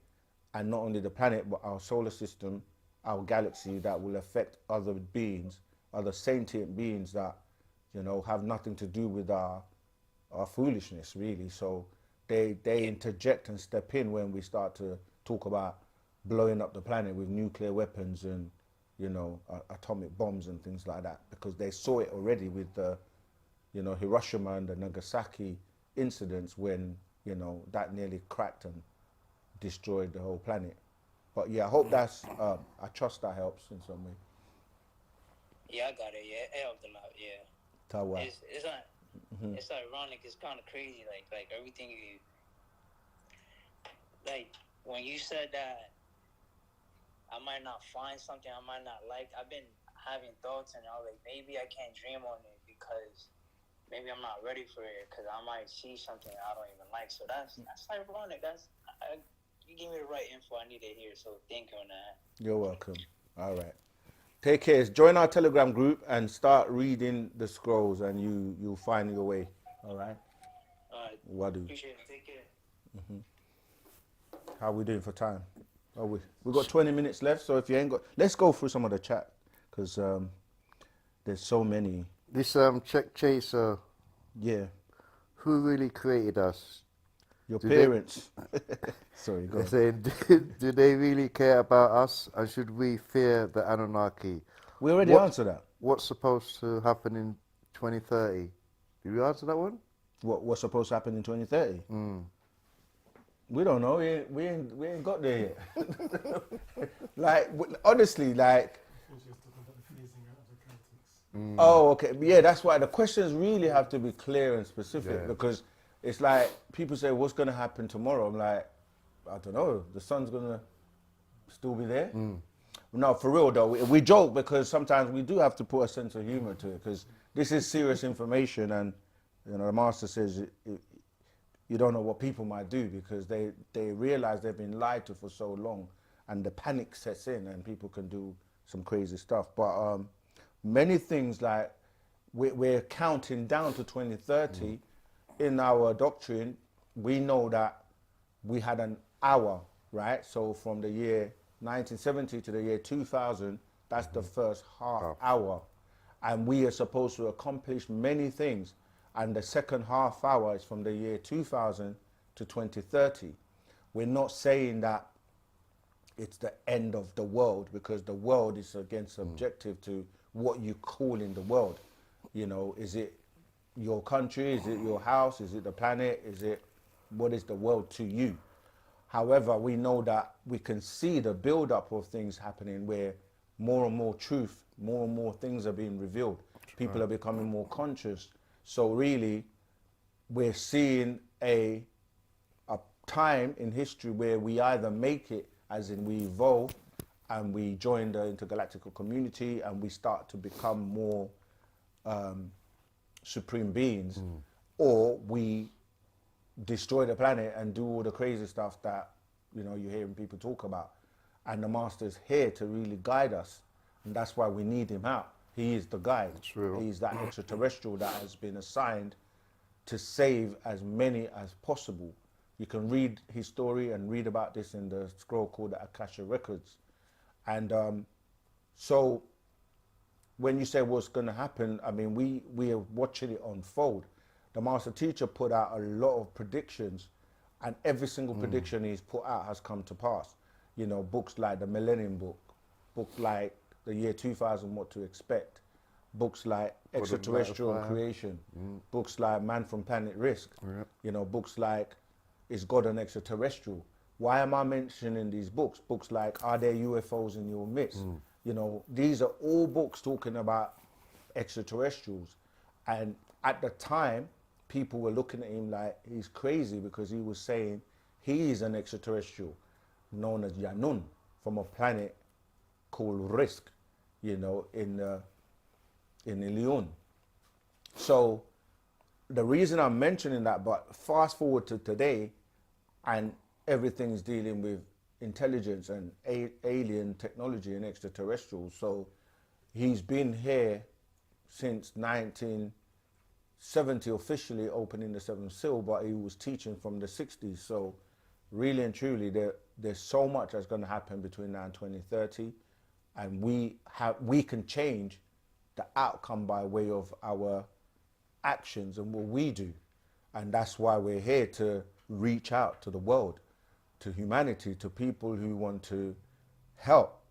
and not only the planet, but our solar system, our galaxy, that will affect other beings, other sentient beings that, you know, have nothing to do with our foolishness, really. So they interject and step in when we start to talk about blowing up the planet with nuclear weapons and, you know, atomic bombs and things like that, because they saw it already with the, you know, Hiroshima and the Nagasaki incidents, when, you know, that nearly cracked and destroyed the whole planet. But yeah, I hope that's, I trust that helps in some way. Yeah, I got it. Yeah, it helped a lot. Yeah. Tawa. It's not. It's ironic. It's kind of crazy. Like everything you. Like when you said that, I might not find something I might not like. I've been having thoughts, and I was like, maybe I can't dream on it because maybe I'm not ready for it, because I might see something I don't even like. So that's ironic. You gave me the right info I need to hear. So thank you on that. You're welcome. All right. Take care. Join our Telegram group and start reading the scrolls, and you'll find your way. All right. All right. Wadu. Appreciate it. Take care. How we doing for time? Oh, we got 20 minutes left. So if you ain't got, let's go through some of the chat, because there's so many. This Check Chaser, who really created us? Your parents. Sorry, go They're on. saying, do they really care about us, and should we fear the Anunnaki, We already What- answered that. What's supposed to happen in 2030? Did we answer that one? What's supposed to happen in 2030? We don't know. We ain't got there yet. Like honestly, like. Oh, okay. Yeah, that's why the questions really have to be clear and specific because it's like people say, "What's going to happen tomorrow?" I'm like, I don't know. The sun's going to still be there. No, for real though, we joke because sometimes we do have to put a sense of humor to it because this is serious information, and you know the master says you don't know what people might do because they realize they've been lied to for so long, and the panic sets in, and people can do some crazy stuff. But many things like we're counting down to 2030 in our doctrine. We know that we had an hour, right? So from the year 1970 to the year 2000, that's the first half hour. And we are supposed to accomplish many things. And the second half hour is from the year 2000 to 2030. We're not saying that it's the end of the world because the world is again subjective to what you call in the world. You know, is it your country? Is it your house? Is it the planet? What is the world to you? However, we know that we can see the build-up of things happening where more and more truth, more and more things are being revealed. People are becoming more conscious. So really, we're seeing a time in history where we either make it, as in we evolve, and we join the intergalactic community, and we start to become more supreme beings, or we destroy the planet and do all the crazy stuff that you're hearing people talk about. And the master's here to really guide us, and that's why we need him out. He is the guide. He's that extraterrestrial that has been assigned to save as many as possible. You can read his story and read about this in the scroll called the Akasha Records. And so when you say what's going to happen, I mean, we are watching it unfold. The master teacher put out a lot of predictions, and every single prediction he's put out has come to pass. You know, books like the Millennium Book, book like the year 2000, What to Expect, books like Extraterrestrial and Creation, books like Man from Planet Risk, you know, books like Is God an Extraterrestrial? Why am I mentioning these books? Books like Are There UFOs in Your Midst? You know, these are all books talking about extraterrestrials. And at the time, people were looking at him like he's crazy because he was saying he is an extraterrestrial known as Yanun from a planet called Risk, you know, in Elon. So the reason I'm mentioning that, but fast forward to today, and everything's dealing with intelligence and alien technology and extraterrestrials. So he's been here since 1970, officially opening the Seventh Seal, but he was teaching from the 60s. So really and truly, there's so much that's going to happen between now and 2030, and we can change the outcome by way of our actions and what we do. And that's why we're here to reach out to the world, to humanity, to people who want to help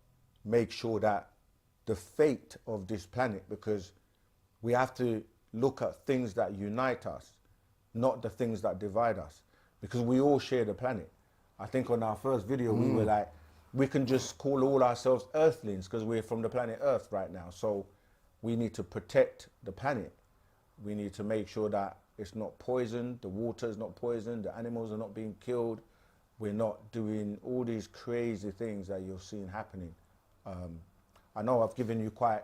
make sure that the fate of this planet, because we have to look at things that unite us, not the things that divide us, because we all share the planet. I think on our first video, we were like, we can just call all ourselves Earthlings because we're from the planet Earth right now. So we need to protect the planet. We need to make sure that it's not poisoned, the water is not poisoned, the animals are not being killed. We're not doing all these crazy things that you're seeing happening. I know I've given you quite,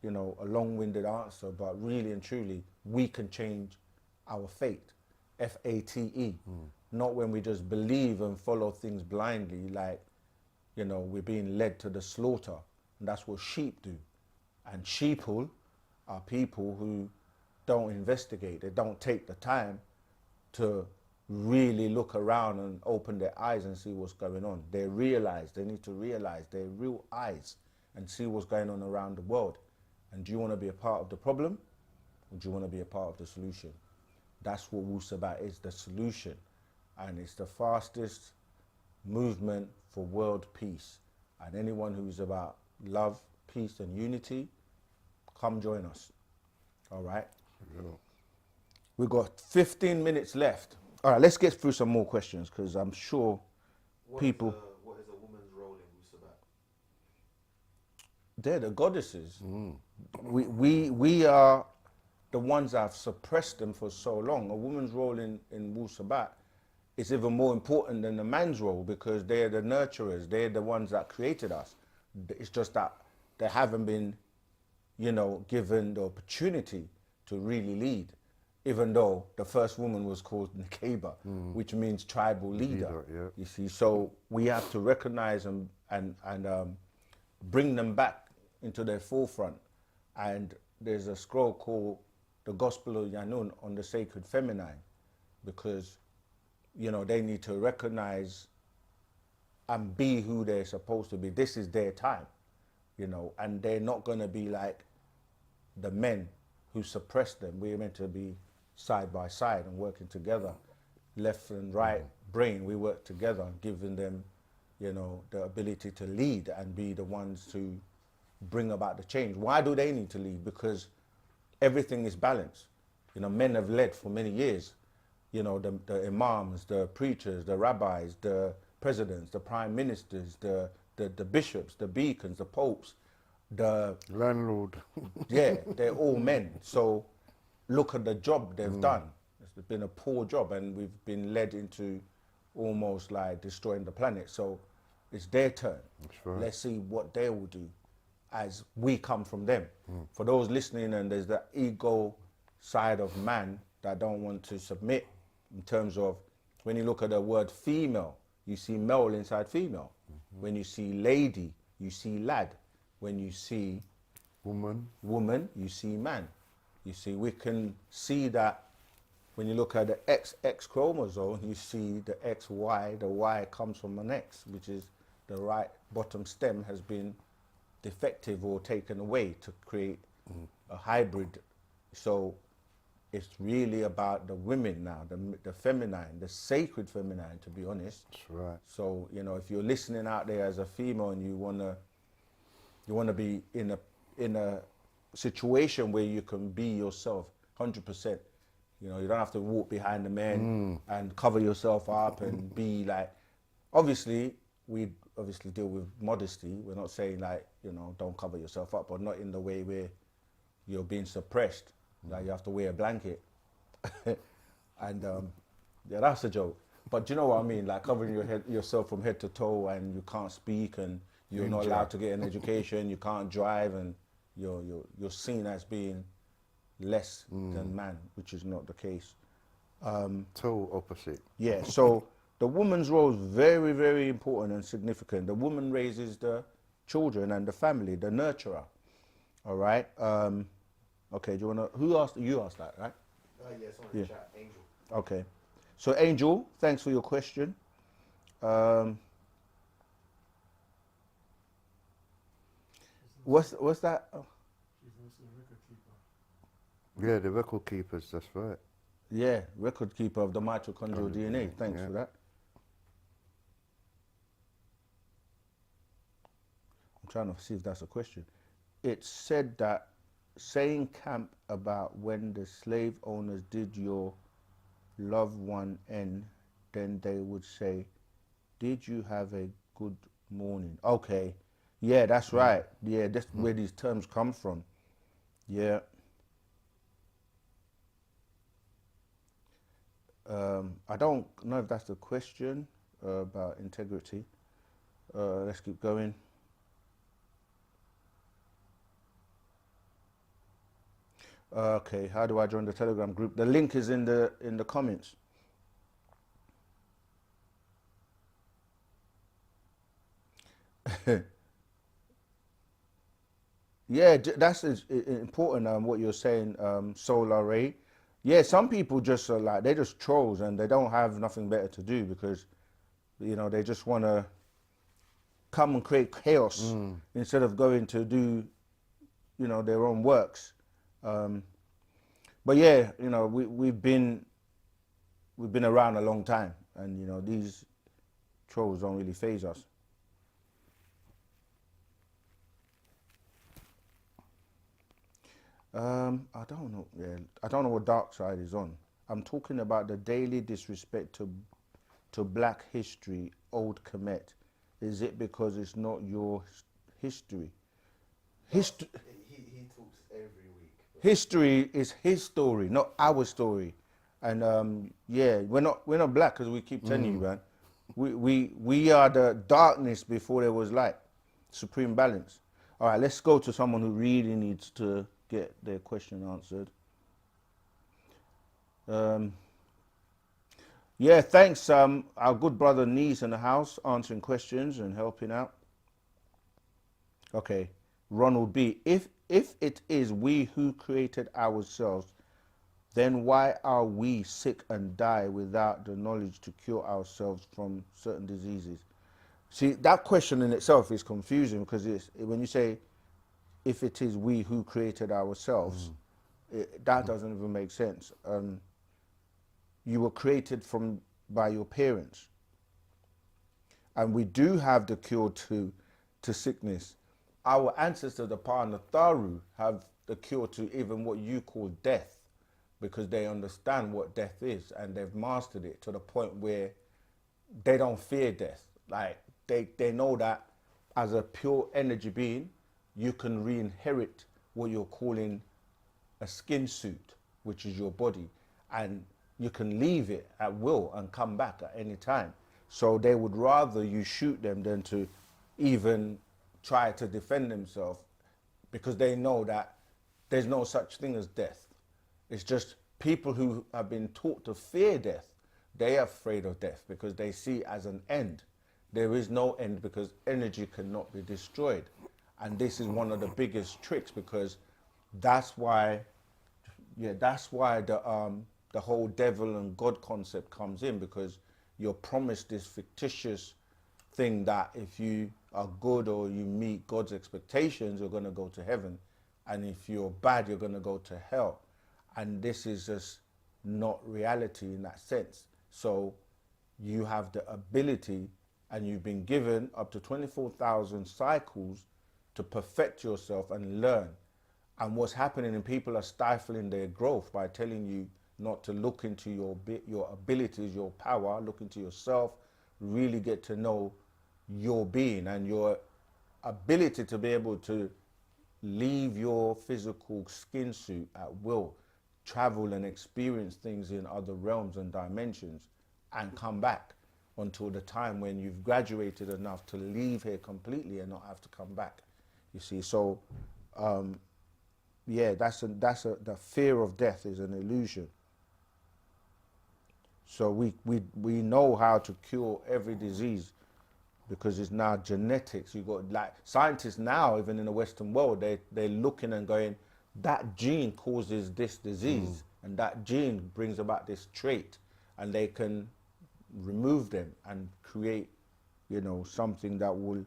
a long-winded answer, but really and truly, we can change our fate, F-A-T-E. Not when we just believe and follow things blindly, like, we're being led to the slaughter. And that's what sheep do. And sheeple are people who don't investigate. They don't take the time to really look around and open their eyes and see what's going on. They need to realize their real eyes and see what's going on around the world. And do you want to be a part of the problem, or do you want to be a part of the solution? That's what Wu-Sabat is, the solution. And it's the fastest movement for world peace. And anyone who's about love, peace and unity, come join us. All right? Yeah. We've got 15 minutes left. All right, let's get through some more questions because I'm sure people... What is a woman's role in Wu-Sabat? They're the goddesses. We are the ones that have suppressed them for so long. A woman's role in Wu-Sabat is even more important than the man's role because they're the nurturers. They're the ones that created us. It's just that they haven't been, given the opportunity to really lead, even though the first woman was called Nekeba, which means tribal leader. Yeah. You see, so we have to recognize and bring them back into their forefront. And there's a scroll called the Gospel of Yanun on the Sacred Feminine, because they need to recognize and be who they're supposed to be. This is their time, and they're not going to be like the men who suppressed them. We're meant to be side by side and working together, left and right brain. We work together, giving them, the ability to lead and be the ones to bring about the change. Why do they need to lead? Because everything is balanced. Men have led for many years. The imams, the preachers, the rabbis, the presidents, the prime ministers, the bishops, the beacons, the popes, the landlord. Yeah, they're all men. So look at the job they've done. It's been a poor job, and we've been led into almost like destroying the planet. So it's their turn. That's right. Let's see what they will do as we come from them. For those listening, and there's the ego side of man that don't want to submit, in terms of when you look at the word female, you see male inside female. When you see lady, you see lad. When you see woman, you see man. You see, we can see that when you look at the XX chromosome, you see the XY, the Y comes from an X, which is the right bottom stem has been defective or taken away to create a hybrid. So it's really about the women now, the feminine, the sacred feminine, to be honest. That's right. So, if you're listening out there as a female and you wanna be in a situation where you can be yourself 100%. You don't have to walk behind the men and cover yourself up and be like, obviously we deal with modesty. We're not saying like, don't cover yourself up, but not in the way where you're being suppressed. Like you have to wear a blanket. And yeah, that's a joke. But do you know what I mean? Like covering yourself from head to toe, and you can't speak, and you're not allowed to get an education, you can't drive, and you're seen as being less than man, which is not the case. Total opposite. Yeah, so the woman's role is very, very important and significant. The woman raises the children and the family, the nurturer. All right. Okay, do you wanna? You asked that, right? Yeah, someone in the chat, Angel. Okay. So Angel, thanks for your question. What's that? Oh. Yeah, the record keepers, that's right. Yeah, record keeper of the mitochondrial DNA. Thanks for that. I'm trying to see if that's a question. It said that saying camp about when the slave owners did your loved one in, then they would say, did you have a good morning? Okay. Yeah, that's right. Yeah, that's where these terms come from. Yeah. I don't know if that's the question about integrity. Let's keep going. Okay, how do I join the Telegram group? The link is in the comments. Yeah, that's important. What you're saying, Solar Ray. Yeah, some people just are like, they're just trolls and they don't have nothing better to do because, they just want to come and create chaos instead of going to do, their own works. But yeah, we've been around a long time, and these trolls don't really faze us. I don't know. Yeah, I don't know what dark side is on. I'm talking about the daily disrespect to Black history, old Kemet. Is it because it's not your history? History. He talks every week. History is his story, not our story. And yeah, we're not black, because we keep telling you, man. We are the darkness before there was light. Supreme balance. All right, let's go to someone who really needs to get their question answered. Yeah, thanks. Our good brother Nees in the house answering questions and helping out. Okay, Ronald B. If it is we who created ourselves, then why are we sick and die without the knowledge to cure ourselves from certain diseases? See, that question in itself is confusing, because when you say, if it is we who created ourselves, that doesn't even make sense. You were created by your parents. And we do have the cure to sickness. Our ancestors, the Panatharu, have the cure to even what you call death, because they understand what death is and they've mastered it to the point where they don't fear death. Like they know that as a pure energy being, you can re-inherit what you're calling a skin suit, which is your body, and you can leave it at will and come back at any time. So they would rather you shoot them than to even try to defend themselves, because they know that there's no such thing as death. It's just people who have been taught to fear death, they are afraid of death because they see it as an end. There is no end, because energy cannot be destroyed. And this is one of the biggest tricks, because that's why the whole devil and God concept comes in, because you're promised this fictitious thing that if you are good or you meet God's expectations, you're going to go to heaven. And if you're bad, you're going to go to hell. And this is just not reality in that sense. So you have the ability, and you've been given up to 24,000 cycles to perfect yourself and learn. And what's happening, and people are stifling their growth by telling you not to look into your abilities, your power, look into yourself, really get to know your being and your ability to be able to leave your physical skin suit at will, travel and experience things in other realms and dimensions, and come back until the time when you've graduated enough to leave here completely and not have to come back. You see, so yeah, the fear of death is an illusion. So we know how to cure every disease, because it's now genetics. You got, like, scientists now, even in the Western world, they're looking and going, that gene causes this disease, and that gene brings about this trait, and they can remove them and create, something that will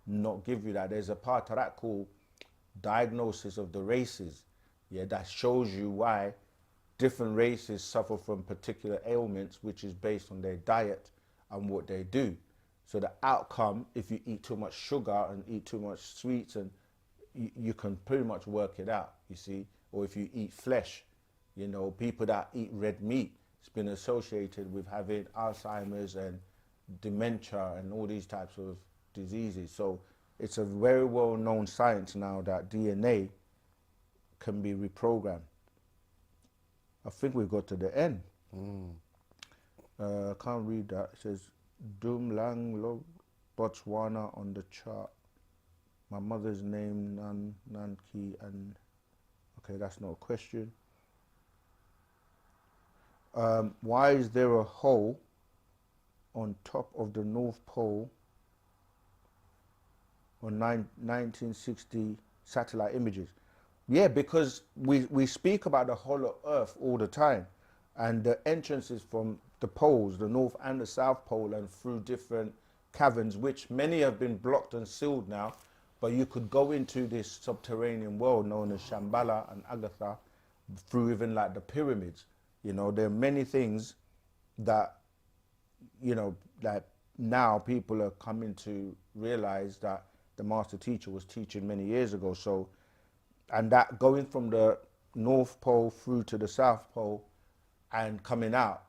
not give you that. There's a part of that called diagnosis of the races, that shows you why different races suffer from particular ailments, which is based on their diet and what they do. So the outcome, if you eat too much sugar and eat too much sweets, and you can pretty much work it out, you see. Or if you eat flesh, people that eat red meat, it's been associated with having Alzheimer's and dementia and all these types of diseases. So it's a very well-known science now that DNA can be reprogrammed. I think we got to the end. I can't read that. It says, Dum Lang Lo, Botswana on the chart. My mother's name, Nanki, and okay, that's not a question. Why is there a hole on top of the North Pole on 1960 satellite images? Yeah, because we speak about the hollow earth all the time, and the entrances from the poles, the North and the South Pole, and through different caverns, which many have been blocked and sealed now, but you could go into this subterranean world known as Shambhala and Agatha through even like the pyramids. There are many things that, like now people are coming to realize that the master teacher was teaching many years ago. So, and that going from the North Pole through to the South Pole and coming out,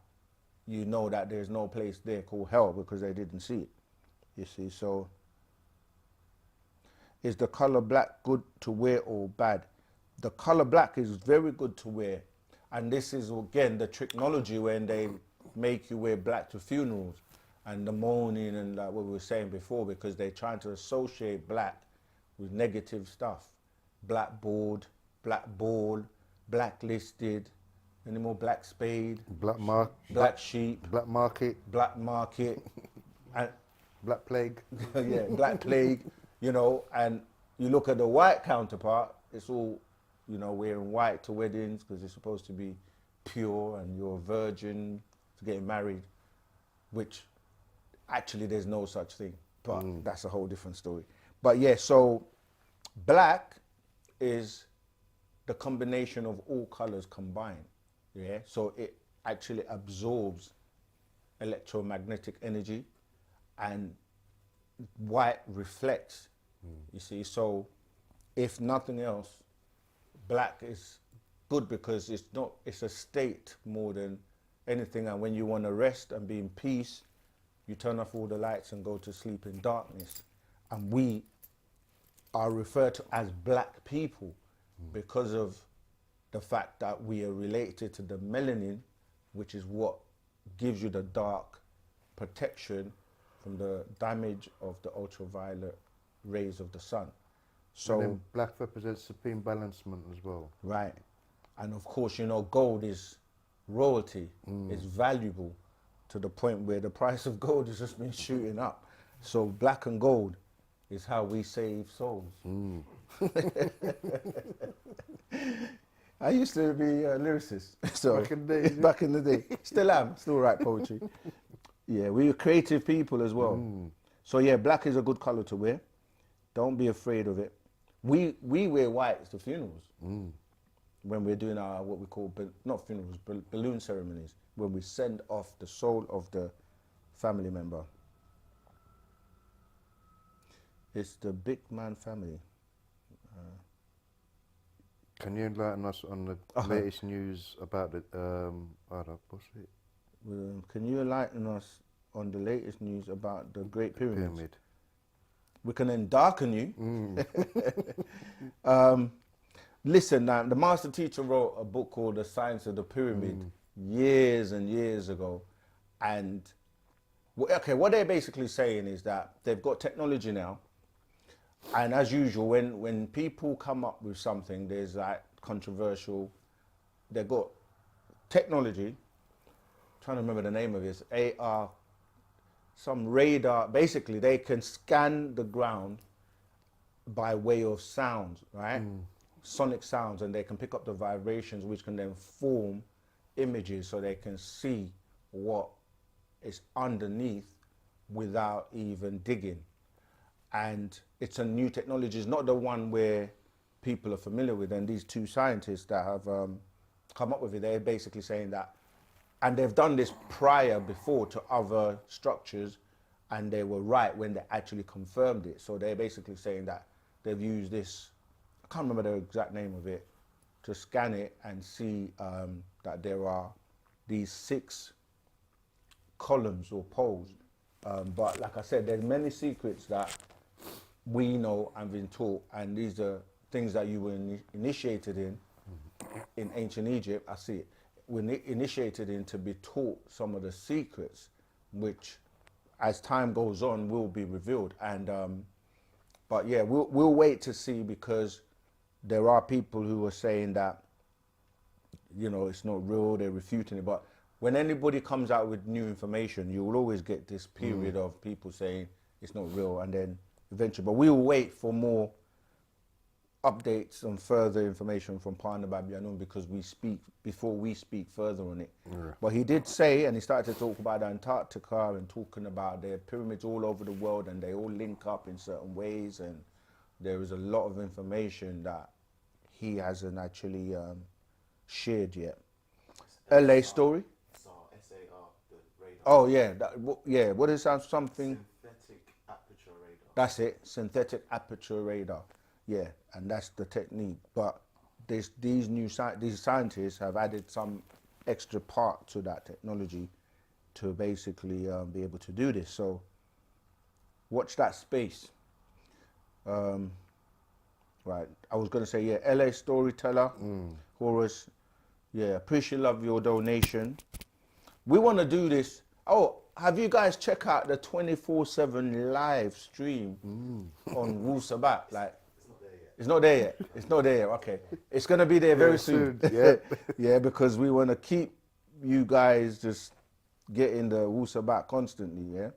you know that there's no place there called hell because they didn't see it. You see, so is the color black good to wear or bad? The color black is very good to wear. And this is, again, the technology when they make you wear black to funerals and the mourning and like what we were saying before, because they're trying to associate black with negative stuff. Blackboard, black ball, blacklisted, any more black spade, black sheep, black market, and black plague. yeah, black plague, you know, and you look at the white counterpart, it's all, you know, wearing white to weddings because it's supposed to be pure and you're a virgin to getting married, which actually there's no such thing, but that's a whole different story. But yeah, so black is the combination of all colors combined, yeah? So it actually absorbs electromagnetic energy and white reflects, you see? So if nothing else, black is good because it's a state more than anything. And when you want to rest and be in peace, you turn off all the lights and go to sleep in darkness. And we are referred to as black people because of the fact that we are related to the melanin, which is what gives you the dark protection from the damage of the ultraviolet rays of the sun. So and then black represents supreme balancement as well. Right. And of course, you know, gold is royalty, it's valuable to the point where the price of gold has just been shooting up. So black and gold is how we save souls. I used to be a lyricist. So Back in the day. back in the day. Still am, still write poetry. Yeah, we were creative people as well. So yeah, black is a good color to wear. Don't be afraid of it. We wear white to funerals when we're doing our, what we call, not funerals, balloon ceremonies, when we send off the soul of the family member. It's the big man family. Can you enlighten us on the latest news about the, what's it? Can you enlighten us on the latest news about the Great Pyramids? We can then darken you. Listen, now, the master teacher wrote a book called The Science of the Pyramid years and years ago. And, okay, what they're basically saying is that they've got technology now. And as usual, when people come up with something, there's like controversial, they've got technology, I'm trying to remember the name of this, AR, some radar, basically they can scan the ground by way of sounds, right? Sonic sounds, and they can pick up the vibrations which can then form images so they can see what is underneath without even digging. And it's a new technology, it's not the one where people are familiar with, and these two scientists that have come up with it, they're basically saying that, and they've done this prior before to other structures, and they were right when they actually confirmed it. So they're basically saying that they've used this, I can't remember the exact name of it, to scan it and see that there are these 6 columns or poles. But like I said, there's many secrets that we know and been taught, and these are things that you were initiated in ancient Egypt. I see it. We're initiated in to be taught some of the secrets, which as time goes on will be revealed. And but yeah, we'll wait to see, because there are people who are saying that, you know, it's not real, they're refuting it. But when anybody comes out with new information, you will always get this period of people saying it's not real, and then eventually, but we will wait for more updates and further information from Partner Babyanun, because we speak before we speak further on it. But he did say, and he started to talk about Antarctica and talking about their pyramids all over the world, and they all link up in certain ways, and there is a lot of information that he hasn't actually shared yet. LA story? SAR, the radar. Oh yeah, yeah. What is that? Something? Synthetic aperture radar. That's it. Synthetic aperture radar. Yeah, and that's the technique. But these scientists have added some extra part to that technology to basically be able to do this. So watch that space. Right, I was going to say, yeah, LA Storyteller, Horus, yeah, appreciate love your donation. We want to do this. Oh, have you guys check out the 24/7 live stream on Wu-Sabat? Like, it's not there yet. It's not there yet. Okay, it's going to be there very soon. Yeah. Yeah, because we want to keep you guys just getting the Wu-Sabat constantly. Yeah,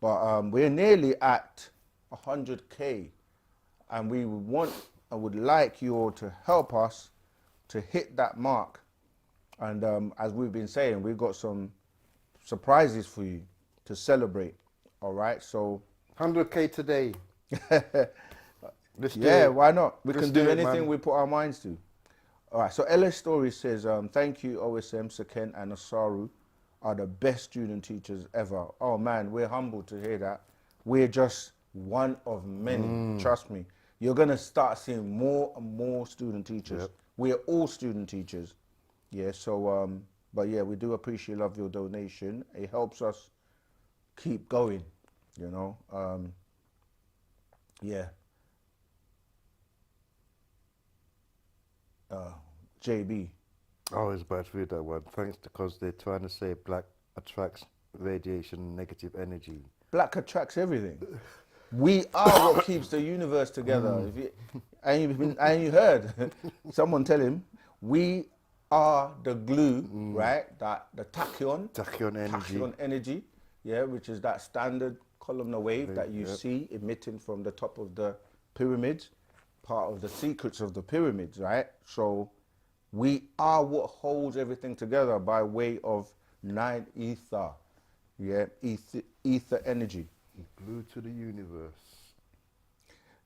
but we're nearly at 100K. And we would like you all to help us to hit that mark. And as we've been saying, we've got some surprises for you to celebrate. All right, so 100K today. Let's do yeah, it. why not? We Let's can do do it, anything man. we put our minds to. All right, so LS Story says, thank you, OSM, Saken, and Asaru are the best student teachers ever. Oh man, we're humbled to hear that. We're just one of many, trust me. You're going to start seeing more and more student teachers. Yep. We're all student teachers. Yeah, so, but yeah, we do appreciate love your donation. It helps us keep going, you know. Yeah. JB. I was about to read that one. Thanks, because they're trying to say black attracts radiation, negative energy. Black attracts everything. We are what keeps the universe together. If you, and you heard someone tell him, we are the glue, right? That the Tachyon energy, yeah, which is that standard columnar wave that you see emitting from the top of the pyramids, part of the secrets of the pyramids, right? So we are what holds everything together by way of 9 ether, yeah, ether energy. Glue to the universe.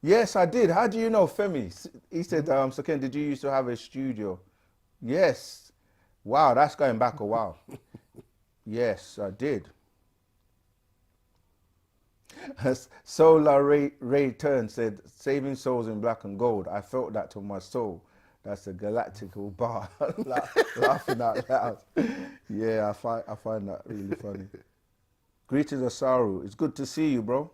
Yes, I did. How do you know, Femi? He said, so Ken, did you used to have a studio? Yes. Wow, that's going back a while. Yes, I did. Solar Ray Turn said, saving souls in black and gold. I felt that to my soul. That's a galactical bar. Laughing out loud. Yeah, I find that really funny. Greetings, Asaru. It's good to see you, bro.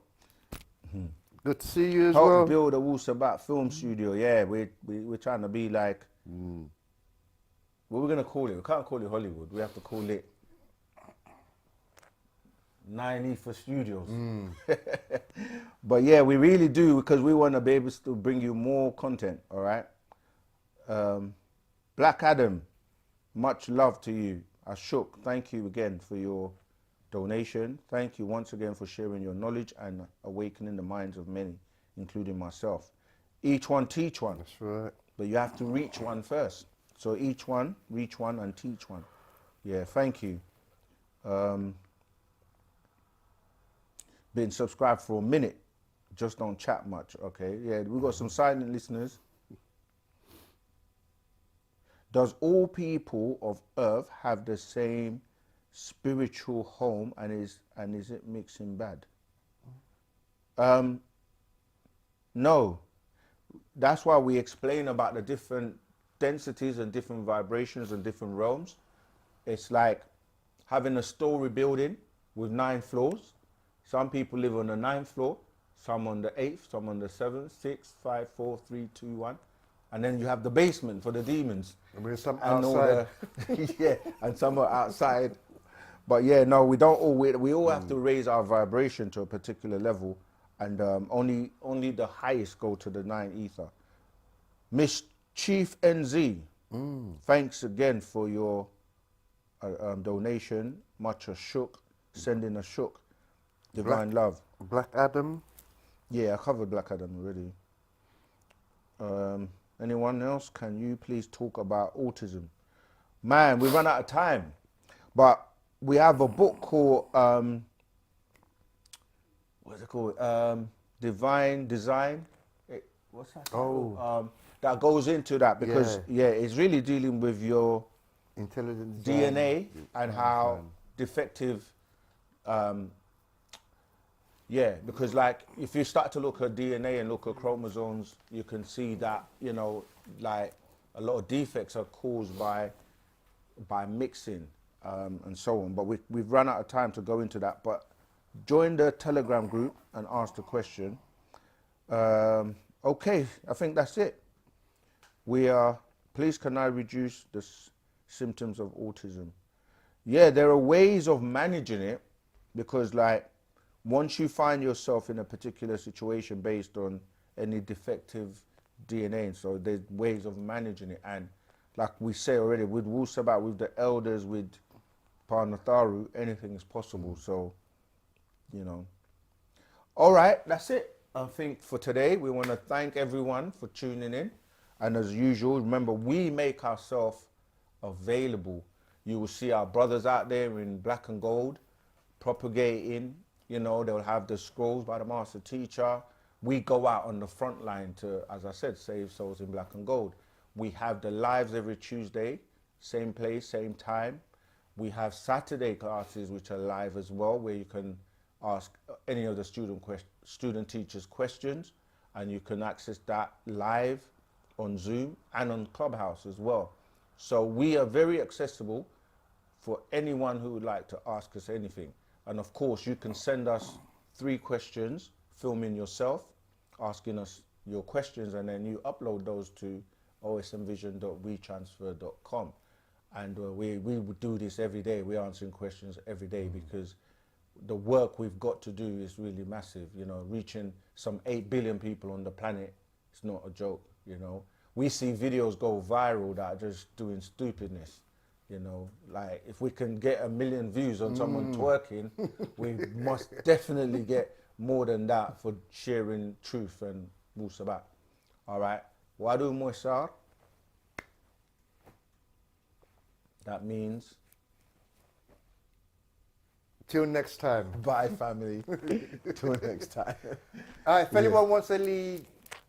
Good to see you as Help well. build a Wu-Sabat film studio. Yeah, we're trying to be like, what we're going to call it? We can't call it Hollywood. We have to call it 9 Ether Studios. But yeah, we really do, because we want to be able to bring you more content, all right? Black Adam, much love to you. Ashok, thank you again for your donation. Thank you once again for sharing your knowledge and awakening the minds of many, including myself. Each one teach one. That's right. But you have to reach one first. So each one, reach one and teach one. Yeah, thank you. Been subscribed for a minute. Just don't chat much, okay? Yeah, we've got some silent listeners. Does all people of Earth have the same spiritual home, and is it mixing bad? No. That's why we explain about the different densities and different vibrations and different realms. It's like having a story building with 9 floors. Some people live on the 9th floor, some on the 8th, some on the 7th, 6, 5, 4, 3, 2, 1. And then you have the basement for the demons. I mean, some And all outside. yeah, and some are outside. But yeah, no, we don't all, we all have to raise our vibration to a particular level, and only the highest go to the 9 ether. Miss Chief NZ, thanks again for your donation. Much a shook, sending a shook. Divine love. Black Adam. Yeah, I covered Black Adam already. Anyone else? Can you please talk about autism? Man, we run out of time. But we have a book called, what's it called? Divine Design. What's that? Oh. That goes into that, because, yeah, it's really dealing with your Intelligent DNA and how defective, yeah, because like if you start to look at DNA and look at chromosomes, you can see that, you know, like a lot of defects are caused by mixing and so on. But we've run out of time to go into that. But join the Telegram group and ask the question. Okay, I think that's it. Please can I reduce the symptoms of autism? Yeah, there are ways of managing it, because like once you find yourself in a particular situation based on any defective DNA, and so there's ways of managing it. And like we say already, with Wu-Sabat, with the elders, with Parnatharu, anything is possible. So, you know. All right, that's it. I think for today, we want to thank everyone for tuning in. And as usual, remember, we make ourselves available. You will see our brothers out there in black and gold propagating. You know, they'll have the scrolls by the master teacher. We go out on the front line to, as I said, save souls in black and gold. We have the lives every Tuesday, same place, same time. We have Saturday classes which are live as well, where you can ask any of the student teachers questions, and you can access that live on Zoom and on Clubhouse as well. So we are very accessible for anyone who would like to ask us anything. And of course, you can send us 3 questions, filming yourself, asking us your questions, and then you upload those to osmvision.wetransfer.com. And we would do this every day. We're answering questions every day, because the work we've got to do is really massive. You know, reaching some 8 billion people on the planet, it's not a joke, you know. We see videos go viral that are just doing stupidness. You know, like if we can get 1 million views on someone twerking, we must definitely get more than that for sharing truth and Wu-Sabat. All right. Wadu Moisar. That means Till next time. bye, family. Till next time. If anyone wants to leave